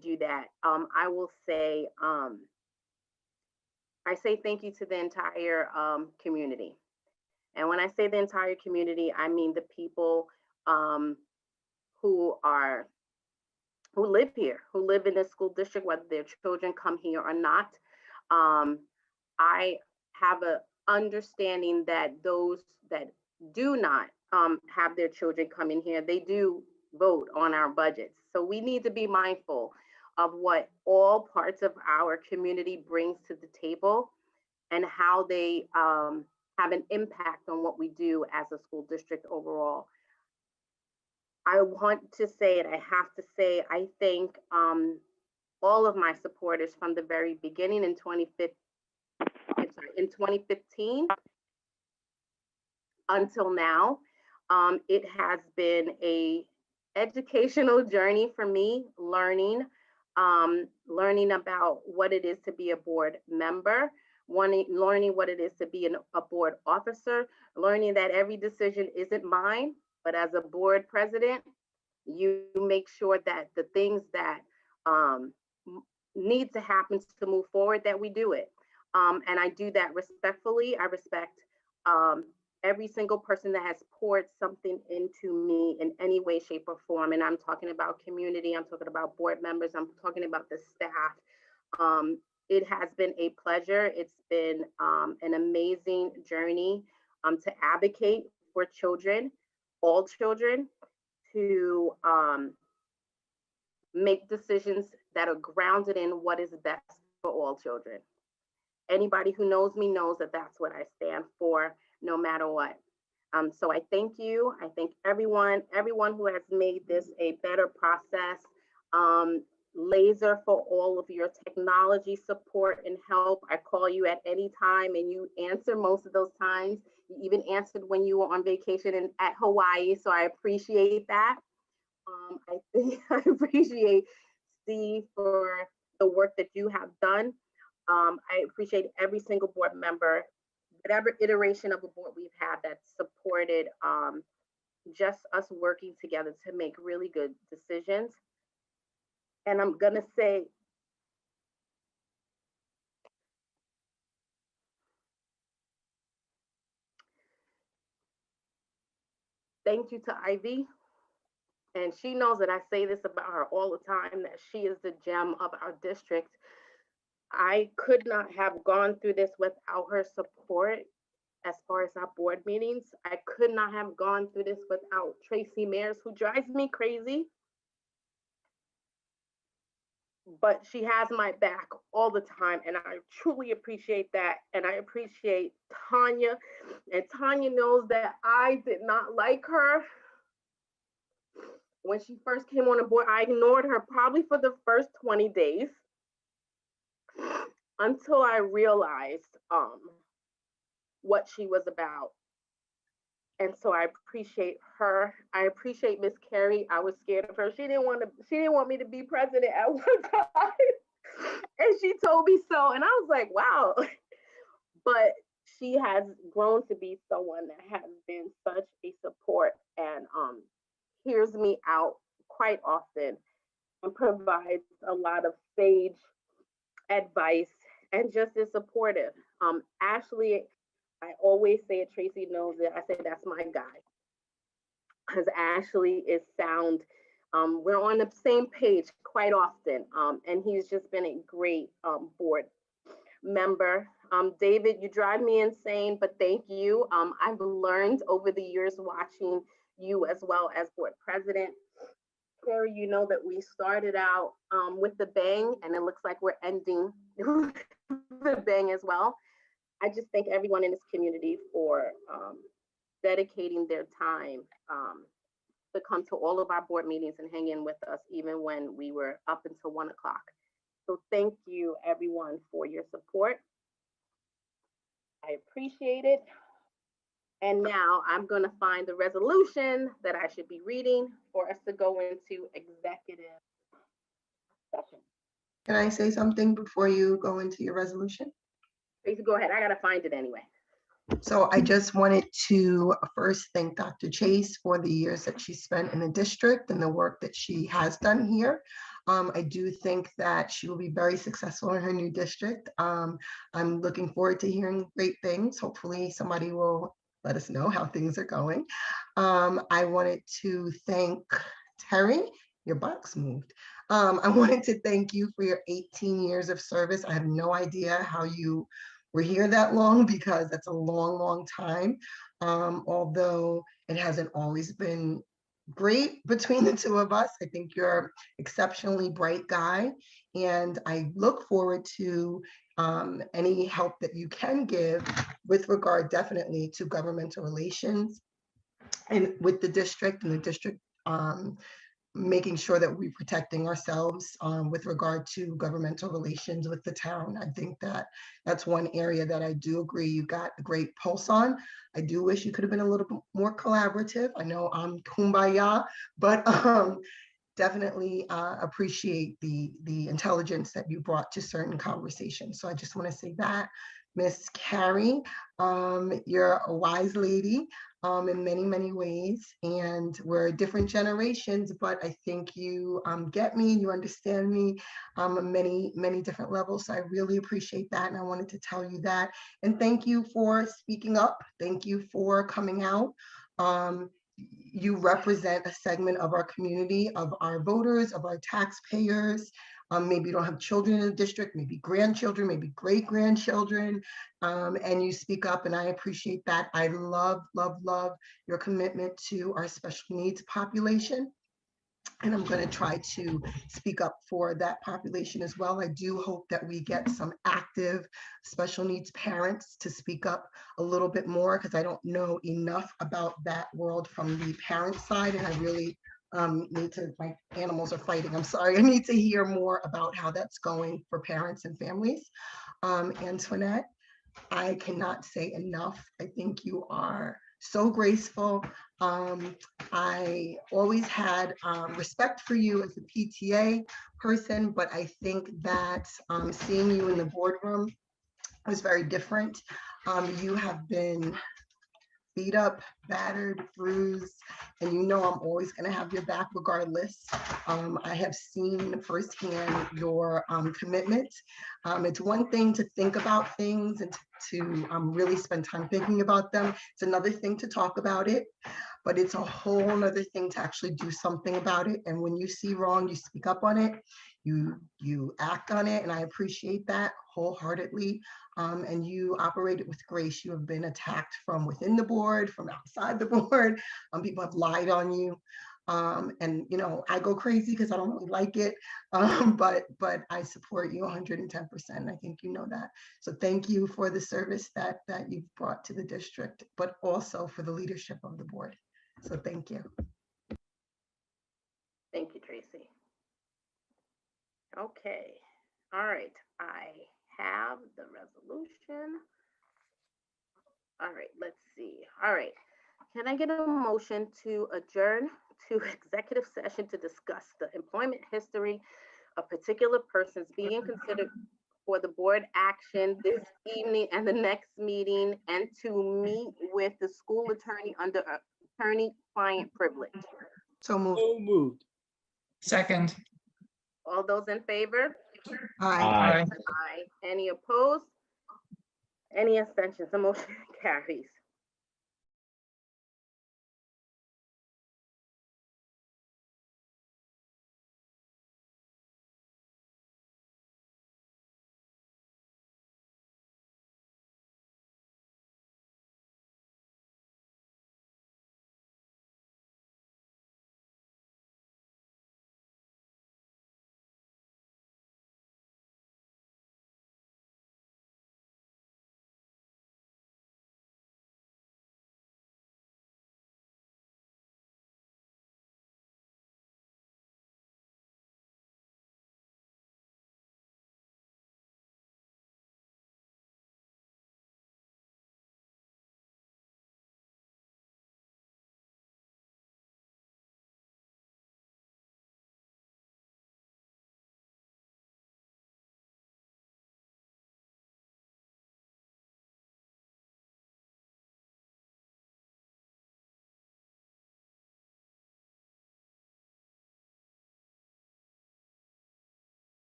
do that. I will say, I say thank you to the entire community. And when I say the entire community, I mean the people who live here, who live in the school district, whether their children come here or not. I have a understanding that those that do not have their children come in here, they do vote on our budgets. So we need to be mindful of what all parts of our community brings to the table and how they have an impact on what we do as a school district overall. I want to say, and I have to say, I thank all of my supporters from the very beginning in 2015 until now. It has been a educational journey for me, learning about what it is to be a board member, learning what it is to be a board officer, learning that every decision isn't mine, but as a board president, you make sure that the things that need to happen to move forward, that we do it. And I do that respectfully. I respect every single person that has poured something into me in any way, shape, or form. And I'm talking about community, I'm talking about board members, I'm talking about the staff. It has been a pleasure. It's been an amazing journey to advocate for children, all children, to make decisions that are grounded in what is best for all children. Anybody who knows me knows that that's what I stand for, no matter what. So I thank you. I thank everyone who has made this a better process. Laser for all of your technology support and help. I call you at any time and you answer most of those times. You even answered when you were on vacation at Hawaii, so I appreciate that. I appreciate Steve for the work that you have done. I appreciate every single board member, whatever iteration of a board we've had that supported just us working together to make really good decisions. And I'm gonna say, thank you to Ivy. And she knows that I say this about her all the time, that she is the gem of our district. I could not have gone through this without her support as far as our board meetings. I could not have gone through this without Tracy Mears, who drives me crazy. But she has my back all the time, and I truly appreciate that. And I appreciate Tanya, and Tanya knows that I did not like her. When she first came on the board, I ignored her probably for the first 20 days until I realized what she was about. And so I appreciate her. I appreciate Miss Carey. I was scared of her. She didn't want me to be president at one time. And she told me so. And I was like, wow. But she has grown to be someone that has been such a support and hears me out quite often and provides a lot of sage advice and just is supportive. Ashley, I always say it, Tracy knows it, I say that's my guy. Because Ashley is sound. We're on the same page quite often. And he's just been a great board member. David, you drive me insane, but thank you. I've learned over the years watching you as well as board president. Carrie, you know that we started out with the bang, and it looks like we're ending the bang as well. I just thank everyone in this community for dedicating their time to come to all of our board meetings and hang in with us, even when we were up until 1 o'clock. So thank you, everyone, for your support. I appreciate it. And now I'm going to find the resolution that I should be reading for us to go into executive session. Can I say something before you go into your resolution? Please go ahead. I got to find it anyway. So I just wanted to first thank Dr. Chase for the years that she spent in the district and the work that she has done here. I do think that she will be very successful in her new district. I'm looking forward to hearing great things. Hopefully somebody will let us know how things are going. I wanted to thank Terry. Your box moved. I wanted to thank you for your 18 years of service. I have no idea how you were here that long, because that's a long, long time. Although it hasn't always been great between the two of us. I think you're an exceptionally bright guy, and I look forward to any help that you can give with regard definitely to governmental relations and with the district and the district making sure that we're protecting ourselves with regard to governmental relations with the town. I think that that's one area that I do agree you got a great pulse on. I do wish you could have been a little bit more collaborative. I know I'm kumbaya, but definitely appreciate the intelligence that you brought to certain conversations. So I just want to say that. Miss Carrie, you're a wise lady in many, many ways, and we're different generations, but I think you get me, you understand me on many, many different levels. So I really appreciate that, and I wanted to tell you that. And thank you for speaking up. Thank you for coming out. You represent a segment of our community, of our voters, of our taxpayers. Maybe you don't have children in the district, maybe grandchildren, maybe great-grandchildren, and you speak up, and I appreciate that. I love, love, love your commitment to our special needs population. And I'm going to try to speak up for that population as well. I do hope that we get some active special needs parents to speak up a little bit more, because I don't know enough about that world from the parent side, and I really need to, my animals are fighting, I'm sorry, I need to hear more about how that's going for parents and families. Antoinette, I cannot say enough. I think you are so graceful. I always had respect for you as a PTA person, but I think that seeing you in the boardroom was very different. You have been beat up, battered, bruised, and you know I'm always going to have your back regardless. I have seen firsthand your commitment. It's one thing to think about things and to really spend time thinking about them. It's another thing to talk about it, but it's a whole other thing to actually do something about it. And when you see wrong, you speak up on it, you act on it, and I appreciate that wholeheartedly. And you operated with grace. You have been attacked from within the board, from outside the board. People have lied on you. And you know, I go crazy because I don't really like it, but I support you 110%. I think you know that. So thank you for the service that you've brought to the district, but also for the leadership of the board. So thank you. Thank you, Tracy. Okay, all right, I have the resolution. All right, let's see. All right, can I get a motion to adjourn to executive session to discuss the employment history of particular persons being considered for the board action this evening and the next meeting, and to meet with the school attorney under attorney-client privilege? So moved. So moved. Second. All those in favor? Aye. Aye. Any opposed? Any abstentions? The motion carries.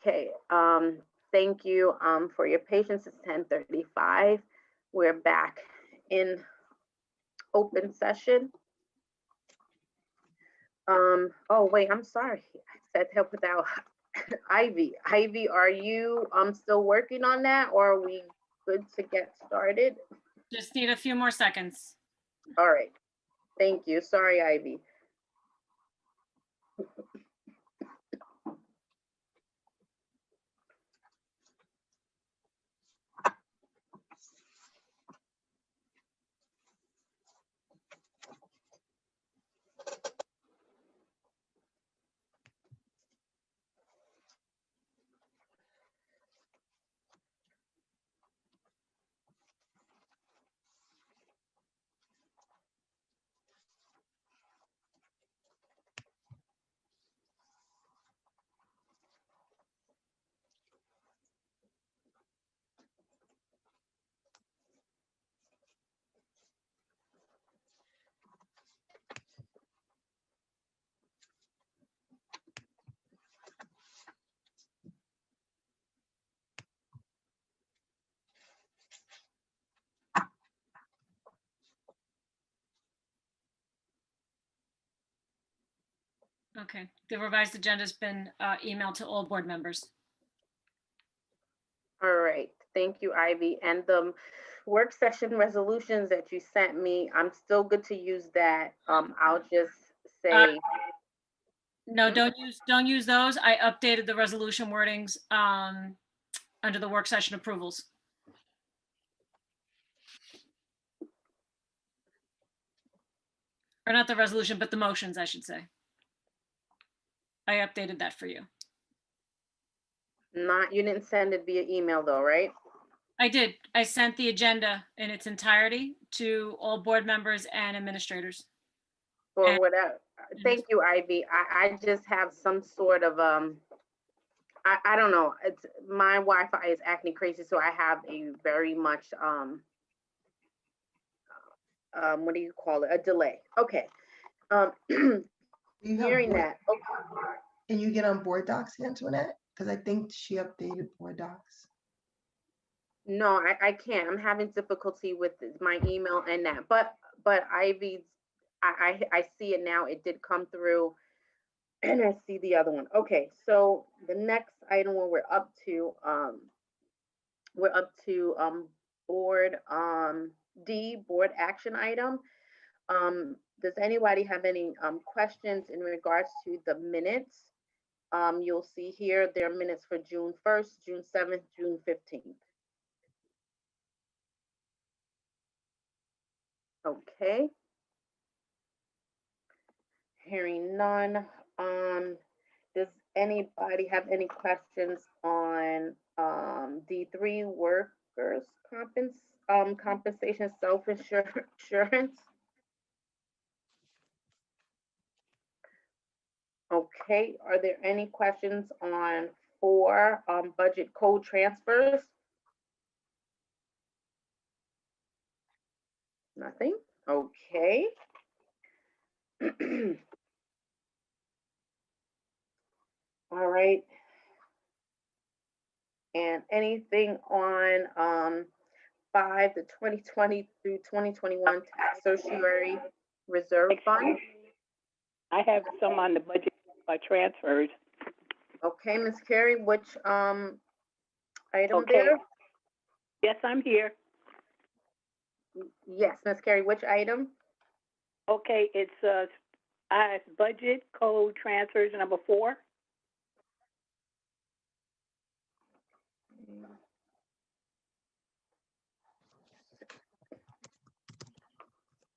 Okay, thank you for your patience. It's 10:35. We're back in open session. Oh wait, I'm sorry. I said help without Ivy. Ivy, are you still working on that, or are we good to get started? Just need a few more seconds. All right. Thank you. Sorry, Ivy. Okay, the revised agenda's been emailed to all board members. All right. Thank you, Ivy. And the work session resolutions that you sent me, I'm still good to use that. I'll just say, No, don't use those. I updated the resolution wordings under the work session approvals. Or not the resolution, but the motions, I should say. I updated that for you. you didn't send it via email though, right? I did. I sent the agenda in its entirety to all board members and administrators. Or whatever. Thank you, Ivy. I just have some sort of I don't know. It's my Wi-Fi is acting crazy, so I have a very much what do you call it? A delay. Okay. You have Hearing board- that. Okay. Can you get on board docs, Antoinette? Because I think she updated board docs. No, I can't. I'm having difficulty with my email and that. But Ivy, I see it now. It did come through, and I see the other one. Okay, so the next item when we're up to board D, board action item. Does anybody have any questions in regards to the minutes? You'll see here there are minutes for June 1st, June 7th, June 15th. Okay. Hearing none. Does anybody have any questions on D3 workers compensation self-insurance? Okay, are there any questions on 4 budget code transfers? Nothing? Okay. All right. And anything on 5, the 2020 through 2021 tax certiorari reserve fund? I have some on the budget transfers. Okay, Ms. Carey, which item Okay. there? Yes, I'm here. Yes, Ms. Carey, which item? Okay, it's budget code transfers number 4.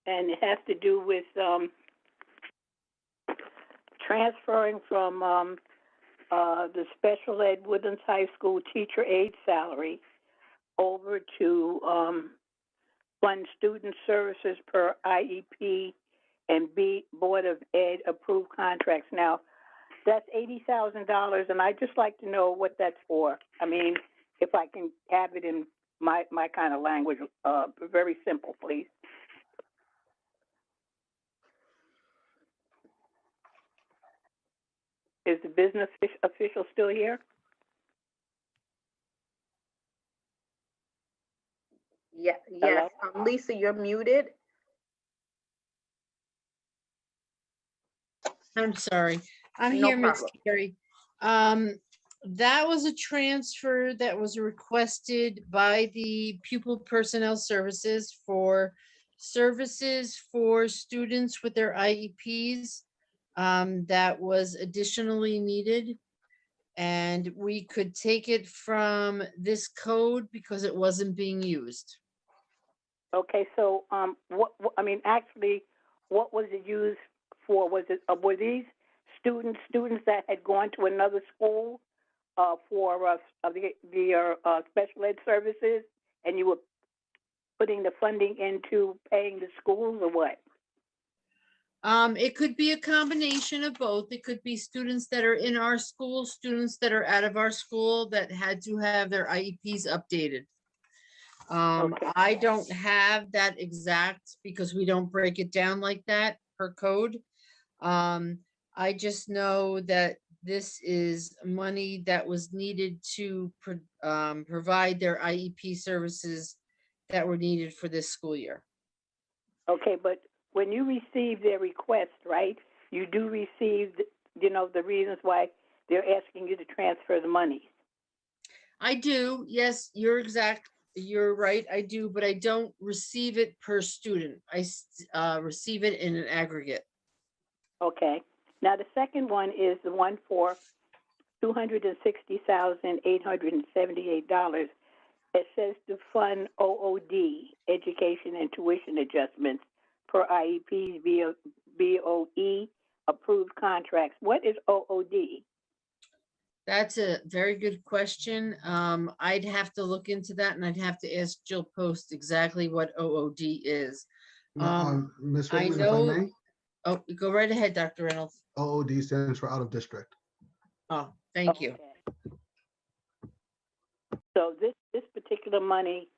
And it has to do with transferring from the special ed Woodlands High School teacher aide salary over to fund student services per IEP and Board of Ed approved contracts. Now, that's $80,000, and I'd just like to know what that's for. I mean, if I can have it in my kind of language, very simple, please. Is the business official still here? Yeah, yes. Lisa, you're muted. I'm sorry. I'm No here, Miss problem. Carey. That was a transfer that was requested by the pupil personnel services for services for students with their IEPs. That was additionally needed. And we could take it from this code because it wasn't being used. Okay, so, I mean, actually, what was it used for? Were these students that had gone to another school, for, the special ed services, and you were putting the funding into paying the schools, or what? It could be a combination of both. It could be students that are in our school, students that are out of our school that had to have their IEPs updated. I don't have that exact because we don't break it down like that per code. I just know that this is money that was needed to provide their IEP services that were needed for this school year. Okay, but when you receive their request, right, you do receive, the reasons why they're asking you to transfer the money. I do, yes, you're right, I do, but I don't receive it per student. I receive it in an aggregate. Okay. Now, the second one is the one for $260,878. It says to fund OOD, education and tuition adjustments per IEP's BOE approved contracts. What is OOD? That's a very good question. I'd have to look into that and I'd have to ask Jill Post exactly what OOD is. Ms. I Wickman, if I know, may, oh, go right ahead, Dr. Reynolds. OOD stands for out of district. Oh, thank you. So this particular money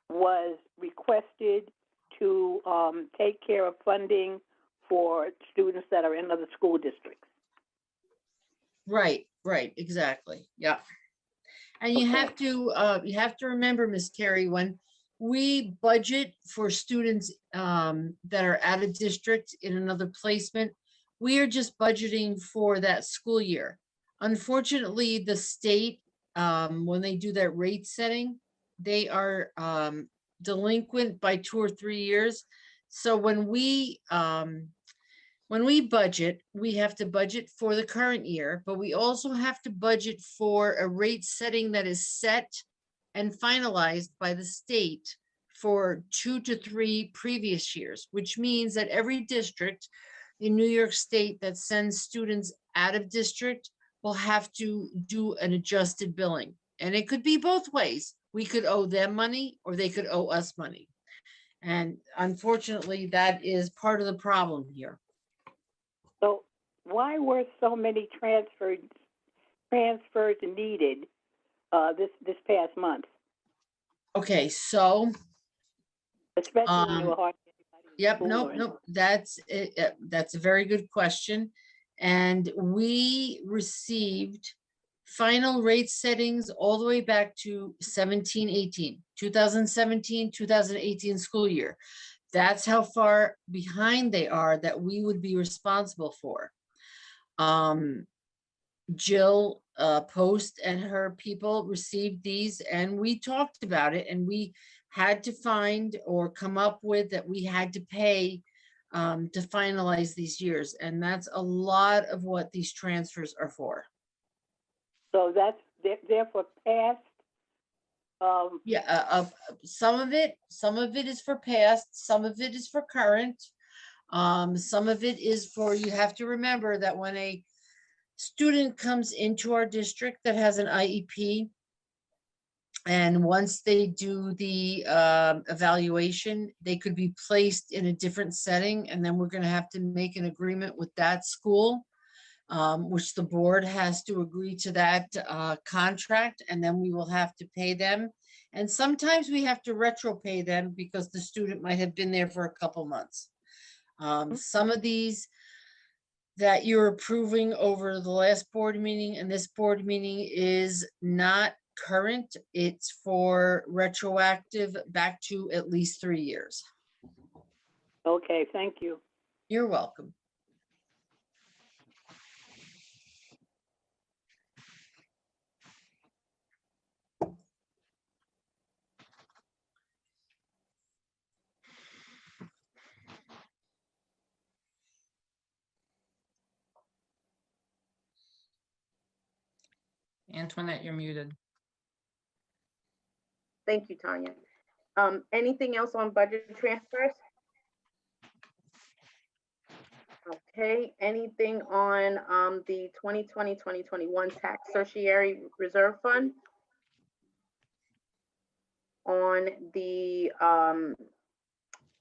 was requested to take care of funding for students that are in other school districts. Right, exactly. Yeah. And you have to remember, Miss Carey, when we budget for students that are out of district in another placement, we are just budgeting for that school year. Unfortunately, the state, when they do that rate setting, they are delinquent by 2 or 3 years. So when we budget, we have to budget for the current year, but we also have to budget for a rate setting that is set and finalized by the state for 2 to 3 previous years, which means that every district in New York State that sends students out of district will have to do an adjusted billing. And it could be both ways. We could owe them money or they could owe us money. And unfortunately, that is part of the problem here. So why were so many transfers needed this past month? Okay, so especially when you were hard. Yep, nope. That's it. That's a very good question. And we received final rate settings all the way back to 2017, school year. That's how far behind they are that we would be responsible for. Jill Post and her people received these and we talked about it and we had to find or come up with that we had to pay to finalize these years. And that's a lot of what these transfers are for. So that's therefore past. Some of it is for past, some of it is for current. Some of it is for, you have to remember that when a student comes into our district that has an IEP, and once they do the evaluation, they could be placed in a different setting, and then we're going to have to make an agreement with that school, which the board has to agree to that contract, and then we will have to pay them. And sometimes we have to retro pay them because the student might have been there for a couple months. Some of these that you're approving over the last board meeting and this board meeting is not current. It's for retroactive back to at least 3 years. Okay, thank you. You're welcome. Antoinette, you're muted. Thank you, Tanya. Anything else on budget transfers? Okay, anything on the 2020-2021 tax tertiary reserve fund? On the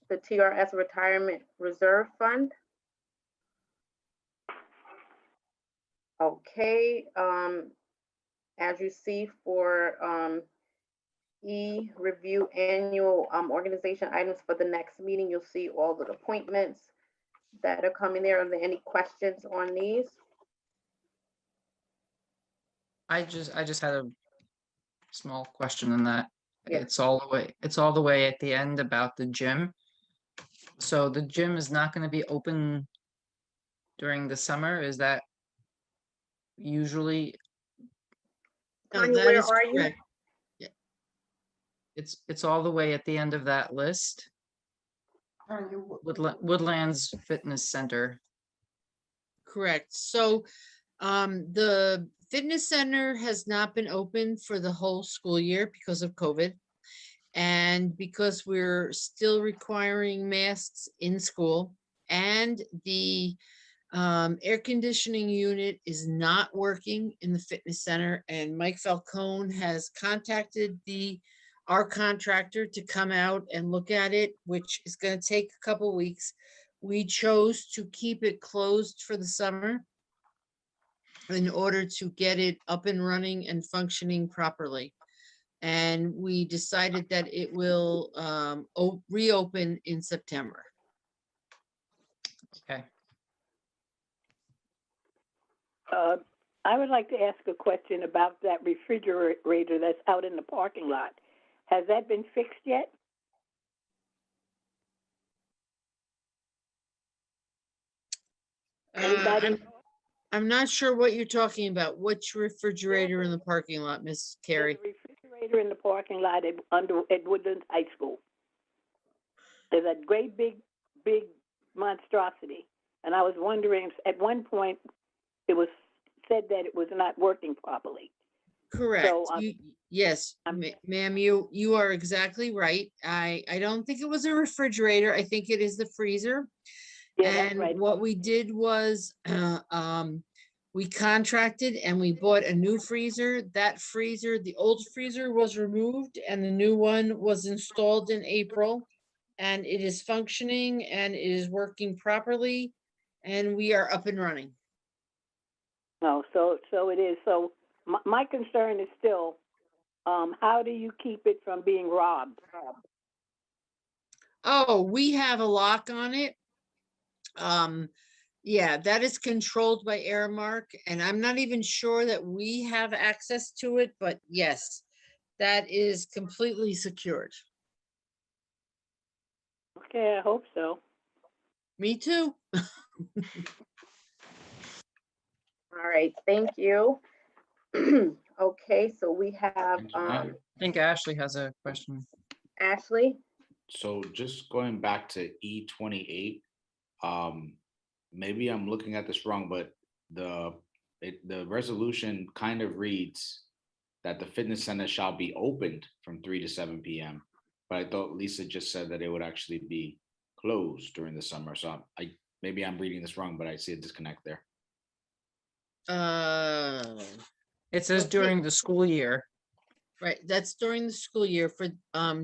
TRS retirement reserve fund? Okay, as you see for review annual organization items for the next meeting, you'll see all the appointments that are coming there. Are there any questions on these? I just had a small question on that. Yeah. It's all the way at the end about the gym. So the gym is not going to be open during the summer. Is that usually? No, Tanya, that where is are you? correct. It's all the way at the end of that list. Woodlands Fitness Center. Correct. So the fitness center has not been open for the whole school year because of COVID. And because we're still requiring masks in school, and the air conditioning unit is not working in the fitness center, and Mike Falcone has contacted our contractor to come out and look at it, which is going to take a couple weeks. We chose to keep it closed for the summer in order to get it up and running and functioning properly. And we decided that it will reopen in September. Okay. I would like to ask a question about that refrigerator that's out in the parking lot. Has that been fixed yet? I'm not sure what you're talking about. Which refrigerator in the parking lot, Miss Carey? There's a refrigerator in the parking lot at Woodlands High School. There's a great big monstrosity. And I was wondering, at one point, it was said that it was not working properly. Correct. So, yes, ma'am, you are exactly right. I don't think it was a refrigerator. I think it is the freezer. Yeah, that's And right. what we did was we contracted and we bought a new freezer. That freezer, the old freezer was removed and the new one was installed in April. And it is functioning and it is working properly, and we are up and running. No, so it is. So my concern is still, how do you keep it from being robbed? Oh, we have a lock on it. Yeah, that is controlled by Airmark, and I'm not even sure that we have access to it, but yes, that is completely secured. Okay, I hope so. Me too. All right, thank you. Okay, so we have I think Ashley has a question. Ashley. So just going back to E28, maybe I'm looking at this wrong, but the resolution kind of reads that the fitness center shall be opened from 3 to 7 p.m. But I thought Lisa just said that it would actually be closed during the summer. So maybe I'm reading this wrong, but I see a disconnect there. It says during the school year. Right, that's during the school year. For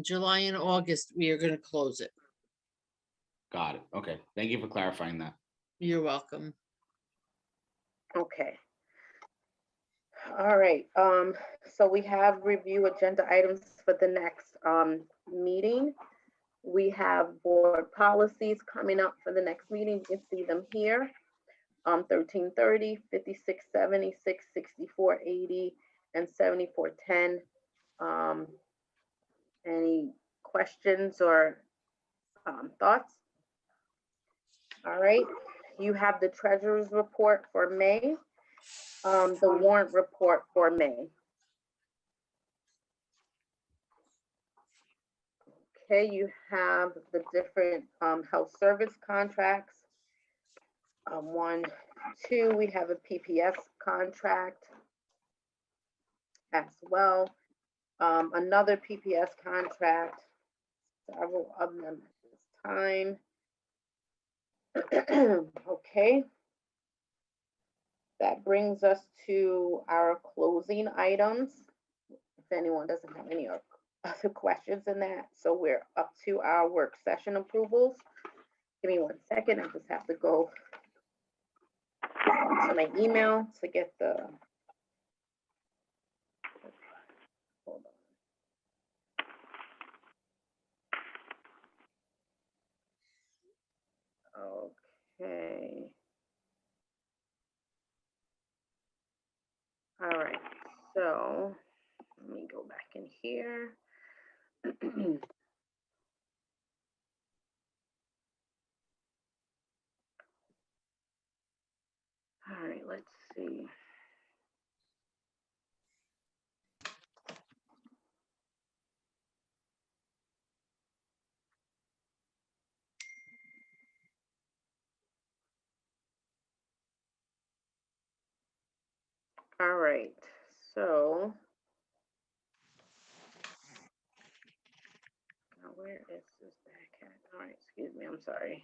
July and August, we are going to close it. Got it. Okay. Thank you for clarifying that. You're welcome. Okay. All right, so we have review agenda items for the next meeting. We have board policies coming up for the next meeting. You can see them here. 1330, 5670, 66480, and 7410. Any questions or thoughts? All right, you have the treasurer's report for May, the warrant report for May. Okay, you have the different health service contracts. 1, 2, we have a PPS contract as well. Another PPS contract, several of them at this time. Okay. That brings us to our closing items. If anyone doesn't have any other questions in that. So we're up to our work session approvals. Give me 1 second. I just have to go to my email to get the, hold on. Okay. All right, so let me go back in here. All right, let's see. All right, so now where is this back at? All right, excuse me, I'm sorry.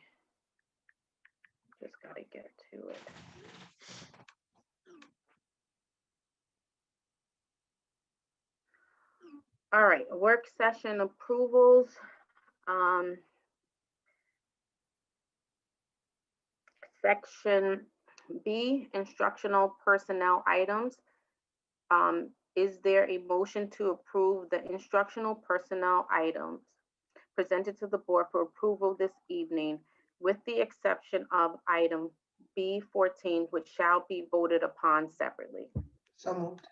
Just gotta get to it. All right, work session approvals. Section B, instructional personnel items. Is there a motion to approve the instructional personnel items presented to the board for approval this evening, with the exception of item B14, which shall be voted upon separately? So moved.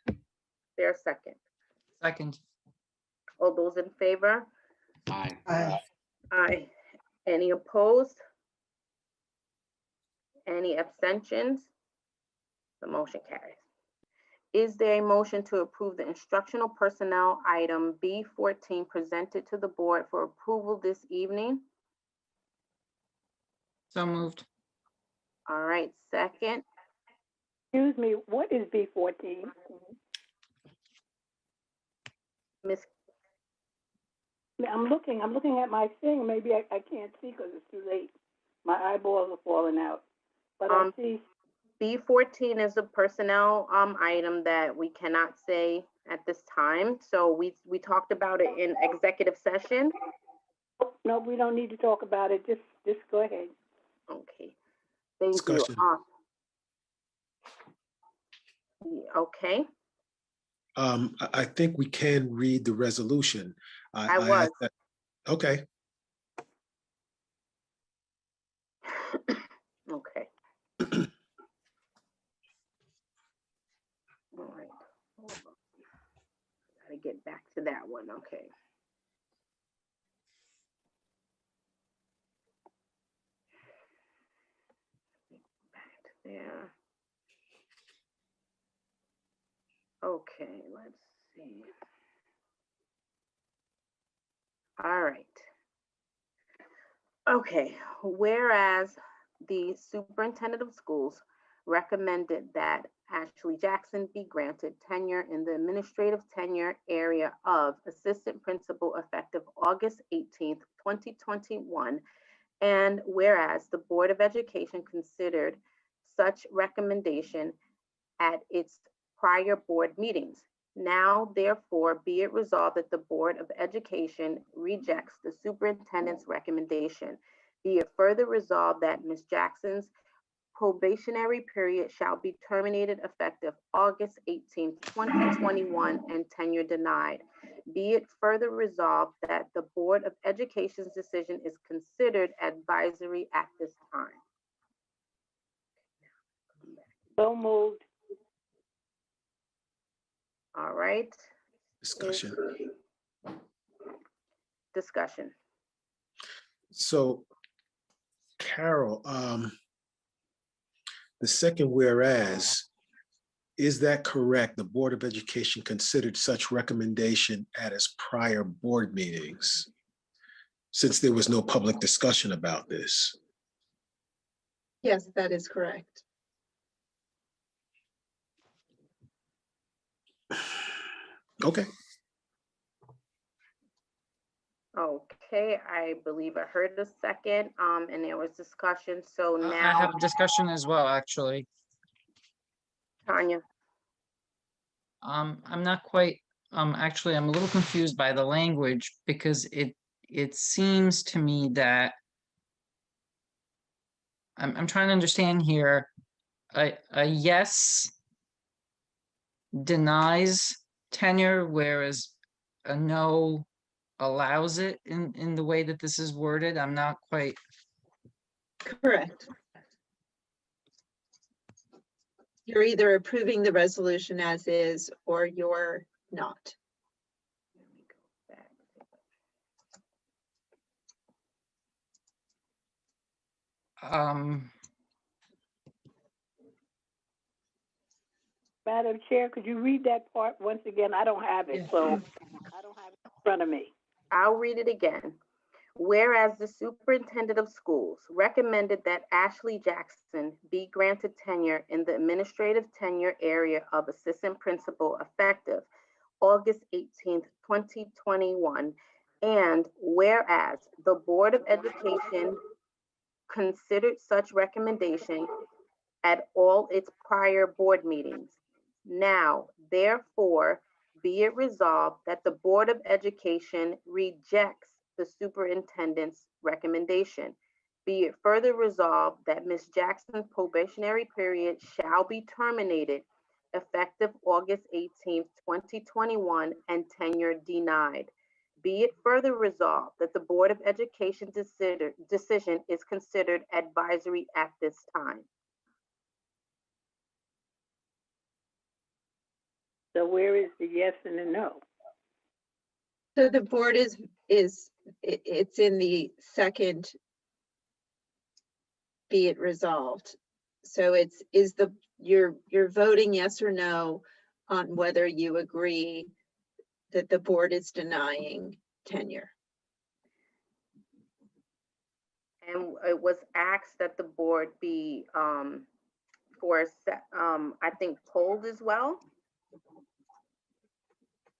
There a second? Second. All those in favor? Aye. Aye. Aye. Any opposed? Any abstentions? The motion carries. Is there a motion to approve the instructional personnel item B14 presented to the board for approval this evening? So moved. All right, second. Excuse me, what is B14? Miss, I'm looking at my thing. Maybe I can't see because it's too late. My eyeballs are falling out. But I see. B14 is a personnel item that we cannot say at this time. So we talked about it in executive session. No, we don't need to talk about it. Just go ahead. Okay. Thank Discussion. you. Okay. I think we can read the resolution. I was. Okay. Okay. All right. Hold on. Gotta get back to that one. Okay. Back to there. Okay, let's see. All right. Okay, whereas the superintendent of schools recommended that Ashley Jackson be granted tenure in the administrative tenure area of assistant principal effective August 18th, 2021, and whereas the Board of Education considered such recommendation at its prior board meetings. Now, therefore, be it resolved that the Board of Education rejects the superintendent's recommendation. Be it further resolved that Ms. Jackson's probationary period shall be terminated effective August 18th, 2021, and tenure denied. Be it further resolved that the Board of Education's decision is considered advisory at this time. So moved. All right. Discussion. Discussion. So Carol, the second whereas, is that correct? The Board of Education considered such recommendation at its prior board meetings, since there was no public discussion about this. Yes, that is correct. Okay. Okay, I believe I heard the second, and there was discussion, so I now, have discussion as well, actually. Tanya. I'm not quite, actually, I'm a little confused by the language because it seems to me that I'm trying to understand here. A yes denies tenure, whereas a no allows it in the way that this is worded. I'm not quite. Correct. You're either approving the resolution as is or you're not. Madam Chair, could you read that part once again? I don't have it, so I don't have it in front of me. I'll read it again. Whereas the superintendent of schools recommended that Ashley Jackson be granted tenure in the administrative tenure area of assistant principal effective August 18th, 2021. And whereas the Board of Education considered such recommendation at all its prior board meetings. Now, therefore, be it resolved that the Board of Education rejects the superintendent's recommendation. Be it further resolved that Ms. Jackson's probationary period shall be terminated effective August 18th, 2021, and tenure denied. Be it further resolved that the Board of Education decision is considered advisory at this time. So where is the yes and the no? So the board it's in the second, be it resolved. So you're voting yes or no on whether you agree that the board is denying tenure. And it was asked that the board be I think polled as well.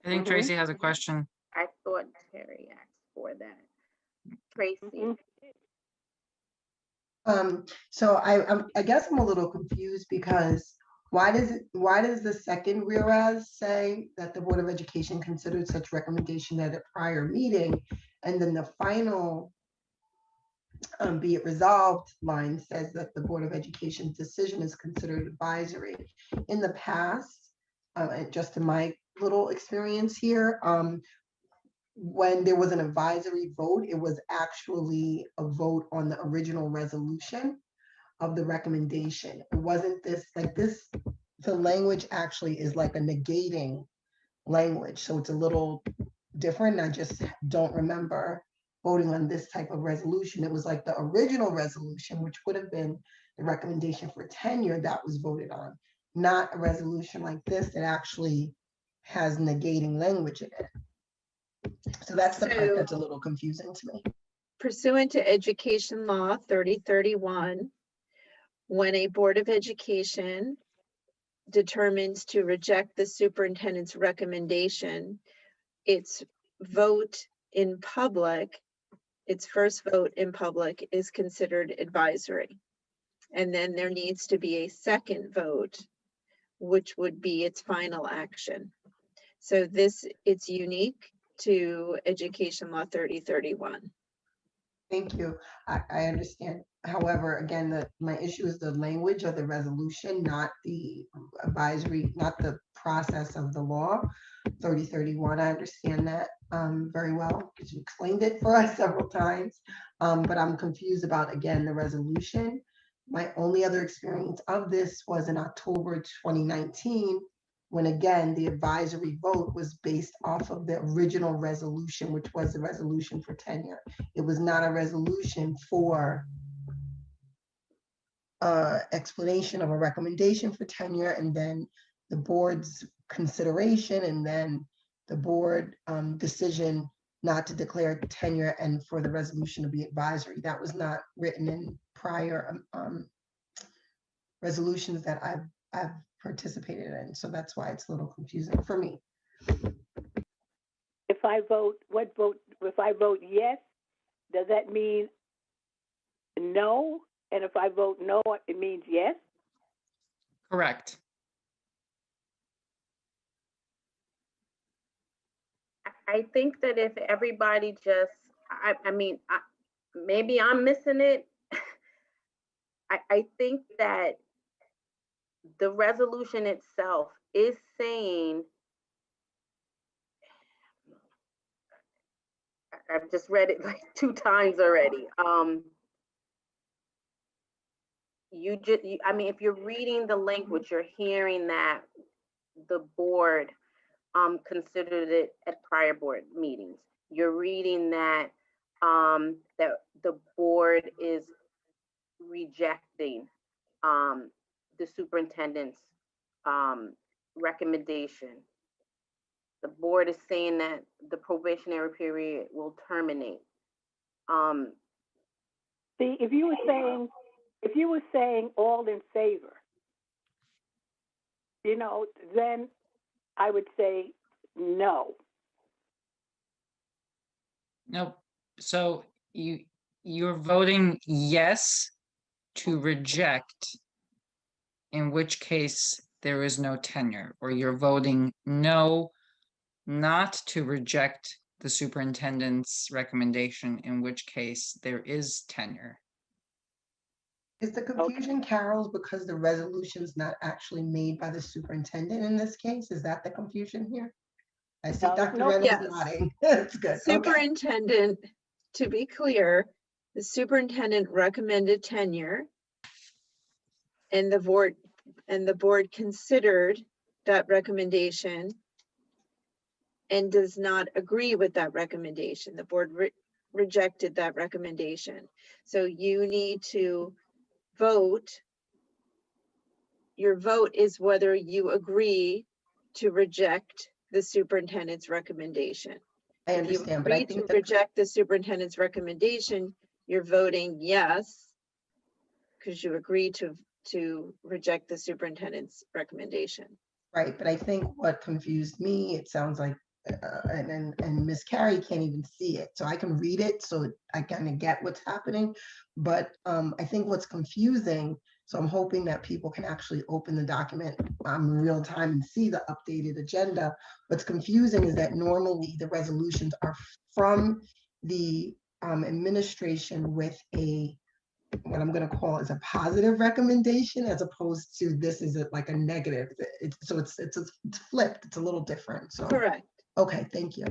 I think Tracy has a question. I thought Terry asked for that. Tracy. So I guess I'm a little confused because why does the second whereas say that the Board of Education considered such recommendation at a prior meeting, and then the final be it resolved line says that the Board of Education's decision is considered advisory. In the past, just in my little experience here, when there was an advisory vote, it was actually a vote on the original resolution of the recommendation. It wasn't this, like this, the language actually is like a negating language. So it's a little different. I just don't remember voting on this type of resolution. It was like the original resolution, which would have been the recommendation for tenure that was voted on, not a resolution like this that actually has negating language in it. So that's the part that's a little confusing to me. Pursuant to Education Law 3031, when a Board of Education determines to reject the superintendent's recommendation, its vote in public, its first vote in public is considered advisory. And then there needs to be a second vote, which would be its final action. So it's unique to Education Law 3031. Thank you. I understand. However, again, my issue is the language of the resolution, not the advisory, not the process of the law. 3031, I understand that very well because you explained it for us several times, but I'm confused about, again, the resolution. My only other experience of this was in October 2019 when again, the advisory vote was based off of the original resolution, which was the resolution for tenure. It was not a resolution for explanation of a recommendation for tenure, and then the board's consideration, and then the board decision not to declare tenure and for the resolution to be advisory. That was not written in prior resolutions that I've participated in. So that's why it's a little confusing for me. If I vote, if I vote yes, does that mean no? And if I vote no, it means yes? Correct. I think that if everybody just, I mean, maybe I'm missing it. I think that the resolution itself is saying, I've just read it like 2 times already. I mean, if you're reading the language, you're hearing that the board considered it at prior board meetings. You're reading that that the board is rejecting the superintendent's recommendation. The board is saying that the probationary period will terminate. See, if you were saying all in favor, you know, then I would say no. No, so you're voting yes to reject, in which case there is no tenure, or you're voting no not to reject the superintendent's recommendation, in which case there is tenure. Is the confusion, Carol, because the resolution's not actually made by the superintendent in this case? Is that the confusion here? I see Dr. Reynolds Yes. nodding. That's good. Okay. Superintendent, to be clear, the superintendent recommended tenure, and the board considered that recommendation and does not agree with that recommendation. The board rejected that recommendation. So you need to vote. Your vote is whether you agree to reject the superintendent's recommendation. I understand, but I think to reject the superintendent's recommendation, you're voting yes, because you agree to reject the superintendent's recommendation. Right, but I think what confused me, it sounds like, and Miss Carrie can't even see it. So I can read it, so I kind of get what's happening. But I think what's confusing, so I'm hoping that people can actually open the document in real time and see the updated agenda. What's confusing is that normally the resolutions are from the administration with what I'm going to call is a positive recommendation, as opposed to this is like a negative. So it's flipped. It's a little different. So correct. Okay, thank you.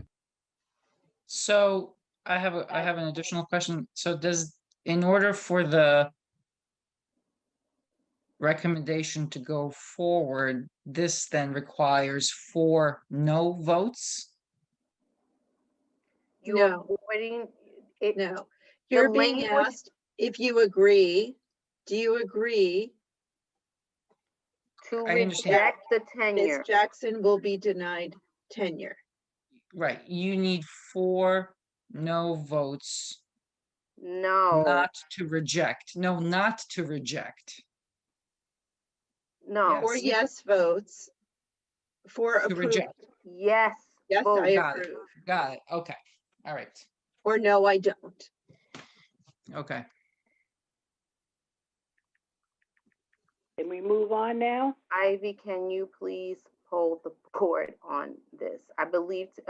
So I have an additional question. So in order for the recommendation to go forward, this then requires 4 no votes? You're avoiding it. No, you're being language- asked if you agree. Do you agree to I understand. reject the tenure? Ms. Jackson will be denied tenure? Right, you need 4 no votes No, not to reject. No, not to reject. no. Or yes votes for To approval. reject. Yes. Yes, vote. I Got it. approve. Got it. Okay. All right. Or no, I don't. Okay. Can we move on now? Ivy, can you please poll the board on this? I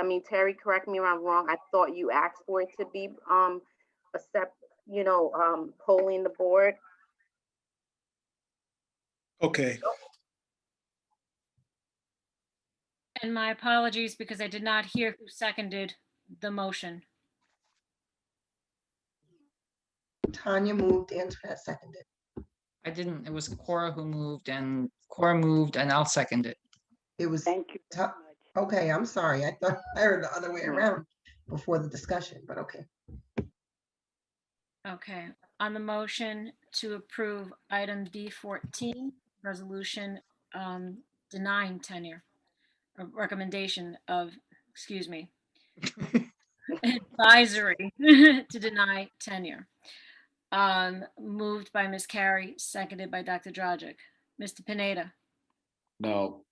mean, Terry, correct me if I'm wrong. I thought you asked for it to be polling the board. Okay. And my apologies because I did not hear who seconded the motion. Tanya moved, Antoinette seconded. I didn't, it was Cora who moved, and I'll second it. It was, Thank you very much. okay, I'm sorry. I thought I heard the other way around before the discussion, but okay. Okay, on the motion to approve item D14, resolution denying tenure, or recommendation of, excuse me, advisory to deny tenure. Moved by Ms. Carey, seconded by Dr. Dragic. Mr. Pineda, No.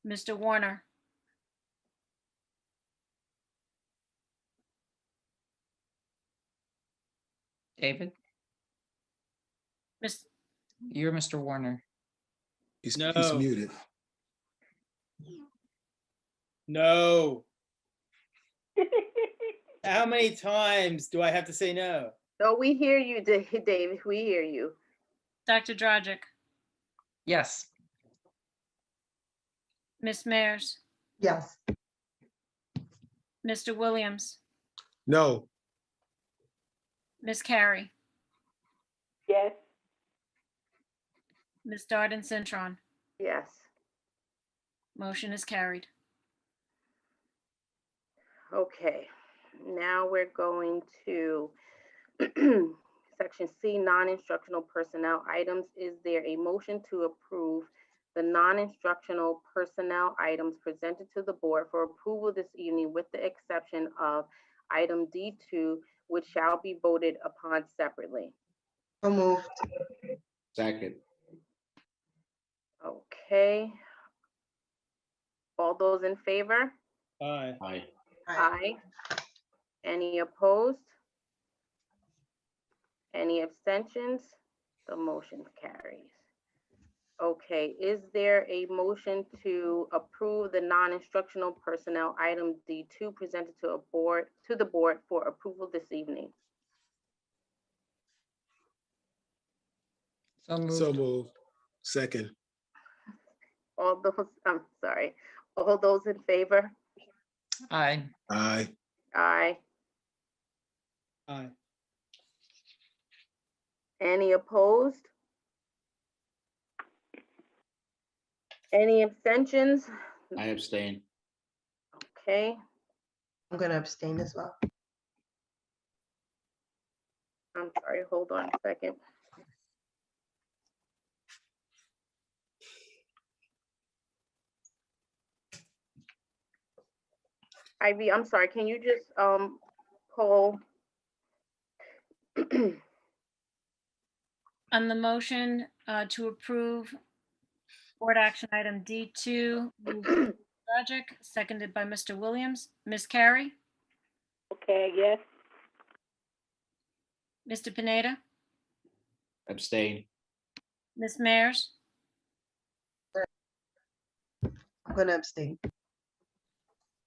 Mr. Warner, David, Ms. you're Mr. Warner. He's No. muted. No. How many times do I have to say no? No, we hear you, David. We hear you. Dr. Dragic, Yes. Ms. Mayers, Yes. Mr. Williams, No. Ms. Carey, Yes. Ms. Darden Cintron. Yes. Motion is carried. Okay, now we're going to section C, non-instructional personnel items. Is there a motion to approve the non-instructional personnel items presented to the board for approval this evening with the exception of item D2, which shall be voted upon separately? So moved. Second. Okay. All those in favor? Aye. Aye. Aye. Any opposed? Any abstentions? The motion carries. Okay, is there a motion to approve the non-instructional personnel item D2 presented to the board for approval this evening? So moved. So moved. Second. All those, I'm sorry, all those in favor? Aye. Aye. Aye. Aye. Any opposed? Any abstentions? I abstain. Okay, I'm gonna abstain as well. I'm sorry, hold on a second. Ivy, I'm sorry, can you just poll? On the motion to approve board action item D2, moved by Dr. Dragic, seconded by Mr. Williams. Ms. Carey, Okay, yes. Mr. Pineda, Abstain. Ms. Mayers, I'm gonna abstain.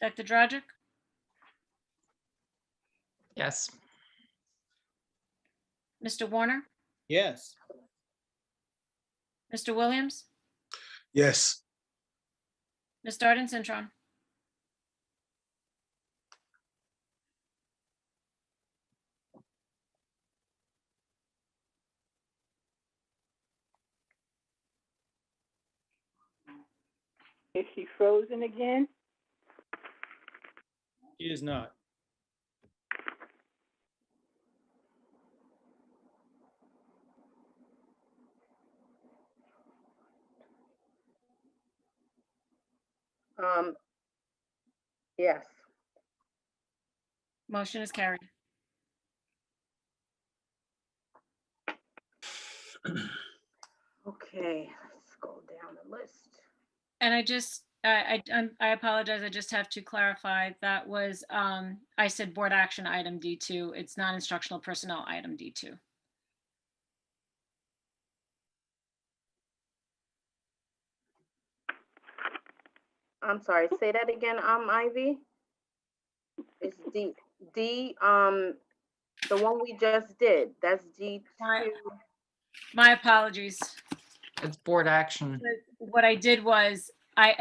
Dr. Dragic, Yes. Mr. Warner, Yes. Mr. Williams, Yes. Ms. Darden Cintron. Is she frozen again? She is not. Yes. Motion is carried. Okay, let's go down the list. And I apologize, I just have to clarify, that was, I said board action item D2, it's non-instructional personnel item D2. I'm sorry, say that again, Ivy? It's the one we just did, that's D2. My apologies. It's board action. What I did was, I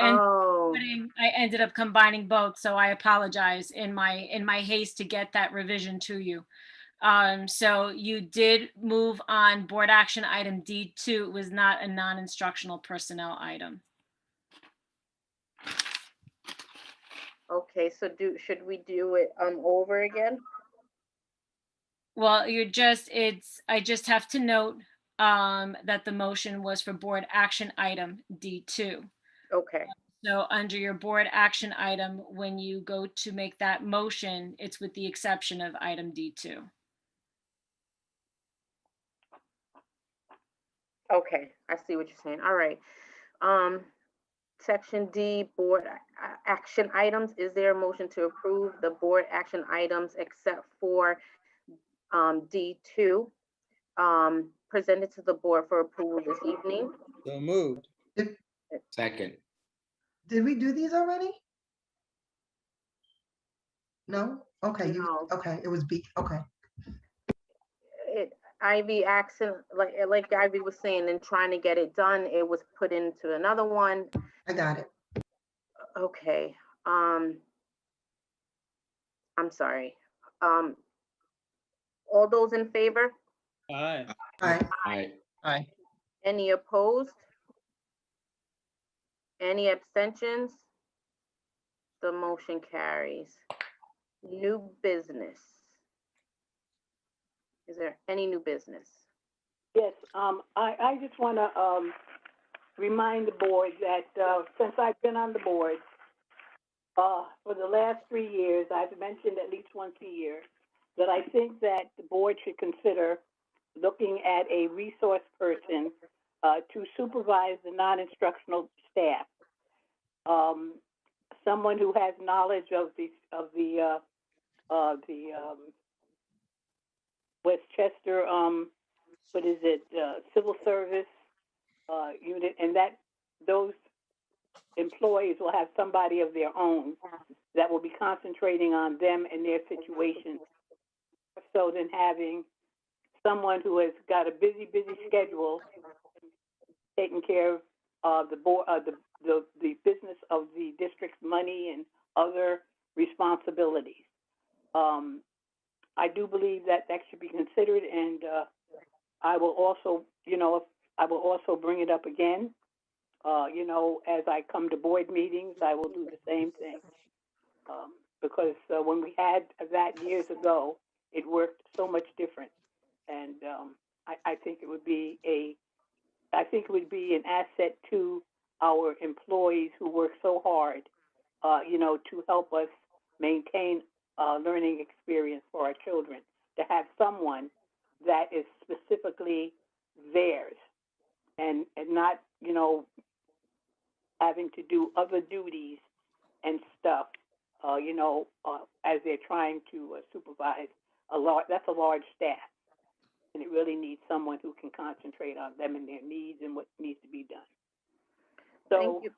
ended up combining both, so I apologize in my haste to get that revision to you. So you did move on board action item D2, it was not a non-instructional personnel item. Okay, so should we do it over again? Well, I just have to note that the motion was for board action item D2. Okay, So under your board action item, when you go to make that motion, it's with the exception of item D2. okay, I see what you're saying. All right. Section D, board action items. Is there a motion to approve the board action items except for D2 presented to the board for approval this evening? So moved. Second. Did we do these already? No? Okay, No. okay, it was B, okay. Ivy accent, like Ivy was saying, and trying to get it done, it was put into another one. I got it. Okay, I'm sorry. All those in favor? Aye. Aye. Aye. Aye. Any opposed? Any abstentions? The motion carries. New business. Is there any new business? Yes, I just want to remind the board that since I've been on the board, for the last 3 years, I've mentioned at least once a year that I think that the board should consider looking at a resource person to supervise the non-instructional staff. Someone who has knowledge of the Westchester, civil service unit, and that those employees will have somebody of their own that will be concentrating on them and their situations, so than having someone who has got a busy schedule taking care of the board, the business of the district's money and other responsibilities. I do believe that should be considered, and I will also, bring it up again. As I come to board meetings, I will do the same thing. Because when we had that years ago, it worked so much different, and I think it would be an asset to our employees who work so hard, to help us maintain learning experience for our children, to have someone that is specifically theirs and not, having to do other duties and stuff, as they're trying to supervise that's a large staff. And it really needs someone who can concentrate on them and their needs and what needs to be done. So, thank you.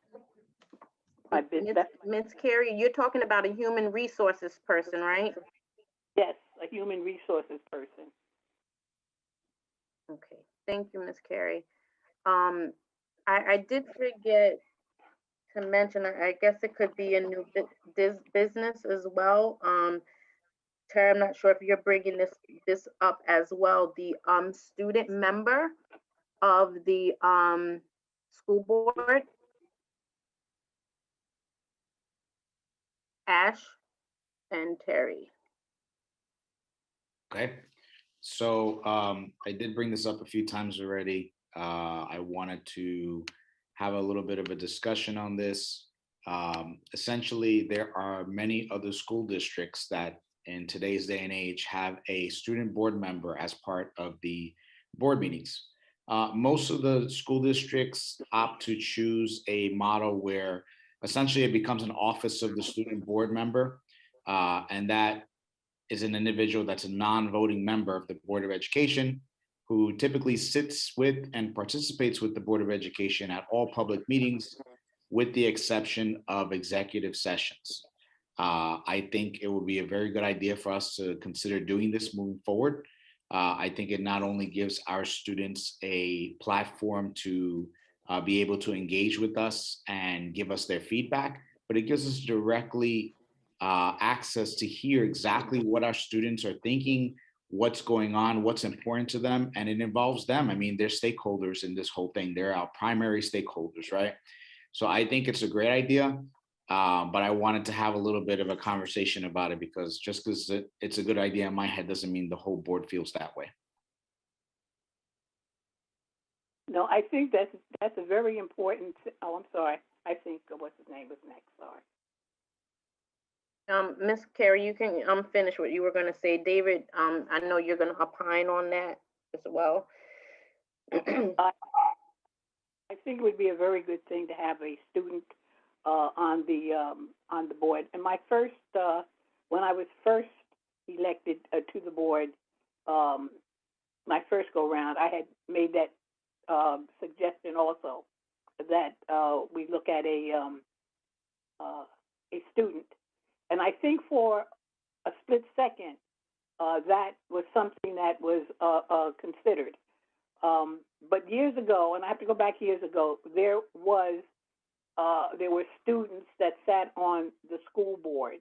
Ms. Carey, you're talking about a human resources person, right? Yes, a human resources person. Okay, thank you, Ms. Carey. I did forget to mention, I guess it could be a new business as well. Tara, I'm not sure if you're bringing this up as well. The student member of the school board, Ash and Terry. Okay. So I did bring this up a few times already. I wanted to have a little bit of a discussion on this. Essentially, there are many other school districts that in today's day and age have a student board member as part of the board meetings. Most of the school districts opt to choose a model where essentially it becomes an office of the student board member, and that is an individual that's a non-voting member of the Board of Education, who typically sits with and participates with the Board of Education at all public meetings, with the exception of executive sessions. I think it would be a very good idea for us to consider doing this moving forward. I think it not only gives our students a platform to be able to engage with us and give us their feedback, but it gives us directly access to hear exactly what our students are thinking, what's going on, what's important to them, and it involves them. I mean, they're stakeholders in this whole thing. They're our primary stakeholders, right? So I think it's a great idea. But I wanted to have a little bit of a conversation about it because just because it's a good idea in my head doesn't mean the whole board feels that way. No, I think that's a very important. Oh, I'm sorry. I think what's his name was next. Sorry. Miss Carrie, you can finish what you were going to say. David, I know you're going to opine on that as well. I think it would be a very good thing to have a student on the board. And my first, when I was first elected to the board, my first go round, I had made that suggestion also that we look at a student, and I think for a split second that was something that was considered. But years ago, and I have to go back years ago, there were students that sat on the school board,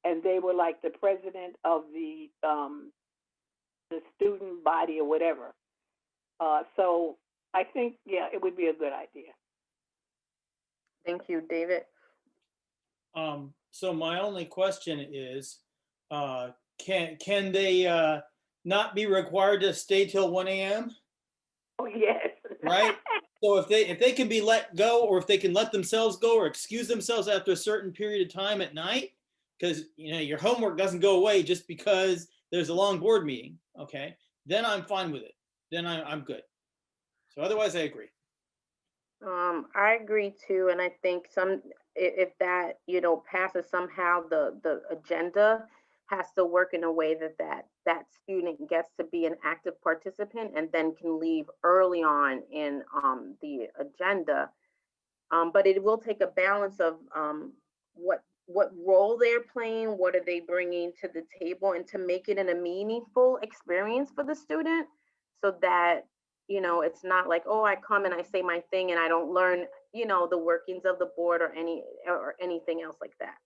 and they were like the president of the student body or whatever. So I think, yeah, it would be a good idea. Thank you, David. So my only question is, can they not be required to stay till 1 a.m.? Oh, yes. Right? So if they can be let go, or if they can let themselves go or excuse themselves after a certain period of time at night, because your homework doesn't go away just because there's a long board meeting, okay? Then I'm fine with it. Then I'm good. So otherwise, I agree. I agree too, and I think if that passes somehow, the agenda has to work in a way that student gets to be an active participant and then can leave early on in the agenda. But it will take a balance of what role they're playing, what are they bringing to the table, and to make it a meaningful experience for the student, so that it's not like, oh, I come and I say my thing and I don't learn the workings of the board or anything else like that.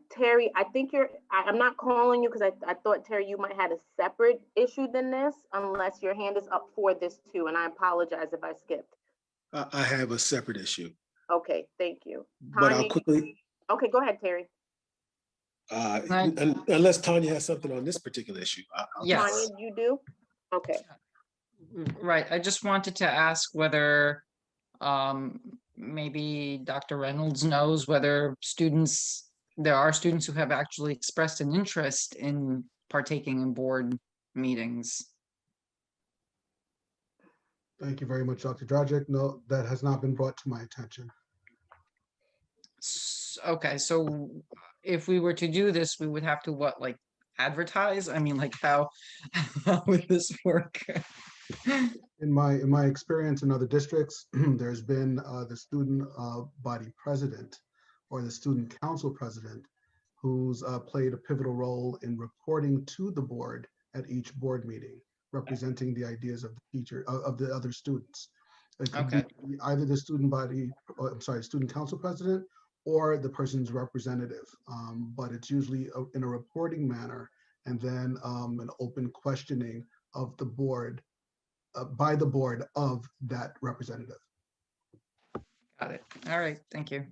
Terry, I think I'm not calling you because I thought, Terry, you might have a separate issue than this, unless your hand is up for this too, and I apologize if I skipped. I have a separate issue. Okay, thank you. But Tanya, I'll quickly. Okay, go ahead, Terry. Unless Tanya has something on this particular issue. Yes. Tanya, you do? Okay. Right. I just wanted to ask whether maybe Dr. Reynolds knows whether there are students who have actually expressed an interest in partaking in board meetings. Thank you very much, Dr. Dragic. No, that has not been brought to my attention. Okay, so if we were to do this, we would have to advertise? I mean, how would this work? In my experience in other districts, there's been the student body president or the student council president who's played a pivotal role in reporting to the board at each board meeting, representing the ideas of the teacher, of the other students. It could be either the student council president or the person's representative, but it's usually in a reporting manner, and then an open questioning of the board, by the board of that representative. Got it. All right, thank you.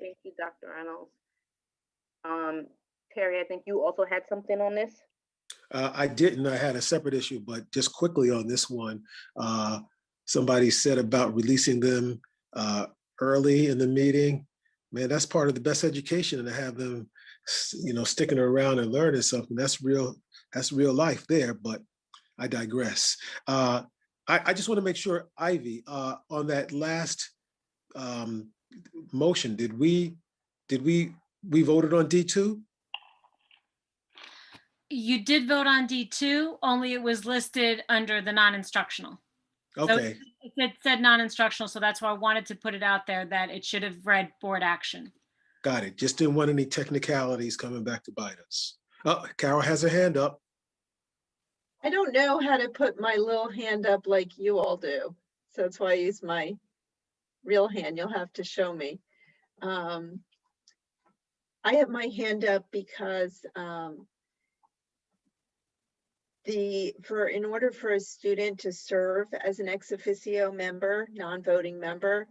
Thank you, Dr. Reynolds. Terry, I think you also had something on this. I didn't. I had a separate issue, but just quickly on this one, somebody said about releasing them early in the meeting. Man, that's part of the best education, and to have them, sticking around and learning something. That's real life there. But I digress. I just want to make sure, Ivy, on that last motion, did we voted on D2? You did vote on D2, only it was listed under the non-instructional. Okay. So it said non-instructional, so that's why I wanted to put it out there that it should have read board action. Got it. Just didn't want any technicalities coming back to bite us. Oh, Carol has her hand up. I don't know how to put my little hand up like you all do. So that's why I use my real hand. You'll have to show me. I have my hand up because in order for a student to serve as an ex officio member, non-voting member,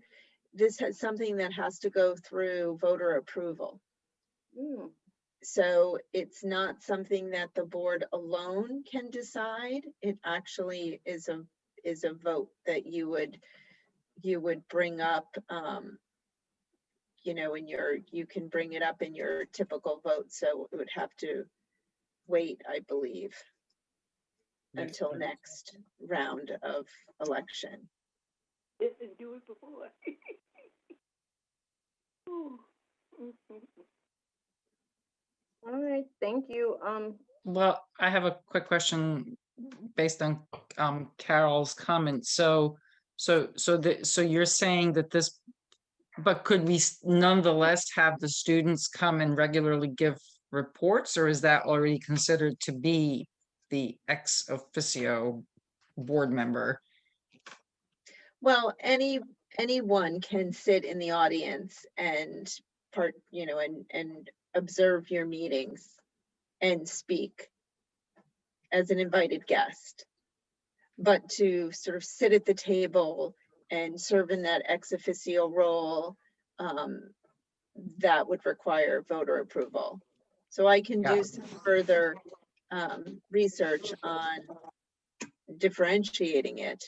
this is something that has to go through voter approval. Mm. So it's not something that the board alone can decide. It actually is a vote that you would bring up, you know, you can bring it up in your typical vote. So it would have to wait, I believe, until next round of election. Didn't do it before. Ooh. All right, thank you. Well, I have a quick question based on Carol's comment. So you're saying that this, but could we nonetheless have the students come and regularly give reports, or is that already considered to be the ex officio board member? Well, anyone can sit in the audience and and observe your meetings and speak as an invited guest. But to sort of sit at the table and serve in that ex officio role, that would require voter approval. So I can do some further research on differentiating it.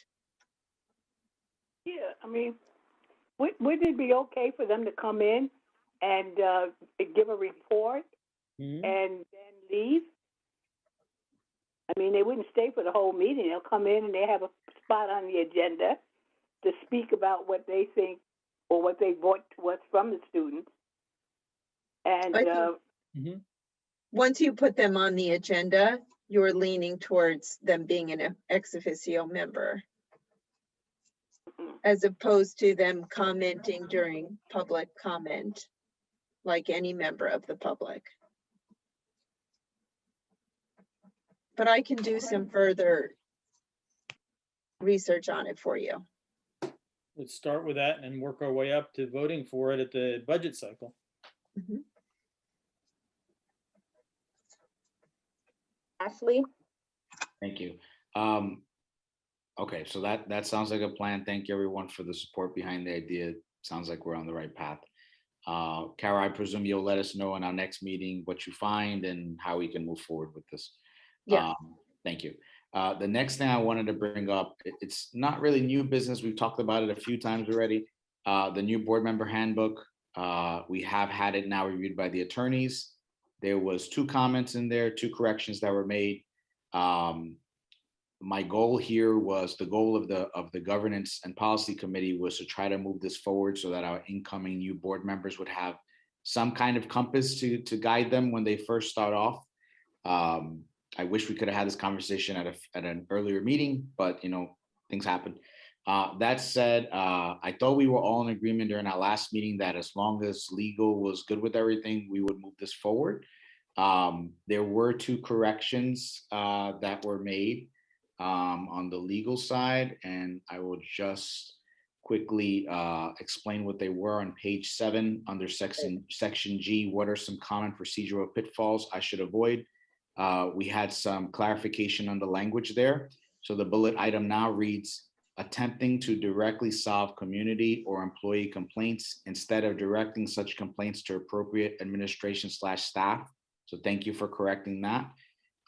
Yeah, I mean, wouldn't it be okay for them to come in and give a report and then leave? I mean, they wouldn't stay for the whole meeting. They'll come in and they have a spot on the agenda to speak about what they think or what they brought to us from the students. And once you put them on the agenda, you're leaning towards them being an ex officio member, as opposed to them commenting during public comment, like any member of the public. But I can do some further research on it for you. Let's start with that and work our way up to voting for it at the budget cycle. Ashley? Thank you. Okay, so that sounds like a plan. Thank you everyone for the support behind the idea. Sounds like we're on the right path. Kara, I presume you'll let us know in our next meeting what you find and how we can move forward with this. Yeah. Thank you. The next thing I wanted to bring up, it's not really new business. We've talked about it a few times already. The new board member handbook, we have had it now reviewed by the attorneys. There was 2 comments in there, 2 corrections that were made. My goal here was, the goal of the governance and policy committee was to try to move this forward so that our incoming new board members would have some kind of compass to guide them when they first start off. I wish we could have had this conversation at an earlier meeting, but things happen. That said, I thought we were all in agreement during our last meeting that as long as legal was good with everything, we would move this forward. There were 2 corrections that were made on the legal side, and I will just quickly explain what they were. On page 7 under section G, what are some common procedural pitfalls I should avoid? We had some clarification on the language there. So the bullet item now reads, attempting to directly solve community or employee complaints instead of directing such complaints to appropriate administration/staff. So thank you for correcting that.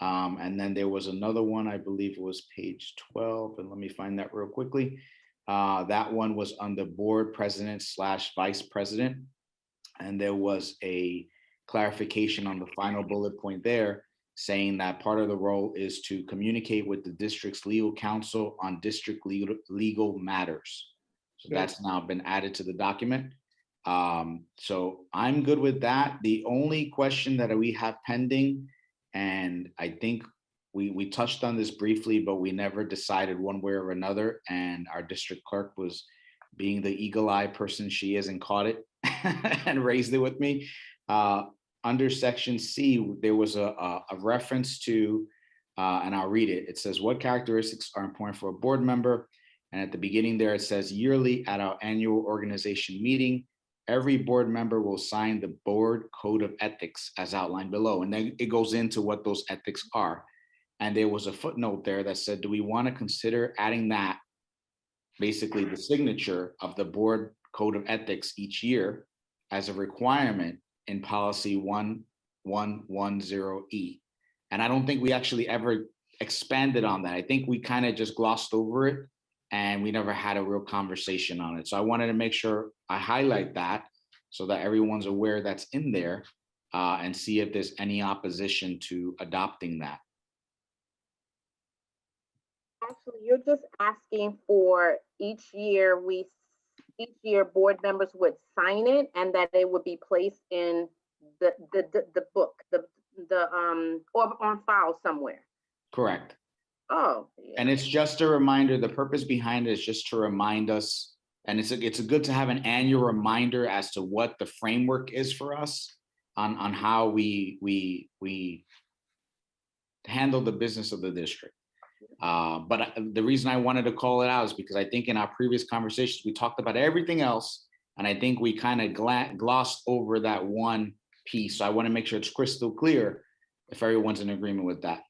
And then there was another one, I believe it was page 12, and let me find that real quickly. That one was on the board president/vice president. And there was a clarification on the final bullet point there, saying that part of the role is to communicate with the district's legal counsel on district legal matters. So that's now been added to the document. So I'm good with that. The only question that we have pending, and I think we touched on this briefly, but we never decided one way or another, and our district clerk was being the eagle-eye person she is and caught it and raised it with me. Under section C, there was a reference to, and I'll read it. It says, what characteristics are important for a board member? And at the beginning there, it says, yearly at our annual organization meeting, every board member will sign the board code of ethics as outlined below. And then it goes into what those ethics are. And there was a footnote there that said, do we want to consider adding that, basically the signature of the board code of ethics each year as a requirement in policy 1110E. And I don't think we actually ever expanded on that. I think we kind of just glossed over it and we never had a real conversation on it. So I wanted to make sure I highlight that so that everyone's aware that's in there and see if there's any opposition to adopting that. Actually, you're just asking for each year board members would sign it and that it would be placed in the book, or on file somewhere. Correct. Oh, yeah. And it's just a reminder, the purpose behind it is just to remind us, and it's good to have an annual reminder as to what the framework is for us on how we handle the business of the district. But the reason I wanted to call it out is because I think in our previous conversations, we talked about everything else. And I think we kind of glossed over that one piece. So I want to make sure it's crystal clear if everyone's in agreement with that.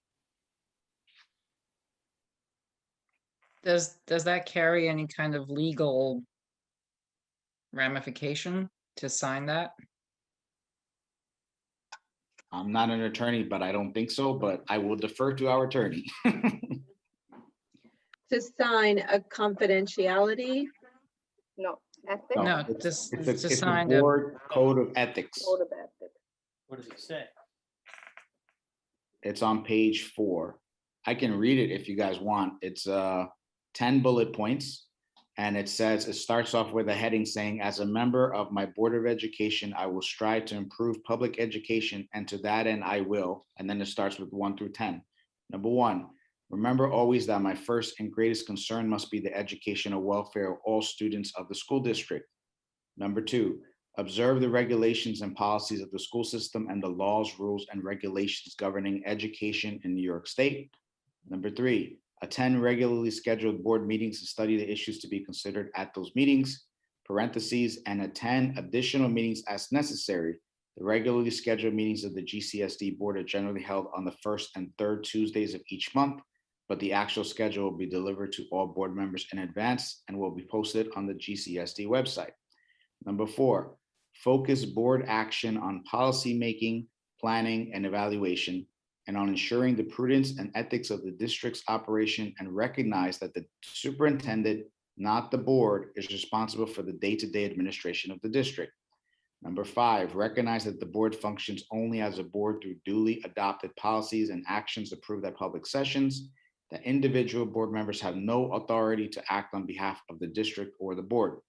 Does that carry any kind of legal ramification to sign that? I'm not an attorney, but I don't think so, but I will defer to our attorney. To sign a confidentiality? No, ethics? No, it's to a sign board code of ethics. Code of ethics. What does it say? It's on page 4. I can read it if you guys want. It's 10 bullet points. And it starts off with a heading saying, as a member of my Board of Education, I will strive to improve public education, and to that end I will. And then it starts with 1 through 10. Number 1, remember always that my first and greatest concern must be the educational welfare of all students of the school district. Number 2, observe the regulations and policies of the school system and the laws, rules, and regulations governing education in New York State. Number 3, attend regularly scheduled board meetings and study the issues to be considered at those meetings, parentheses, and attend additional meetings as necessary. The regularly scheduled meetings of the GCSD board are generally held on the first and third Tuesdays of each month, but the actual schedule will be delivered to all board members in advance and will be posted on the GCSD website. Number 4, focus board action on policy making, planning, and evaluation, and on ensuring the prudence and ethics of the district's operation, and recognize that the superintendent, not the board, is responsible for the day-to-day administration of the district. Number 5, recognize that the board functions only as a board through duly adopted policies and actions approved at public sessions, that individual board members have no authority to act on behalf of the district or the board.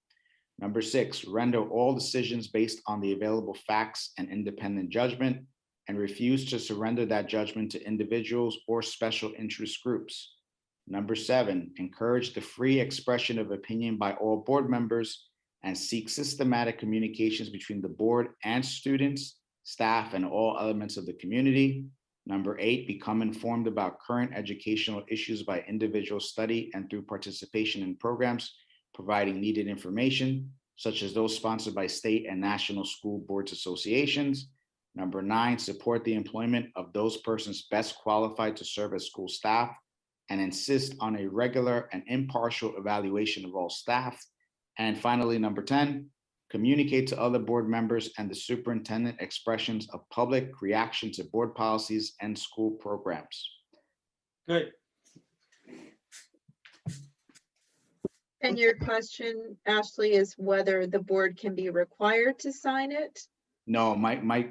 Number 6, render all decisions based on the available facts and independent judgment, and refuse to surrender that judgment to individuals or special interest groups. Number 7, encourage the free expression of opinion by all board members and seek systematic communications between the board and students, staff, and all elements of the community. Number 8, become informed about current educational issues by individual study and through participation in programs providing needed information, such as those sponsored by state and national school boards associations. Number 9, support the employment of those persons best qualified to serve as school staff and insist on a regular and impartial evaluation of all staff. And finally, number 10, communicate to other board members and the superintendent expressions of public reaction to board policies and school programs. Good. And your question, Ashley, is whether the board can be required to sign it? No,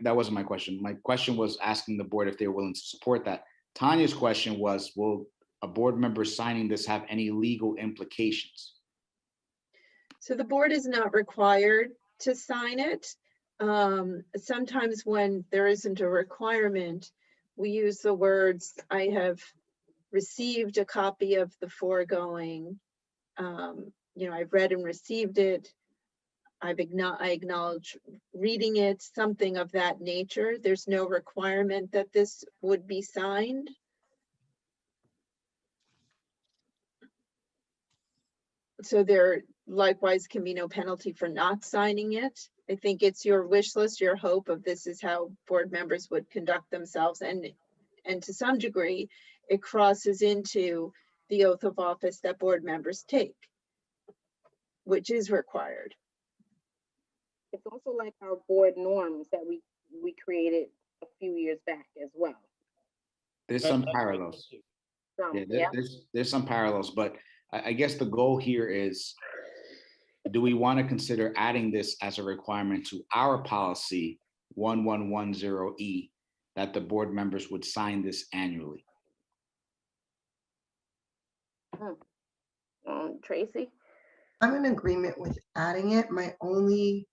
that wasn't my question. My question was asking the board if they're willing to support that. Tanya's question was, will a board member signing this have any legal implications? So the board is not required to sign it. Sometimes when there isn't a requirement, we use the words, I have received a copy of the foregoing. I've read and received it. I acknowledge reading it, something of that nature. There's no requirement that this would be signed. So there likewise can be no penalty for not signing it. I think it's your wish list, your hope of this is how board members would conduct themselves. And to some degree, it crosses into the oath of office that board members take, which is required. It's also like our board norms that we created a few years back as well. There's some parallels. Yeah, Yeah. there's some parallels, but I guess the goal here is, do we want to consider adding this as a requirement to our policy 1110E, that the board members would sign this annually? Tracy? I'm in agreement with adding it. My only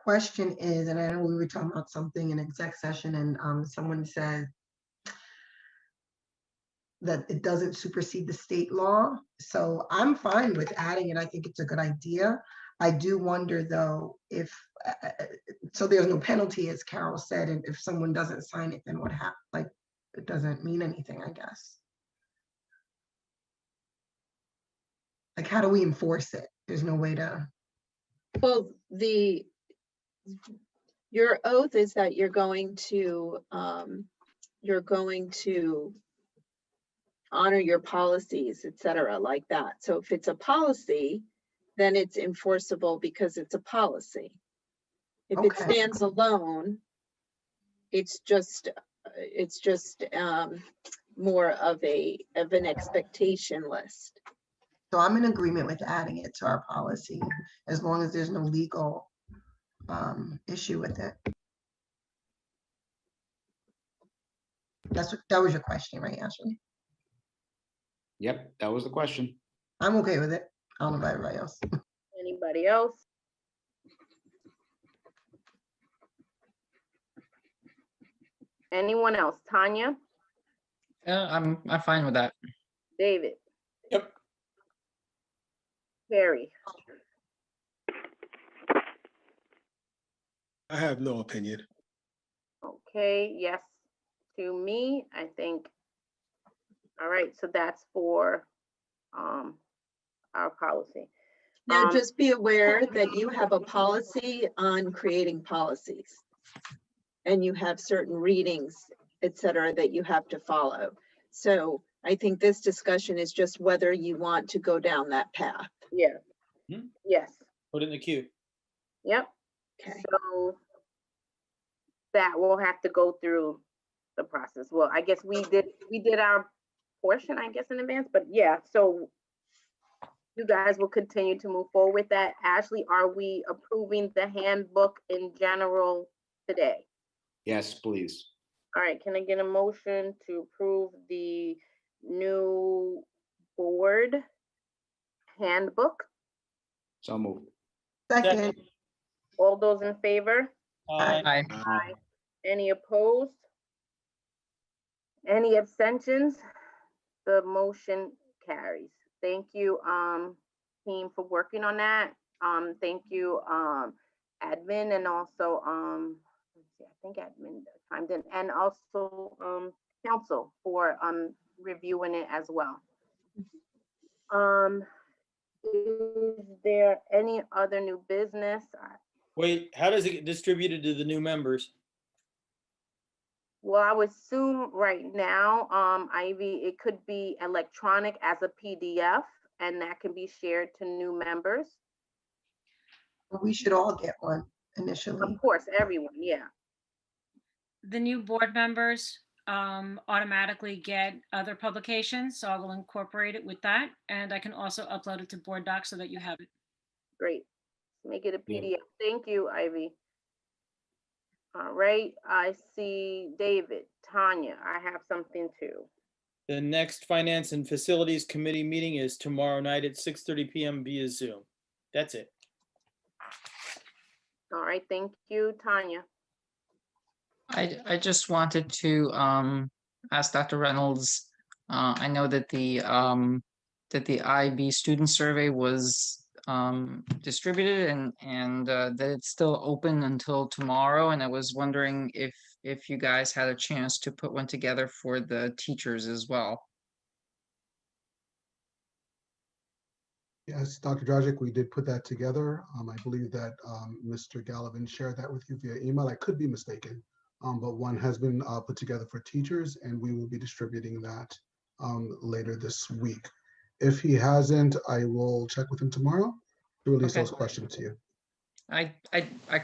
question is, and I know we were talking about something in exec session and someone said that it doesn't supersede the state law. So I'm fine with adding it. I think it's a good idea. I do wonder though, if, so there's no penalty, as Carol said, and if someone doesn't sign it, then what happens? Like, it doesn't mean anything, I guess. Like, how do we enforce it? There's no way to. Well, your oath is that you're going to honor your policies, et cetera, like that. So if it's a policy, then it's enforceable because it's a policy. If it stands alone, it's just more of an expectation list. So I'm in agreement with adding it to our policy, as long as there's no legal issue with it. That was your question, right, Ashley? Yep, that was the question. I'm okay with it. I don't know about everybody else. Anybody else? Anyone else? Tanya? I'm fine with that. David? Yep. Carrie? I have no opinion. Okay, yes to me, I think. All right, so that's for our policy. Now, just be aware that you have a policy on creating policies. And you have certain readings, et cetera, that you have to follow. So I think this discussion is just whether you want to go down that path. Yeah. Yes. Put it in the queue. Yep. Okay. So that will have to go through the process. Well, I guess we did our portion, I guess, in advance, but yeah, so you guys will continue to move forward with that. Ashley, are we approving the handbook in general today? Yes, please. All right, can I get a motion to approve the new board handbook? So moved. Second. All those in favor? Aye. Aye. Any opposed? Any abstentions? The motion carries. Thank you, team, for working on that. Thank you, admin, and also, let's see, I think admin chimed in, and also council for reviewing it as well. Is there any other new business? Wait, how does it get distributed to the new members? Well, I would assume right now, Ivy, it could be electronic as a PDF, and that can be shared to new members. We should all get one initially. Of course, everyone, yeah. The new board members automatically get other publications, so I will incorporate it with that. And I can also upload it to Board Docs so that you have it. Great. Make it a PDF. Thank you, Ivy. All right, I see David, Tanya, I have something too. The next Finance and Facilities Committee meeting is tomorrow night at 6:30 p.m. via Zoom. That's it. All right, thank you, Tanya. I just wanted to ask Dr. Reynolds. I know that the IB student survey was distributed and that it's still open until tomorrow. And I was wondering if you guys had a chance to put one together for the teachers as well. Yes, Dr. Dragic, we did put that together. I believe that Mr. Gallivan shared that with you via email. I could be mistaken, but one has been put together for teachers, and we will be distributing that later this week. If he hasn't, I will check with him tomorrow to release Okay. those questions to you. I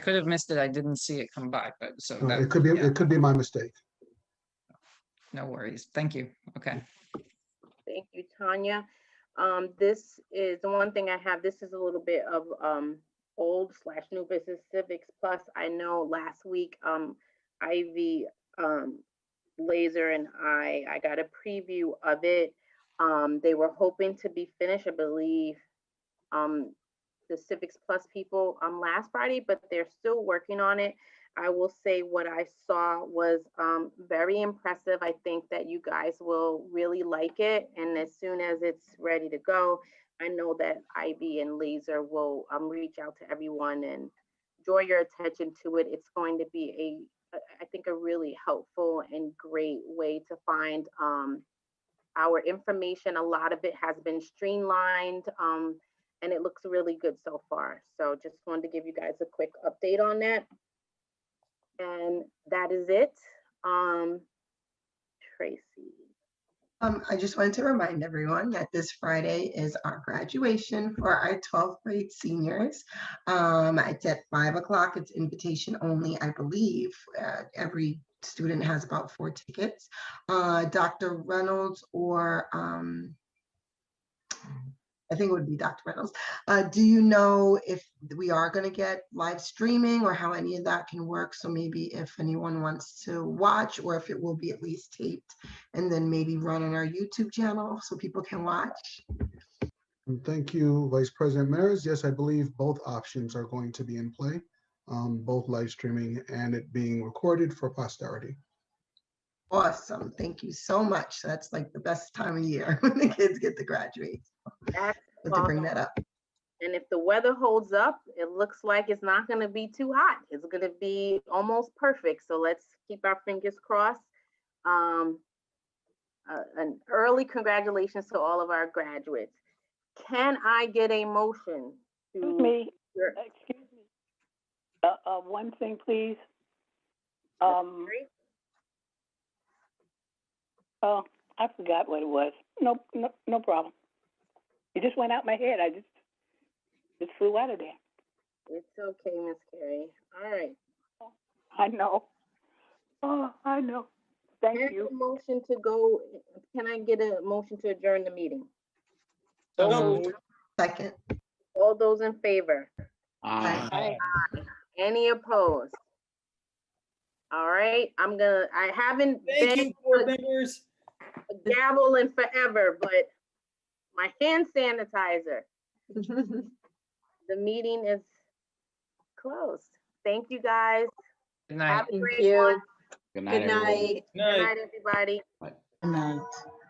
could have missed it. I didn't see it come by, but so that, It could be my mistake. no worries. Thank you. Okay. Thank you, Tanya. This is the one thing I have. This is a little bit of old/new business civics. Plus, I know last week Ivy, Laser, and I got a preview of it. They were hoping to be finished, I believe, the Civics Plus people last Friday, but they're still working on it. I will say what I saw was very impressive. I think that you guys will really like it. And as soon as it's ready to go, I know that Ivy and Laser will reach out to everyone and draw your attention to it. It's going to be I think, a really helpful and great way to find our information. A lot of it has been streamlined, and it looks really good so far. So just wanted to give you guys a quick update on that. And that is it. Tracy. I just wanted to remind everyone that this Friday is our graduation for our 12th grade seniors. It's at 5 o'clock. It's invitation only, I believe. Every student has about 4 tickets. Dr. Reynolds or I think it would be Dr. Reynolds. Do you know if we are going to get live streaming or how any of that can work? So maybe if anyone wants to watch, or if it will be at least taped and then maybe run on our YouTube channel so people can watch. And thank you, Vice President Maris. Yes, I believe both options are going to be in play, both live streaming and it being recorded for posterity. Awesome. Thank you so much. That's like the best time of year when the kids get to graduate. That's Good to bring that up. And if the weather holds up, it looks like it's not going to be too hot. It's going to be almost perfect. So let's keep our fingers crossed. An early congratulations to all of our graduates. Can I get a motion to? Excuse me. One thing, please. Oh, I forgot what it was. No problem. It just went out my head. I just flew out of there. It's okay, Miss Carey. All right. I know. Oh, I know. Thank you. Motion to go. Can I get a motion to adjourn the meeting? Second. All those in favor? Aye. Any opposed? All right. I haven't Thank been you, board members. a gavel in forever, but my hand sanitizer. The meeting is closed. Thank you, guys. Good night. Have a great one. Good night, everyone. Good night, everybody. Good night.